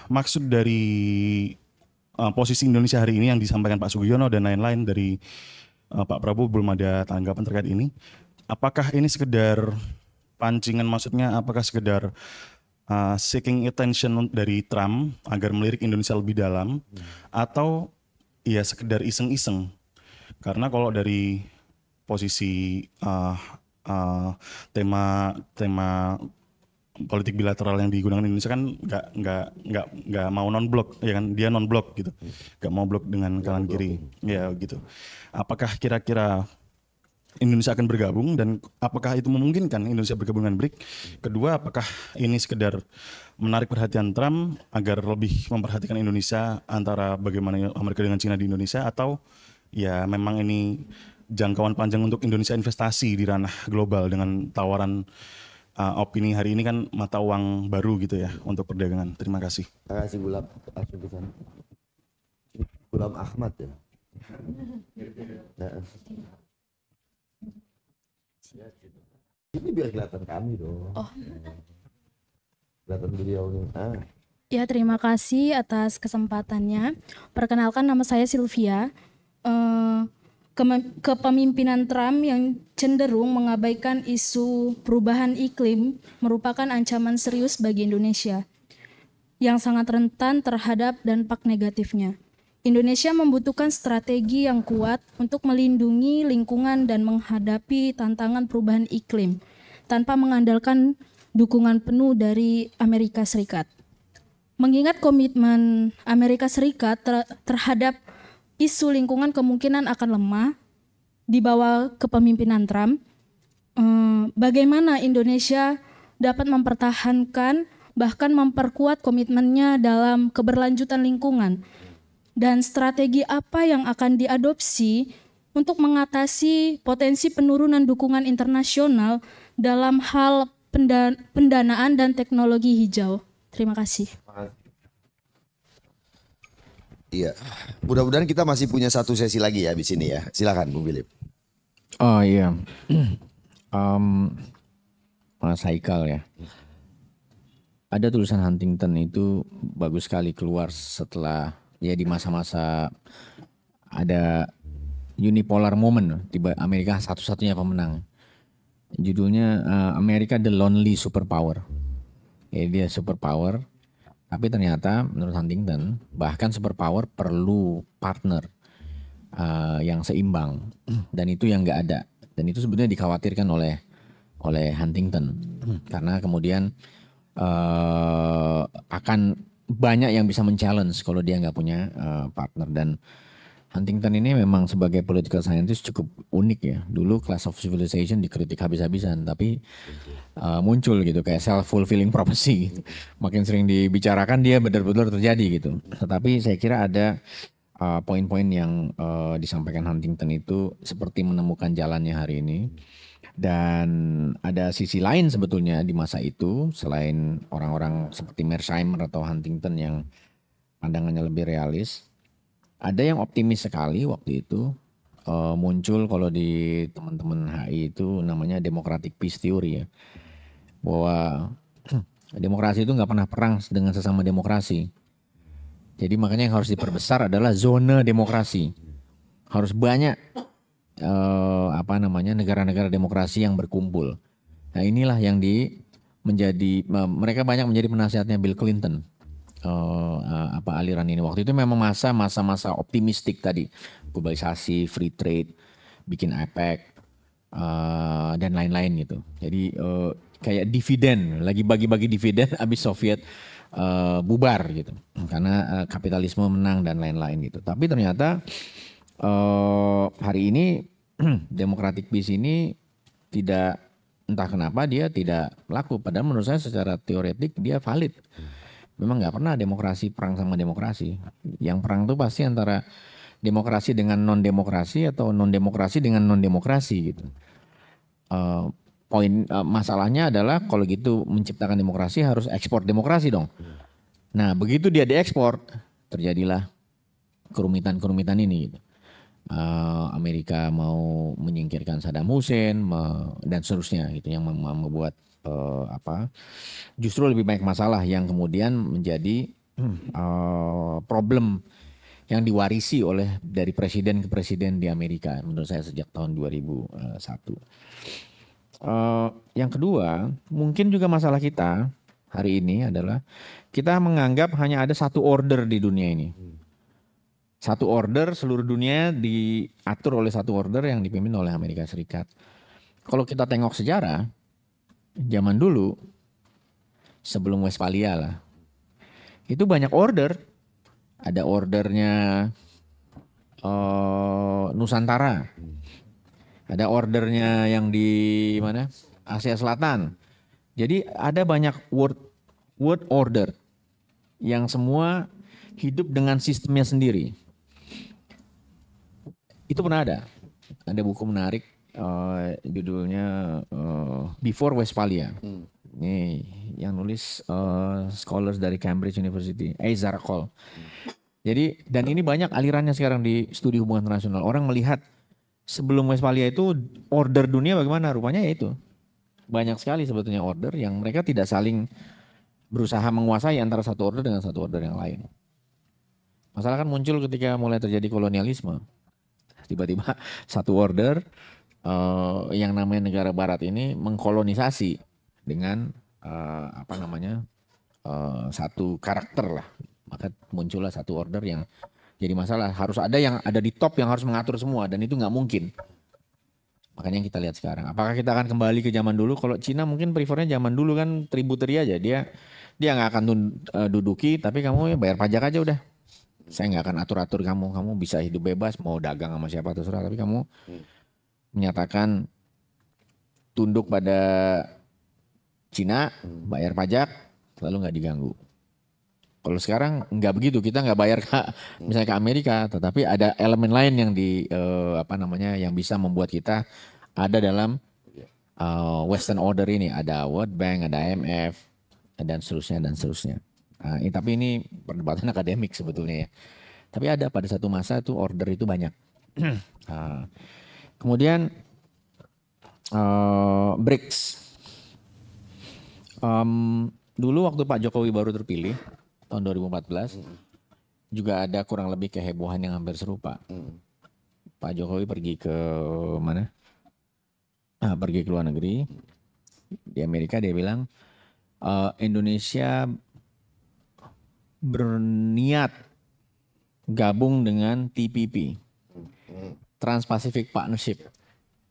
maksud dari posisi Indonesia hari ini yang disampaikan Pak Sugiono dan lain-lain dari Pak Prabowo, belum ada tanggapan terkait ini. Apakah ini sekedar pancingan, maksudnya apakah sekedar seeking attention dari Trump agar melirik Indonesia lebih dalam, atau ya sekedar iseng-iseng? Karena kalau dari posisi tema politik bilateral yang digunakan Indonesia kan nggak mau non blok, ya kan, dia non blok gitu, nggak mau blok dengan kanan kiri, ya gitu. Apakah kira-kira Indonesia akan bergabung dan apakah itu memungkinkan Indonesia bergabung dengan BRICS? Kedua, apakah ini sekedar menarik perhatian Trump agar lebih memperhatikan Indonesia antara bagaimana Amerika dengan Cina di Indonesia, atau ya memang ini jangkauan panjang untuk Indonesia investasi di ranah global dengan tawaran opini hari ini kan mata uang baru gitu ya untuk perdagangan. Terima kasih. Terima kasih Gulam Ahmad ya. Nah. Ini biar kelihatan kami dong. Oh. Kelihatan beliau nih. Ya, terima kasih atas kesempatannya. Perkenalkan, nama saya Sylvia. Kepemimpinan Trump yang cenderung mengabaikan isu perubahan iklim merupakan ancaman serius bagi Indonesia yang sangat rentan terhadap dampak negatifnya. Indonesia membutuhkan strategi yang kuat untuk melindungi lingkungan dan menghadapi tantangan perubahan iklim tanpa mengandalkan dukungan penuh dari Amerika Serikat. Mengingat komitmen Amerika Serikat terhadap isu lingkungan kemungkinan akan lemah di bawah kepemimpinan Trump, bagaimana Indonesia dapat mempertahankan bahkan memperkuat komitmennya dalam keberlanjutan lingkungan, dan strategi apa yang akan diadopsi untuk mengatasi potensi penurunan dukungan internasional dalam hal pendanaan dan teknologi hijau. Terima kasih. Iya, mudah-mudahan kita masih punya satu sesi lagi ya di sini ya. Silakan Bung Philip. Oh iya, Mas Haikal ya. Ada tulisan Huntington itu bagus sekali keluar setelah ya di masa-masa ada unipolar moment di Amerika, satu-satunya pemenang. Judulnya America the Lonely Superpower. Ya, dia superpower. Tapi ternyata menurut Huntington bahkan superpower perlu partner yang seimbang, dan itu yang nggak ada, dan itu sebenarnya dikhawatirkan oleh Huntington karena kemudian akan banyak yang bisa men-challenge kalau dia nggak punya partner. Dan Huntington ini memang sebagai political scientist cukup unik ya. Dulu Class of Civilization dikritik habis-habisan, tapi muncul gitu kayak self-fulfilling prophecy gitu. Makin sering dibicarakan dia benar-benar terjadi gitu. Tetapi saya kira ada poin-poin yang disampaikan Huntington itu seperti menemukan jalannya hari ini. Dan ada sisi lain sebetulnya di masa itu, selain orang-orang seperti Mearsheimer atau Huntington yang pandangannya lebih realis. Ada yang optimis sekali waktu itu, muncul kalau di teman-teman HI itu namanya democratic peace theory ya. Bahwa demokrasi itu nggak pernah perang dengan sesama demokrasi. Jadi makanya yang harus diperbesar adalah zona demokrasi. Harus banyak negara-negara demokrasi yang berkumpul. Nah inilah yang mereka banyak menjadi penasihatnya Bill Clinton. Aliran ini waktu itu memang masa-masa optimistik tadi, globalisasi, free trade, bikin APEC dan lain-lain gitu. Jadi kayak dividen, lagi bagi-bagi dividen habis Soviet bubar gitu, karena kapitalisme menang dan lain-lain gitu. Tapi ternyata hari ini democratic peace ini tidak, entah kenapa dia tidak laku. Padahal menurut saya secara teoretik dia valid. Memang nggak pernah demokrasi perang sama demokrasi. Yang perang tuh pasti antara demokrasi dengan non demokrasi atau non demokrasi dengan non demokrasi gitu. Masalahnya adalah kalau gitu menciptakan demokrasi harus ekspor demokrasi dong. Nah begitu dia diekspor terjadilah kerumitan-kerumitan ini gitu. Amerika mau menyingkirkan Saddam Hussein dan seterusnya gitu yang membuat justru lebih banyak masalah yang kemudian menjadi problem yang diwarisi oleh dari presiden ke presiden di Amerika menurut saya sejak tahun 2001. Yang kedua, mungkin juga masalah kita hari ini adalah kita menganggap hanya ada satu order di dunia ini. Satu order seluruh dunia diatur oleh satu order yang dipimpin oleh Amerika Serikat. Kalau kita tengok sejarah, zaman dulu sebelum Westphalia lah, itu banyak order. Ada ordernya Nusantara, ada ordernya yang di mana Asia Selatan. Jadi ada banyak world order yang semua hidup dengan sistemnya sendiri. Itu pernah ada buku menarik judulnya Before Westphalia. Ini yang nulis scholars dari Cambridge University, Asa Cole. Jadi dan ini banyak alirannya sekarang di studi hubungan internasional. Orang melihat sebelum Westphalia itu order dunia bagaimana? Rupanya ya itu. Banyak sekali sebetulnya order yang mereka tidak saling berusaha menguasai antara satu order dengan satu order yang lain. Masalah kan muncul ketika mulai terjadi kolonialisme. Tiba-tiba satu order yang namanya negara barat ini mengkolonisasi dengan satu karakter lah. Maka muncullah satu order yang jadi masalah. Harus ada yang ada di top yang harus mengatur semua dan itu nggak mungkin. Makanya kita lihat sekarang. Apakah kita akan kembali ke zaman dulu? Kalau Cina mungkin prefernya zaman dulu kan tributary aja. Dia nggak akan duduki, tapi kamu ya bayar pajak aja udah. Saya nggak akan atur-atur kamu. Kamu bisa hidup bebas, mau dagang sama siapa terserah. Tapi kamu menyatakan tunduk pada Cina, bayar pajak, lalu nggak diganggu. Kalau sekarang nggak begitu, kita nggak bayar misalnya ke Amerika, tetapi ada elemen lain yang yang bisa membuat kita ada dalam Western Order ini. Ada World Bank, ada IMF, dan seterusnya. Tapi ini perdebatan akademik sebetulnya ya. Tapi ada pada satu masa itu order itu banyak. Kemudian BRICS. Dulu waktu Pak Jokowi baru terpilih tahun 2014 juga ada kurang lebih kehebohan yang hampir serupa. Pak Jokowi pergi ke mana? Pergi ke luar negeri. Di Amerika dia bilang Indonesia berniat gabung dengan TPP, Trans-Pacific Partnership.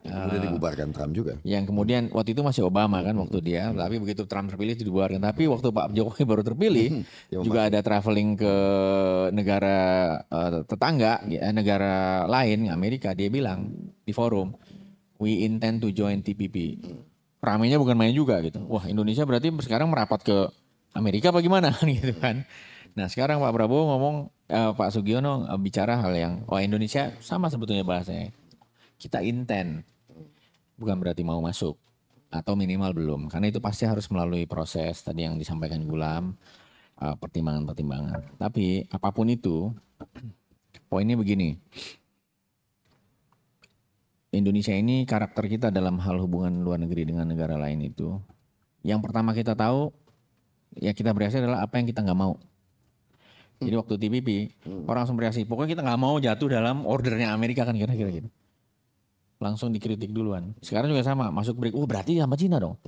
Kemudian dibubarkan Trump juga. Yang kemudian waktu itu masih Obama kan waktu dia, tapi begitu Trump terpilih itu dibubarkan. Tapi waktu Pak Jokowi baru terpilih juga ada traveling ke negara tetangga, negara lain Amerika. Dia bilang di forum, we intend to join TPP. Ramainya bukan main juga gitu. Wah Indonesia berarti sekarang merapat ke Amerika apa gimana gitu kan. Nah sekarang Pak Prabowo ngomong, Pak Sugiono bicara hal yang, Indonesia sama sebetulnya bahasanya. Kita intend. Bukan berarti mau masuk atau minimal belum, karena itu pasti harus melalui proses tadi yang disampaikan Gulam, pertimbangan-pertimbangan. Tapi apapun itu, poinnya begini, Indonesia ini karakter kita dalam hal hubungan luar negeri dengan negara lain itu, yang pertama kita tahu, ya kita bereaksi adalah apa yang kita nggak mau. Jadi waktu TPP, orang langsung bereaksi, pokoknya kita nggak mau jatuh dalam ordernya Amerika kan kira-kira gitu. Langsung dikritik duluan. Sekarang juga sama, masuk BRICS, berarti sama Cina dong.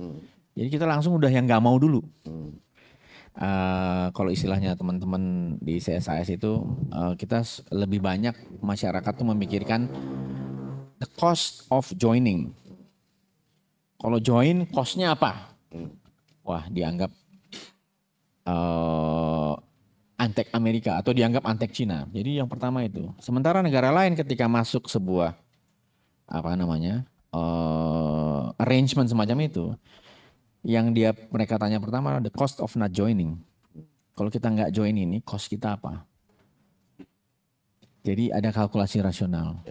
Jadi kita langsung udah yang nggak mau dulu. Kalau istilahnya teman-teman di CSIS itu, kita lebih banyak masyarakat tuh memikirkan the cost of joining. Kalau join, costnya apa? Wah, dianggap antek Amerika atau dianggap antek Cina. Jadi yang pertama itu. Sementara negara lain ketika masuk sebuah arrangement semacam itu, yang mereka tanya pertama the cost of not joining. Kalau kita nggak join ini, cost kita apa? Jadi ada kalkulasi rasional.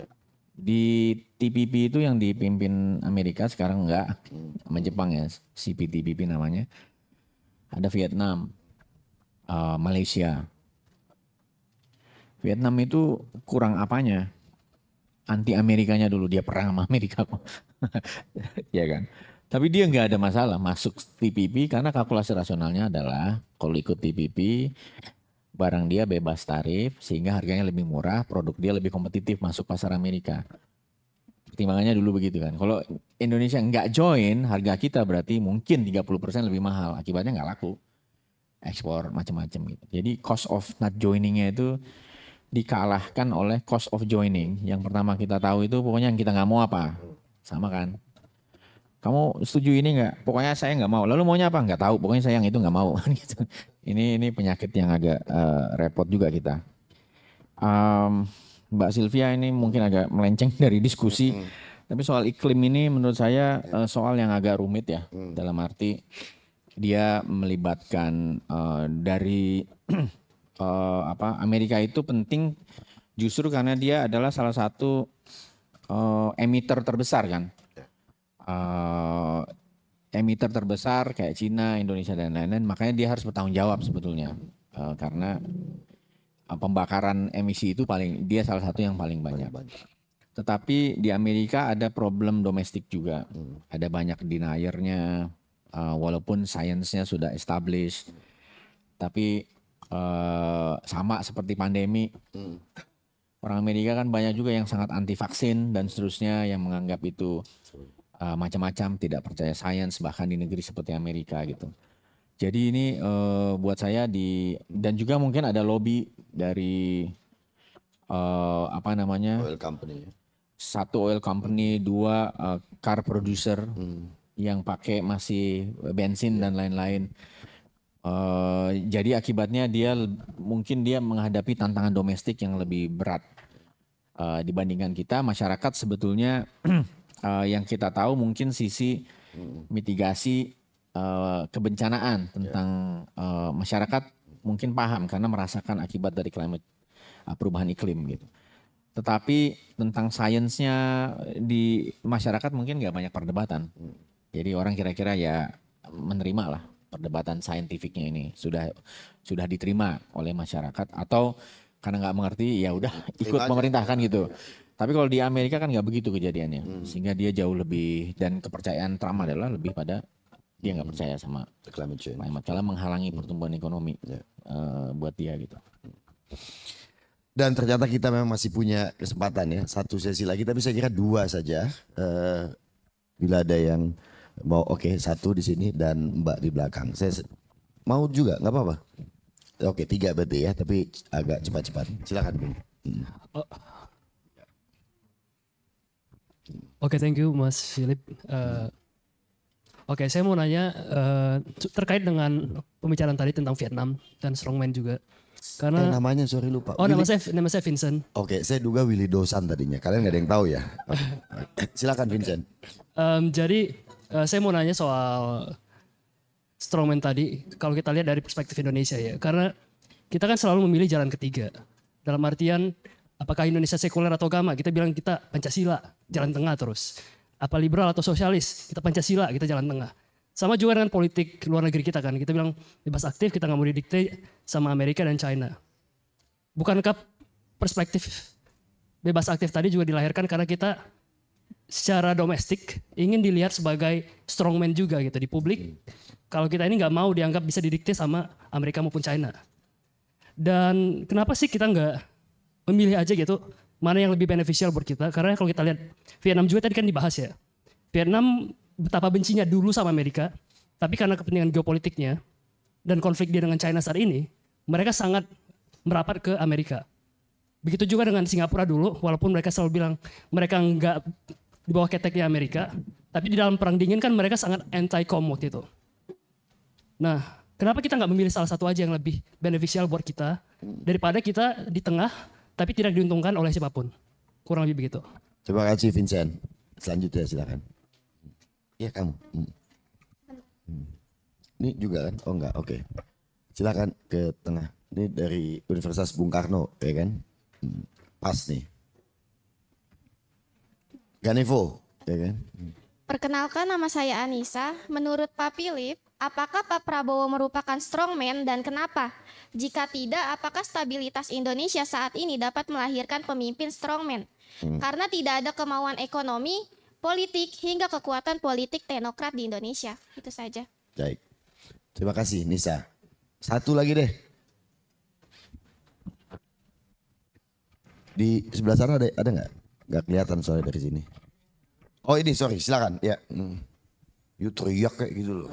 Di TPP itu yang dipimpin Amerika sekarang enggak, sama Jepang ya, CPTPP namanya. Ada Vietnam, Malaysia. Vietnam itu kurang apanya? Anti Amerikanya dulu, dia perang sama Amerika kok. Ya kan? Tapi dia nggak ada masalah masuk TPP karena kalkulasi rasionalnya adalah kalau ikut TPP barang dia bebas tarif sehingga harganya lebih murah, produk dia lebih kompetitif masuk pasar Amerika. Pertimbangannya dulu begitu kan. Kalau Indonesia nggak join, harga kita berarti mungkin 30% lebih mahal. Akibatnya nggak laku. Ekspor macam-macam gitu. Jadi cost of not joiningnya itu dikalahkan oleh cost of joining. Yang pertama kita tahu itu pokoknya yang kita nggak mau apa. Sama kan. Kamu setuju ini nggak? Pokoknya saya nggak mau. Lalu maunya apa? Nggak tahu. Pokoknya saya yang itu nggak mau. Gitu. Ini penyakit yang agak repot juga kita. Mbak Sylvia ini mungkin agak melenceng dari diskusi. Tapi soal iklim ini menurut saya soal yang agak rumit ya. Dalam arti dia melibatkan dari Amerika itu penting justru karena dia adalah salah satu emitter terbesar kan. Emitter terbesar kayak Cina, Indonesia dan lain-lain, makanya dia harus bertanggung jawab sebetulnya karena pembakaran emisi itu dia salah satu yang paling banyak. Tetapi di Amerika ada problem domestik juga, ada banyak denier-nya, walaupun sainsnya sudah established, tapi sama seperti pandemi, orang Amerika kan banyak juga yang sangat anti vaksin dan seterusnya yang menganggap itu macam-macam, tidak percaya sains bahkan di negeri seperti Amerika gitu. Jadi ini buat saya dan juga mungkin ada lobby dari Oil company. Satu oil company, dua car producer yang pakai masih bensin dan lain-lain. Jadi akibatnya mungkin dia menghadapi tantangan domestik yang lebih berat dibandingkan kita. Masyarakat sebetulnya yang kita tahu mungkin sisi mitigasi kebencanaan tentang masyarakat mungkin paham karena merasakan akibat dari perubahan iklim gitu. Tetapi tentang sainsnya di masyarakat mungkin nggak banyak perdebatan. Jadi orang kira-kira ya menerima lah perdebatan saintifiknya ini sudah diterima oleh masyarakat atau karena nggak mengerti ya udah ikut pemerintah kan gitu. Tapi kalau di Amerika kan nggak begitu kejadiannya, sehingga dia jauh lebih dan kepercayaan Trump adalah lebih pada dia nggak percaya sama climate change, karena menghalangi pertumbuhan ekonomi buat dia gitu. Dan ternyata kita memang masih punya kesempatan ya satu sesi lagi, tapi saya kira dua saja. Bila ada yang mau, oke, satu di sini dan Mbak di belakang. Saya mau juga nggak apa-apa. Oke, 3 berarti ya, tapi agak cepat-cepat. Silakan. Oke, thank you Mas Philip. Oke, saya mau nanya terkait dengan pembicaraan tadi tentang Vietnam dan strongman juga. Karena namanya sorry lupa. nama saya Vincent. Oke, saya duga Willy Dosan tadinya. Kalian nggak ada yang tahu ya? Silakan Vincent. Jadi saya mau nanya soal strongman tadi. Kalau kita lihat dari perspektif Indonesia ya, karena kita kan selalu memilih jalan ketiga. Dalam artian apakah Indonesia sekuler atau agama? Kita bilang kita Pancasila, jalan tengah terus. Apa liberal atau sosialis? Kita Pancasila, kita jalan tengah. Sama juga dengan politik luar negeri kita kan. Kita bilang bebas aktif, kita nggak mau didikte sama Amerika dan China. Bukankah perspektif bebas aktif tadi juga dilahirkan karena kita secara domestik ingin dilihat sebagai strongman juga gitu di publik. Kalau kita ini nggak mau dianggap bisa didikte sama Amerika maupun China. Dan kenapa sih kita nggak memilih aja gitu mana yang lebih beneficial buat kita? Karena kalau kita lihat Vietnam juga tadi kan dibahas ya. Vietnam betapa bencinya dulu sama Amerika, tapi karena kepentingan geopolitiknya dan konflik dia dengan China saat ini, mereka sangat merapat ke Amerika. Begitu juga dengan Singapura dulu, walaupun mereka selalu bilang mereka nggak di bawah keteknya Amerika, tapi di dalam perang dingin kan mereka sangat anti-com waktu itu. Nah, kenapa kita nggak memilih salah satu aja yang lebih beneficial buat kita daripada kita di tengah tapi tidak diuntungkan oleh siapapun? Kurang lebih begitu. Terima kasih Vincent. Selanjutnya silakan. Iya kamu. Ini juga kan? Oh enggak, oke. Silakan ke tengah. Ini dari Universitas Bung Karno, ya kan? Pas nih. Ganevo, ya kan? Perkenalkan, nama saya Anissa. Menurut Pak Philip, apakah Pak Prabowo merupakan strongman dan kenapa? Jika tidak, apakah stabilitas Indonesia saat ini dapat melahirkan pemimpin strongman? Karena tidak ada kemauan ekonomi, politik, hingga kekuatan politik teknokrat di Indonesia. Itu saja. Baik. Terima kasih Nisa. Satu lagi deh. Di sebelah sana ada nggak? Nggak kelihatan soalnya dari sini. Oh ini sorry silakan ya. You teriak kayak gitu loh.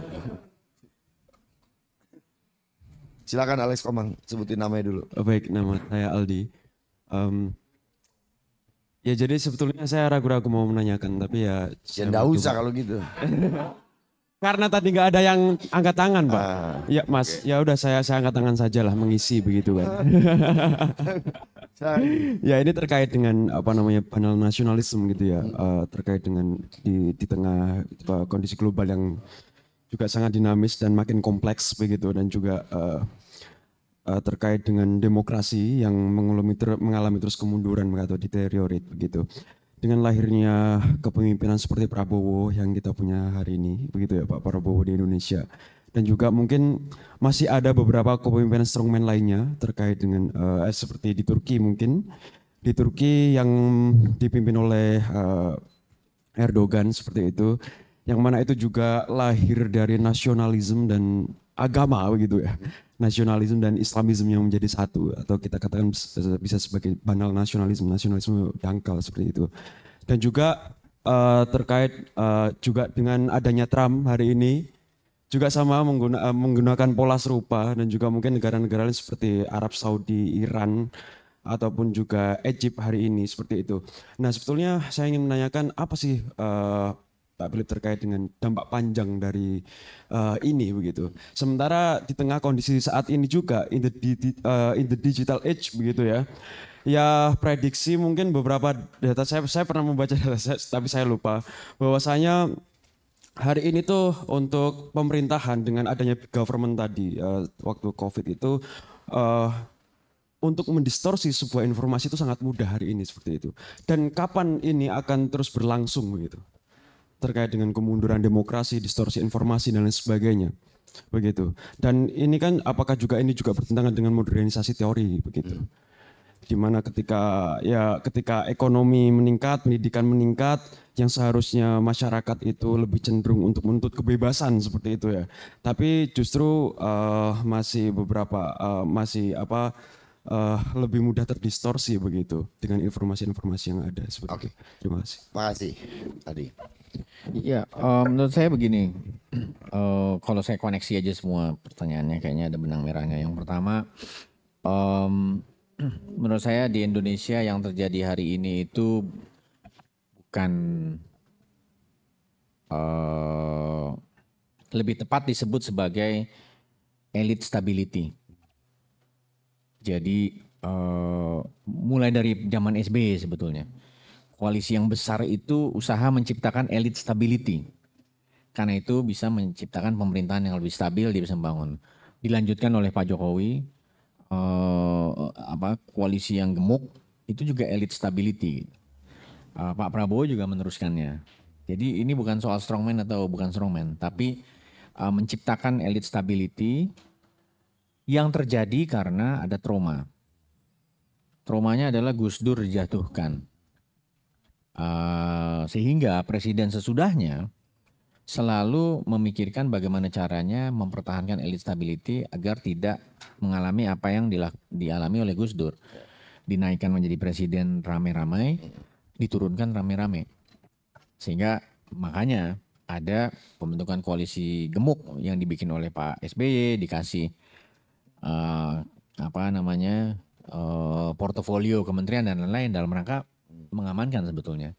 Silakan Alex Komang sebutin namanya dulu. Baik, nama saya Aldi. Ya jadi sebetulnya saya ragu-ragu mau menanyakan tapi ya. Ya nggak usah kalau gitu. Karena tadi nggak ada yang angkat tangan, Pak. Ya Mas, ya udah saya angkat tangan saja lah mengisi begitu kan. Ya ini terkait dengan apa namanya panel nasionalisme gitu ya, terkait dengan di tengah kondisi global yang juga sangat dinamis dan makin kompleks begitu dan juga terkait dengan demokrasi yang mengalami terus kemunduran atau deteriorate begitu. Dengan lahirnya kepemimpinan seperti Prabowo yang kita punya hari ini, begitu ya Pak Prabowo di Indonesia. Dan juga mungkin masih ada beberapa kepemimpinan strongman lainnya terkait dengan seperti di Turki mungkin. Di Turki yang dipimpin oleh Erdogan seperti itu. Yang mana itu juga lahir dari nasionalisme dan agama begitu ya. Nasionalisme dan Islamisme yang menjadi satu atau kita katakan bisa sebagai banal nasionalisme dangkal seperti itu. Dan juga terkait juga dengan adanya Trump hari ini juga sama menggunakan pola serupa dan juga mungkin negara-negara lain seperti Arab Saudi, Iran ataupun juga Egypt hari ini seperti itu. Nah sebetulnya saya ingin menanyakan apa sih Pak Philip terkait dengan dampak panjang dari ini begitu. Sementara di tengah kondisi saat ini juga in the digital age begitu ya. Ya prediksi mungkin beberapa data saya pernah membaca data tapi saya lupa bahwasanya hari ini tuh untuk pemerintahan dengan adanya big government tadi waktu COVID itu untuk mendistorsi sebuah informasi itu sangat mudah hari ini seperti itu. Dan kapan ini akan terus berlangsung begitu? Terkait dengan kemunduran demokrasi, distorsi informasi dan lain sebagainya. Begitu. Dan ini kan apakah juga ini juga bertentangan dengan modernisasi teori begitu. Di mana ketika ekonomi meningkat, pendidikan meningkat, yang seharusnya masyarakat itu lebih cenderung untuk menuntut kebebasan seperti itu ya. Tapi justru masih beberapa lebih mudah terdistorsi begitu dengan informasi-informasi yang ada seperti itu. Terima kasih. Terima kasih tadi. Ya, menurut saya begini, kalau saya koneksi aja semua pertanyaannya kayaknya ada benang merahnya. Yang pertama, menurut saya di Indonesia yang terjadi hari ini itu bukan lebih tepat disebut sebagai elite stability. Jadi mulai dari zaman SBY sebetulnya. Koalisi yang besar itu usaha menciptakan elite stability. Karena itu bisa menciptakan pemerintahan yang lebih stabil, dia bisa membangun. Dilanjutkan oleh Pak Jokowi, koalisi yang gemuk itu juga elite stability. Pak Prabowo juga meneruskannya. Jadi ini bukan soal strongman atau bukan strongman, tapi menciptakan elite stability yang terjadi karena ada trauma. Traumanya adalah Gus Dur dijatuhkan. Sehingga presiden sesudahnya selalu memikirkan bagaimana caranya mempertahankan elite stability agar tidak mengalami apa yang dialami oleh Gus Dur. Dinaikkan menjadi presiden rame-rame, diturunkan rame-rame. Sehingga makanya ada pembentukan koalisi gemuk yang dibikin oleh Pak SBY, dikasih portofolio kementerian dan lain-lain dalam rangka mengamankan sebetulnya.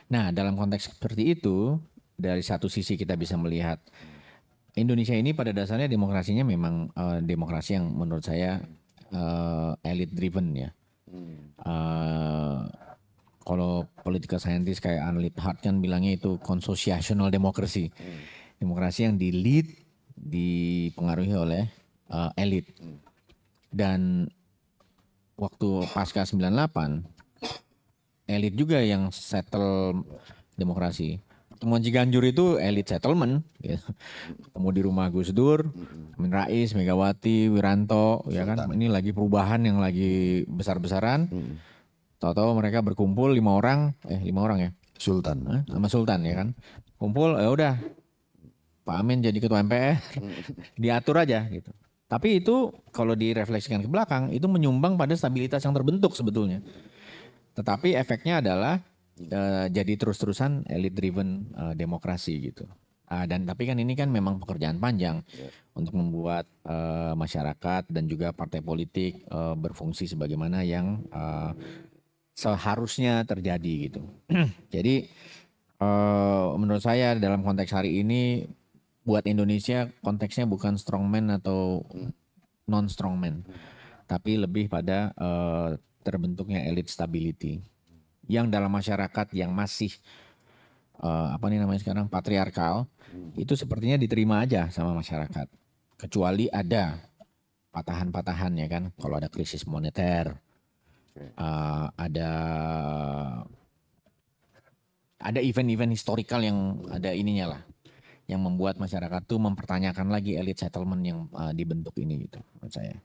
Nah, dalam konteks seperti itu, dari satu sisi kita bisa melihat Indonesia ini pada dasarnya demokrasinya memang demokrasi yang menurut saya elite driven ya. Kalau political scientist kayak Anne Liphart kan bilangnya itu consociational democracy. Demokrasi yang dipengaruhi oleh elit. Dan waktu pasca 98 elit juga yang settle demokrasi. pertemuan Ciganjur itu elite settlement, gitu. Ketemu di rumah Gus Dur, Amin Rais, Megawati, Wiranto, ya kan. Ini lagi perubahan yang lagi besar-besaran. Tahu-tahu mereka berkumpul 5 orang ya. Sultan. Sama Sultan ya kan. Kumpul, ya udah. Pak Amin jadi ketua MPR, diatur aja gitu. Tapi itu kalau direfleksikan ke belakang, itu menyumbang pada stabilitas yang terbentuk sebetulnya. Tetapi efeknya adalah jadi terus-terusan elite driven demokrasi gitu. Dan tapi kan ini kan memang pekerjaan panjang untuk membuat masyarakat dan juga partai politik berfungsi sebagaimana yang seharusnya terjadi gitu. Jadi menurut saya dalam konteks hari ini buat Indonesia konteksnya bukan strongman atau non strongman, tapi lebih pada terbentuknya elite stability yang dalam masyarakat yang masih sekarang patriarkal itu sepertinya diterima aja sama masyarakat, kecuali ada patahan-patahan ya kan, kalau ada krisis moneter. Ada event-event historikal yang ada ininya lah, yang membuat masyarakat tuh mempertanyakan lagi elite settlement yang dibentuk ini gitu menurut saya.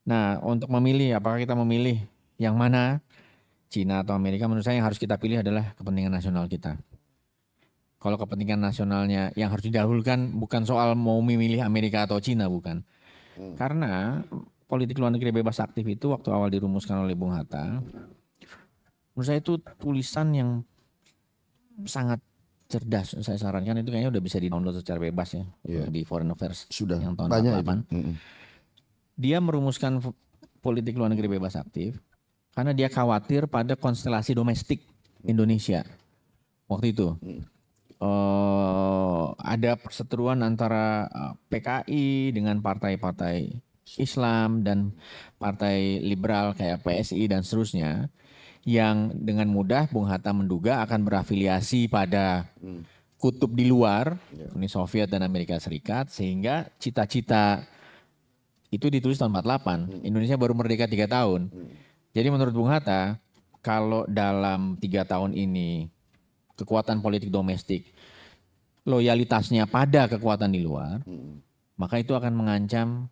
Nah untuk memilih, apakah kita memilih yang mana, Cina atau Amerika, menurut saya yang harus kita pilih adalah kepentingan nasional kita. Kalau kepentingan nasionalnya yang harus didahulukan bukan soal mau memilih Amerika atau Cina, bukan. Karena politik luar negeri bebas aktif itu waktu awal dirumuskan oleh Bung Hatta, menurut saya itu tulisan yang sangat cerdas. Saya sarankan itu kayaknya udah bisa di-download secara bebas ya di Foreign Affairs sudah yang tahun banyak 48. Dia merumuskan politik luar negeri bebas aktif karena dia khawatir pada konstelasi domestik Indonesia waktu itu. Ada perseteruan antara PKI dengan partai-partai Islam dan partai liberal kayak PSI dan seterusnya, yang dengan mudah Bung Hatta menduga akan berafiliasi pada kutub di luar, Uni Soviet dan Amerika Serikat, sehingga cita-cita itu ditulis tahun 48, Indonesia baru merdeka 3 tahun. Jadi menurut Bung Hatta, kalau dalam 3 tahun ini kekuatan politik domestik loyalitasnya pada kekuatan di luar, maka itu akan mengancam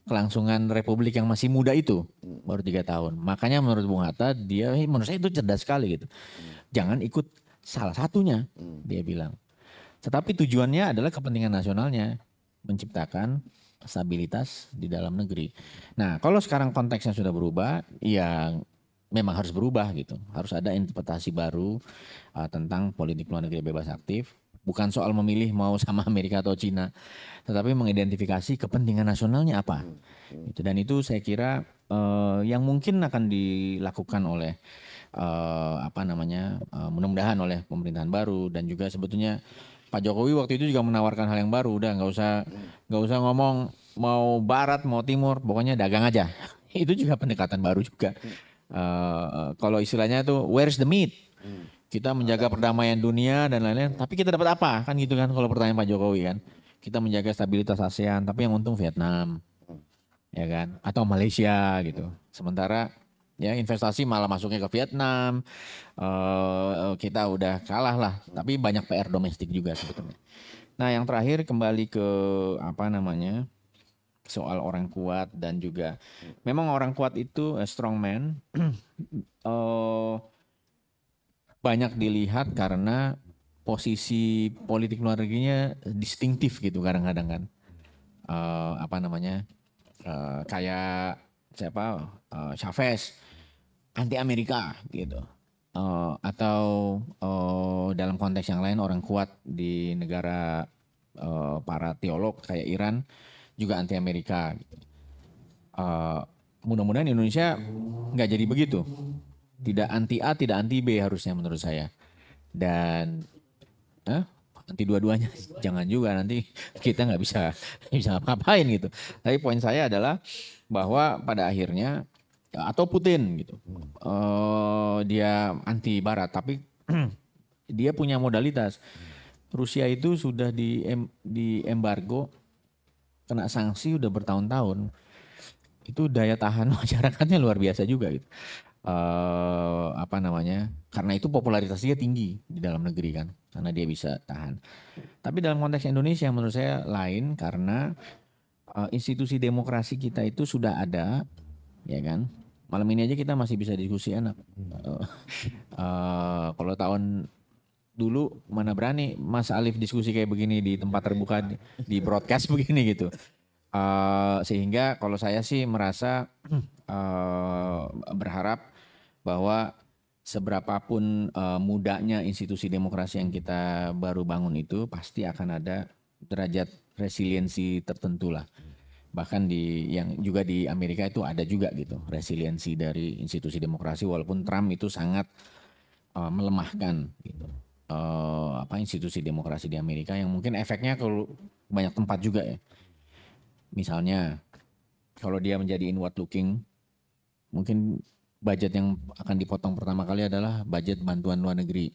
kelangsungan republik yang masih muda itu, baru 3 tahun. Makanya menurut Bung Hatta, dia menurut saya itu cerdas sekali gitu. Jangan ikut salah satunya, dia bilang. Tetapi tujuannya adalah kepentingan nasionalnya, menciptakan stabilitas di dalam negeri. Nah, kalau sekarang konteksnya sudah berubah, ya memang harus berubah gitu. Harus ada interpretasi baru tentang politik luar negeri bebas aktif. Bukan soal memilih mau sama Amerika atau Cina, tetapi mengidentifikasi kepentingan nasionalnya apa. Dan itu saya kira yang mungkin akan dilakukan oleh mudah-mudahan oleh pemerintahan baru, dan juga sebetulnya Pak Jokowi waktu itu juga menawarkan hal yang baru. Udah nggak usah ngomong mau barat mau timur, pokoknya dagang aja. Itu juga pendekatan baru juga. Kalau istilahnya tuh where's the meat? Kita menjaga perdamaian dunia dan lain-lain, tapi kita dapat apa? Kan gitu kan kalau pertanyaan Pak Jokowi kan. Kita menjaga stabilitas ASEAN, tapi yang untung Vietnam. Ya kan? Atau Malaysia gitu. Sementara ya investasi malah masuknya ke Vietnam. Kita udah kalah lah, tapi banyak PR domestik juga sebetulnya. Nah, yang terakhir kembali ke soal orang kuat, dan juga memang orang kuat itu strong man banyak dilihat karena posisi politik luar negerinya distintif gitu kadang-kadang kan. Kayak siapa, Chavez anti Amerika gitu. Atau dalam konteks yang lain orang kuat di negara para teolog kayak Iran juga anti Amerika gitu. Mudah-mudahan Indonesia nggak jadi begitu. Tidak anti A, tidak anti B harusnya menurut saya. Dan anti dua-duanya jangan juga, nanti kita nggak bisa apa-apain gitu. Tapi poin saya adalah bahwa pada akhirnya atau Putin gitu, dia anti Barat, tapi dia punya modalitas. Rusia itu sudah di embargo, kena sanksi udah bertahun-tahun. Itu daya tahan masyarakatnya luar biasa juga gitu. apa namanya? Karena itu popularitasnya tinggi di dalam negeri kan, karena dia bisa tahan. Tapi dalam konteks Indonesia menurut saya lain karena institusi demokrasi kita itu sudah ada, ya kan? Malam ini aja kita masih bisa diskusi enak. Kalau tahun dulu mana berani Mas Alif diskusi kayak begini di tempat terbuka di broadcast begini gitu. Sehingga kalau saya sih merasa berharap bahwa seberapapun mudanya institusi demokrasi yang kita baru bangun itu pasti akan ada derajat resiliensi tertentu lah. Bahkan yang juga di Amerika itu ada juga gitu resiliensi dari institusi demokrasi walaupun Trump itu sangat melemahkan gitu. Institusi demokrasi di Amerika yang mungkin efeknya kalau banyak tempat juga ya. Misalnya kalau dia menjadi inward looking mungkin budget yang akan dipotong pertama kali adalah budget bantuan luar negeri.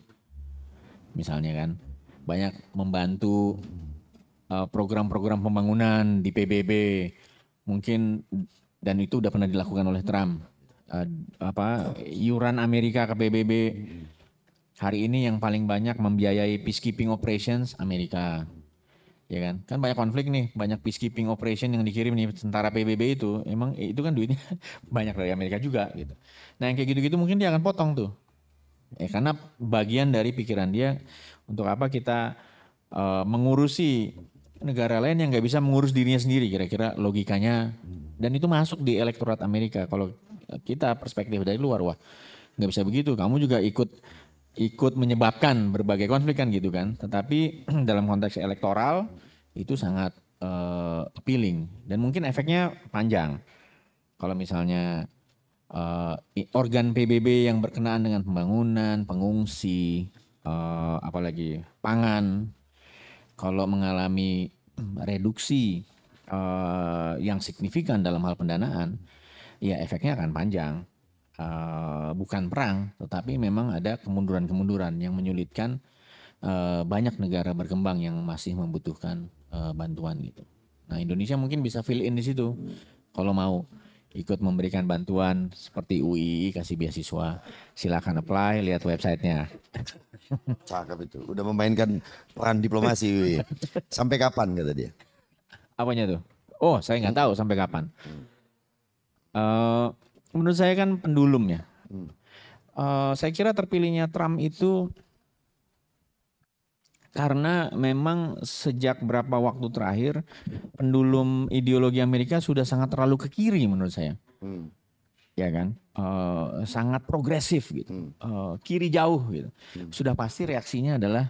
Misalnya kan, banyak membantu program-program pembangunan di PBB. Mungkin, dan itu udah pernah dilakukan oleh Trump. Iuran Amerika ke PBB. Hari ini yang paling banyak membiayai peacekeeping operations Amerika. Ya kan banyak konflik nih, banyak peacekeeping operation yang dikirim nih tentara PBB itu, emang itu kan duitnya banyak dari Amerika juga gitu. Nah yang kayak gitu-gitu mungkin dia akan potong tuh, karena bagian dari pikiran dia untuk apa kita mengurusi negara lain yang nggak bisa mengurus dirinya sendiri, kira-kira logikanya, dan itu masuk di elektorat Amerika. Kalau kita perspektif dari luar, wah nggak bisa begitu, kamu juga ikut menyebabkan berbagai konflik kan gitu kan. Tetapi dalam konteks elektoral itu sangat appealing dan mungkin efeknya panjang. Kalau misalnya organ PBB yang berkenaan dengan pembangunan, pengungsi, apalagi pangan, kalau mengalami reduksi yang signifikan dalam hal pendanaan, ya efeknya akan panjang. Bukan perang, tetapi memang ada kemunduran-kemunduran yang menyulitkan banyak negara berkembang yang masih membutuhkan bantuan gitu. Nah Indonesia mungkin bisa fill in di situ kalau mau ikut memberikan bantuan seperti UII kasih beasiswa, silakan apply, lihat websitenya. Cakep itu, udah memainkan peran diplomasi. Sampai kapan kata dia? Apanya tuh? Oh saya nggak tahu sampai kapan. Menurut saya kan pendulum ya. Saya kira terpilihnya Trump itu karena memang sejak berapa waktu terakhir pendulum ideologi Amerika sudah sangat terlalu ke kiri menurut saya. Ya kan? Sangat progresif gitu. Kiri jauh gitu. Sudah pasti reaksinya adalah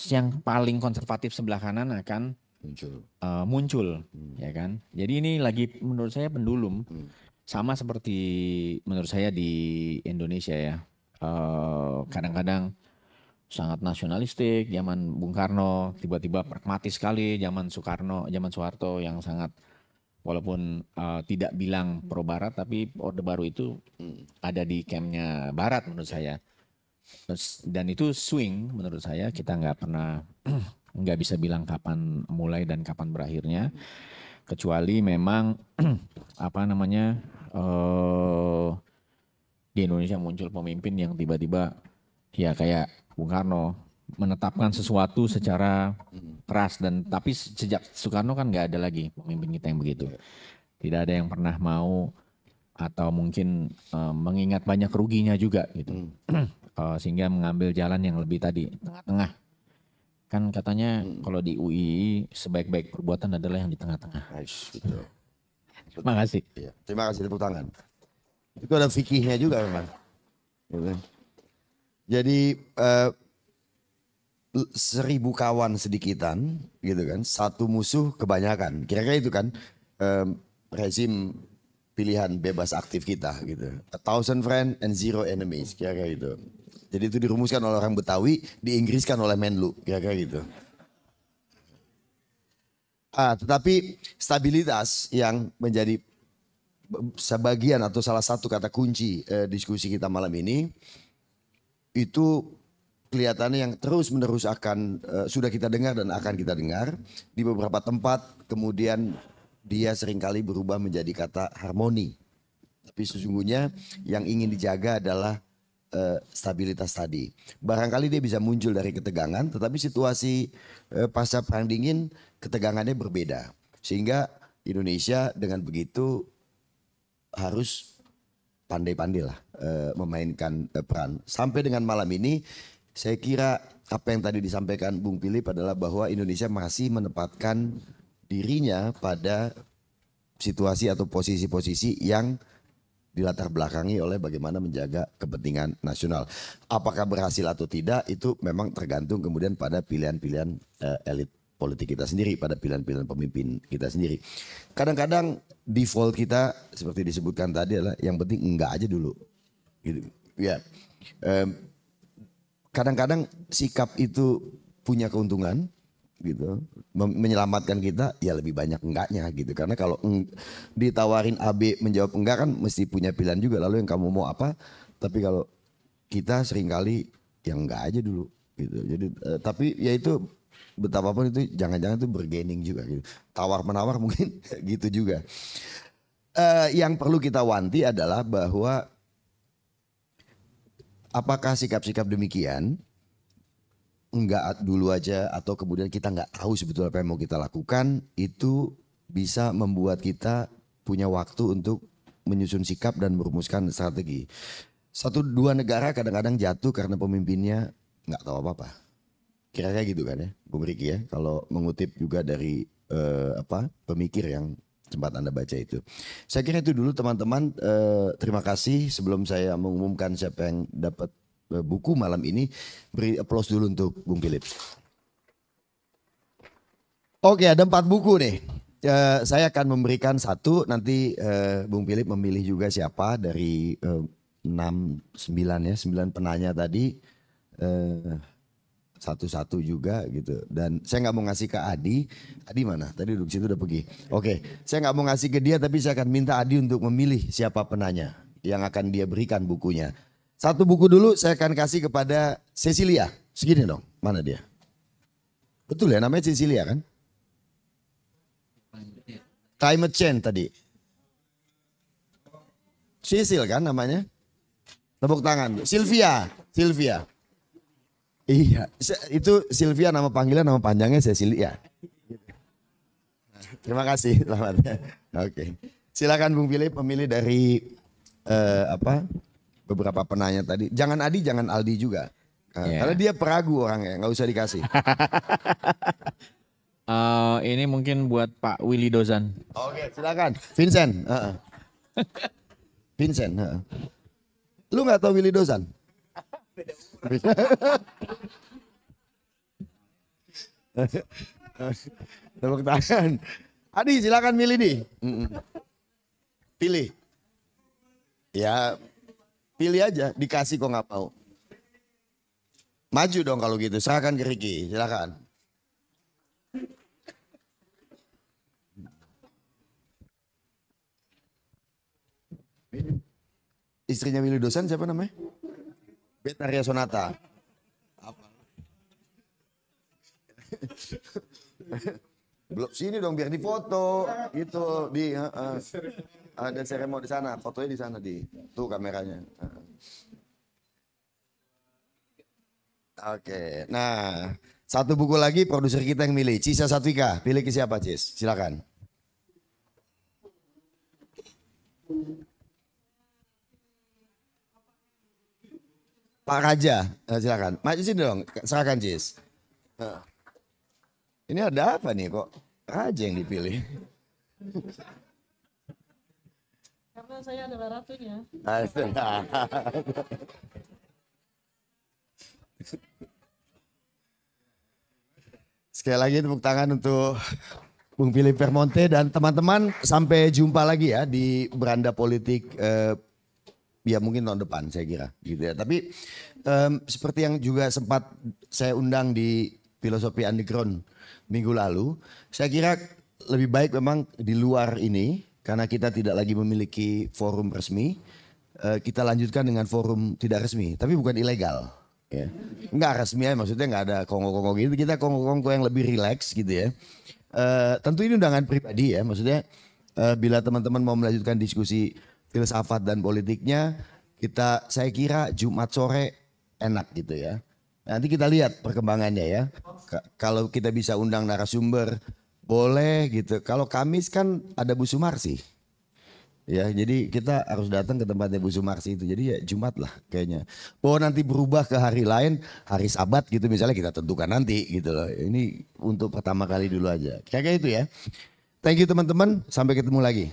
yang paling konservatif sebelah kanan akan muncul. Ya kan? Jadi ini lagi menurut saya pendulum. Sama seperti menurut saya di Indonesia ya, kadang-kadang sangat nasionalistik, zaman Bung Karno, tiba-tiba pragmatis sekali, zaman Soeharto yang sangat, walaupun tidak bilang pro Barat, tapi Orde Baru itu ada di campnya Barat menurut saya. Dan itu swing menurut saya, kita nggak bisa bilang kapan mulai dan kapan berakhirnya. Kecuali memang di Indonesia muncul pemimpin yang tiba-tiba ya kayak Bung Karno menetapkan sesuatu secara keras, dan tapi sejak Soekarno kan nggak ada lagi pemimpin kita yang begitu. Tidak ada yang pernah mau atau mungkin mengingat banyak ruginya juga gitu. Sehingga mengambil jalan yang lebih tadi tengah-tengah. Kan katanya kalau di UI sebaik-baik perbuatan adalah yang di tengah-tengah. Nice, gitu. Terima kasih. Ya, terima kasih, tepuk tangan. Itu ada fikihnya juga memang. Jadi 1000 kawan sedikitan gitu kan, satu musuh kebanyakan. Kira-kira itu kan rezim pilihan bebas aktif kita gitu. 1,000 friends and 0 enemies, kira-kira gitu. Jadi itu dirumuskan oleh orang Betawi, diinggriskan oleh Menlu, kira-kira gitu. Tetapi stabilitas yang menjadi sebagian atau salah satu kata kunci diskusi kita malam ini, itu kelihatannya yang terus-menerus akan sudah kita dengar dan akan kita dengar di beberapa tempat, kemudian dia seringkali berubah menjadi kata harmoni. Tapi sesungguhnya yang ingin dijaga adalah stabilitas tadi. Barangkali dia bisa muncul dari ketegangan, tetapi situasi pasca perang dingin ketegangannya berbeda. Sehingga Indonesia dengan begitu harus pandai-pandai lah memainkan peran. Sampai dengan malam ini saya kira apa yang tadi disampaikan Bung Philip adalah bahwa Indonesia masih menempatkan dirinya pada situasi atau posisi-posisi yang dilatar belakangi oleh bagaimana menjaga kepentingan nasional. Apakah berhasil atau tidak itu memang tergantung kemudian pada pilihan-pilihan elit politik kita sendiri, pada pilihan-pilihan pemimpin kita sendiri. Kadang-kadang default kita seperti disebutkan tadi adalah yang penting enggak aja dulu. Gitu. Ya. Kadang-kadang sikap itu punya keuntungan gitu, menyelamatkan kita ya lebih banyak enggaknya gitu. Karena kalau ditawarin AB menjawab enggak kan mesti punya pilihan juga, lalu yang kamu mau apa. Tapi kalau kita seringkali yang enggak aja dulu gitu. Jadi tapi ya itu betapapun itu jangan-jangan itu bergaining juga gitu. Tawar menawar mungkin gitu juga. Yang perlu kita wanti adalah bahwa apakah sikap-sikap demikian enggak dulu aja atau kemudian kita enggak tahu sebetulnya apa yang mau kita lakukan, itu bisa membuat kita punya waktu untuk menyusun sikap dan merumuskan strategi. 1-2 negara kadang-kadang jatuh karena pemimpinnya enggak tahu apa-apa. Kira-kira gitu kan ya, Bung Riki ya, kalau mengutip juga dari pemikir yang sempat Anda baca itu. Saya kira itu dulu teman-teman, terima kasih. Sebelum saya mengumumkan siapa yang dapat buku malam ini, beri aplaus dulu untuk Bung Philip. Oke, ada 4 buku nih. Saya akan memberikan 1, nanti Bung Philip memilih juga siapa dari 9 penanya tadi. Satu-satu juga gitu, dan saya nggak mau ngasih ke Adi. Adi mana? Tadi duduk situ udah pergi. Oke, saya nggak mau ngasih ke dia, tapi saya akan minta Adi untuk memilih siapa penanya yang akan dia berikan bukunya. 1 buku dulu saya akan kasih kepada Cecilia. Segini dong, mana dia? Betul ya namanya Cecilia kan? Climate Change tadi. Cecil kan namanya? Tepuk tangan. Sylvia. Iya, itu Sylvia nama panggilan, nama panjangnya Cecilia. Terima kasih, selamat. Oke, silakan Bung Philip memilih dari beberapa penanya tadi. Jangan Adi, jangan Aldi juga, karena dia peragu orangnya, nggak usah dikasih. Ini mungkin buat Pak Willy Dozan. Oke, silakan. Vincent. Vincent. Lu nggak tahu Willy Dozan? Tepuk tangan. Adi silakan milih nih. Pilih. Ya pilih aja, dikasih kok nggak mau. Maju dong kalau gitu, serahkan ke Ricky, silakan. Istrinya Willy Dozan siapa namanya? Betaria Sonata. Apa? Belum sini dong biar difoto gitu di ada seremoni di sana, fotonya di sana di tuh kameranya. Oke, nah 1 buku lagi produser kita yang milih, Cisa Satwika. Pilih ke siapa Cis? Silakan. Pak Raja, silakan. Maju sini dong, serahkan Cis. Ini ada apa nih kok Raja yang dipilih? Karena saya adalah ratunya. Sekali lagi tepuk tangan untuk Bung Philip Vermonte dan teman-teman. Sampai jumpa lagi ya di beranda politik. Ya mungkin tahun depan saya kira gitu ya. Tapi seperti yang juga sempat saya undang di Filosofi Underground minggu lalu, saya kira lebih baik memang di luar ini karena kita tidak lagi memiliki forum resmi, kita lanjutkan dengan forum tidak resmi, tapi bukan ilegal. Ya. Enggak resmi ya, maksudnya nggak ada kongko-kongko gitu, kita kongko-kongko yang lebih rileks gitu ya. Tentu ini undangan pribadi ya, maksudnya bila teman-teman mau melanjutkan diskusi filsafat dan politiknya, saya kira Jumat sore enak gitu ya. Nanti kita lihat perkembangannya ya. Kalau kita bisa undang narasumber, boleh gitu. Kalau Kamis kan ada Bu Sumarsi. Ya, jadi kita harus datang ke tempatnya Bu Sumarsi itu. Jadi ya Jumat lah kayaknya. Bahwa nanti berubah ke hari lain, hari Sabat gitu misalnya kita tentukan nanti gitu loh. Ini untuk pertama kali dulu aja. Kayak itu ya. Thank you teman-teman, sampai ketemu lagi.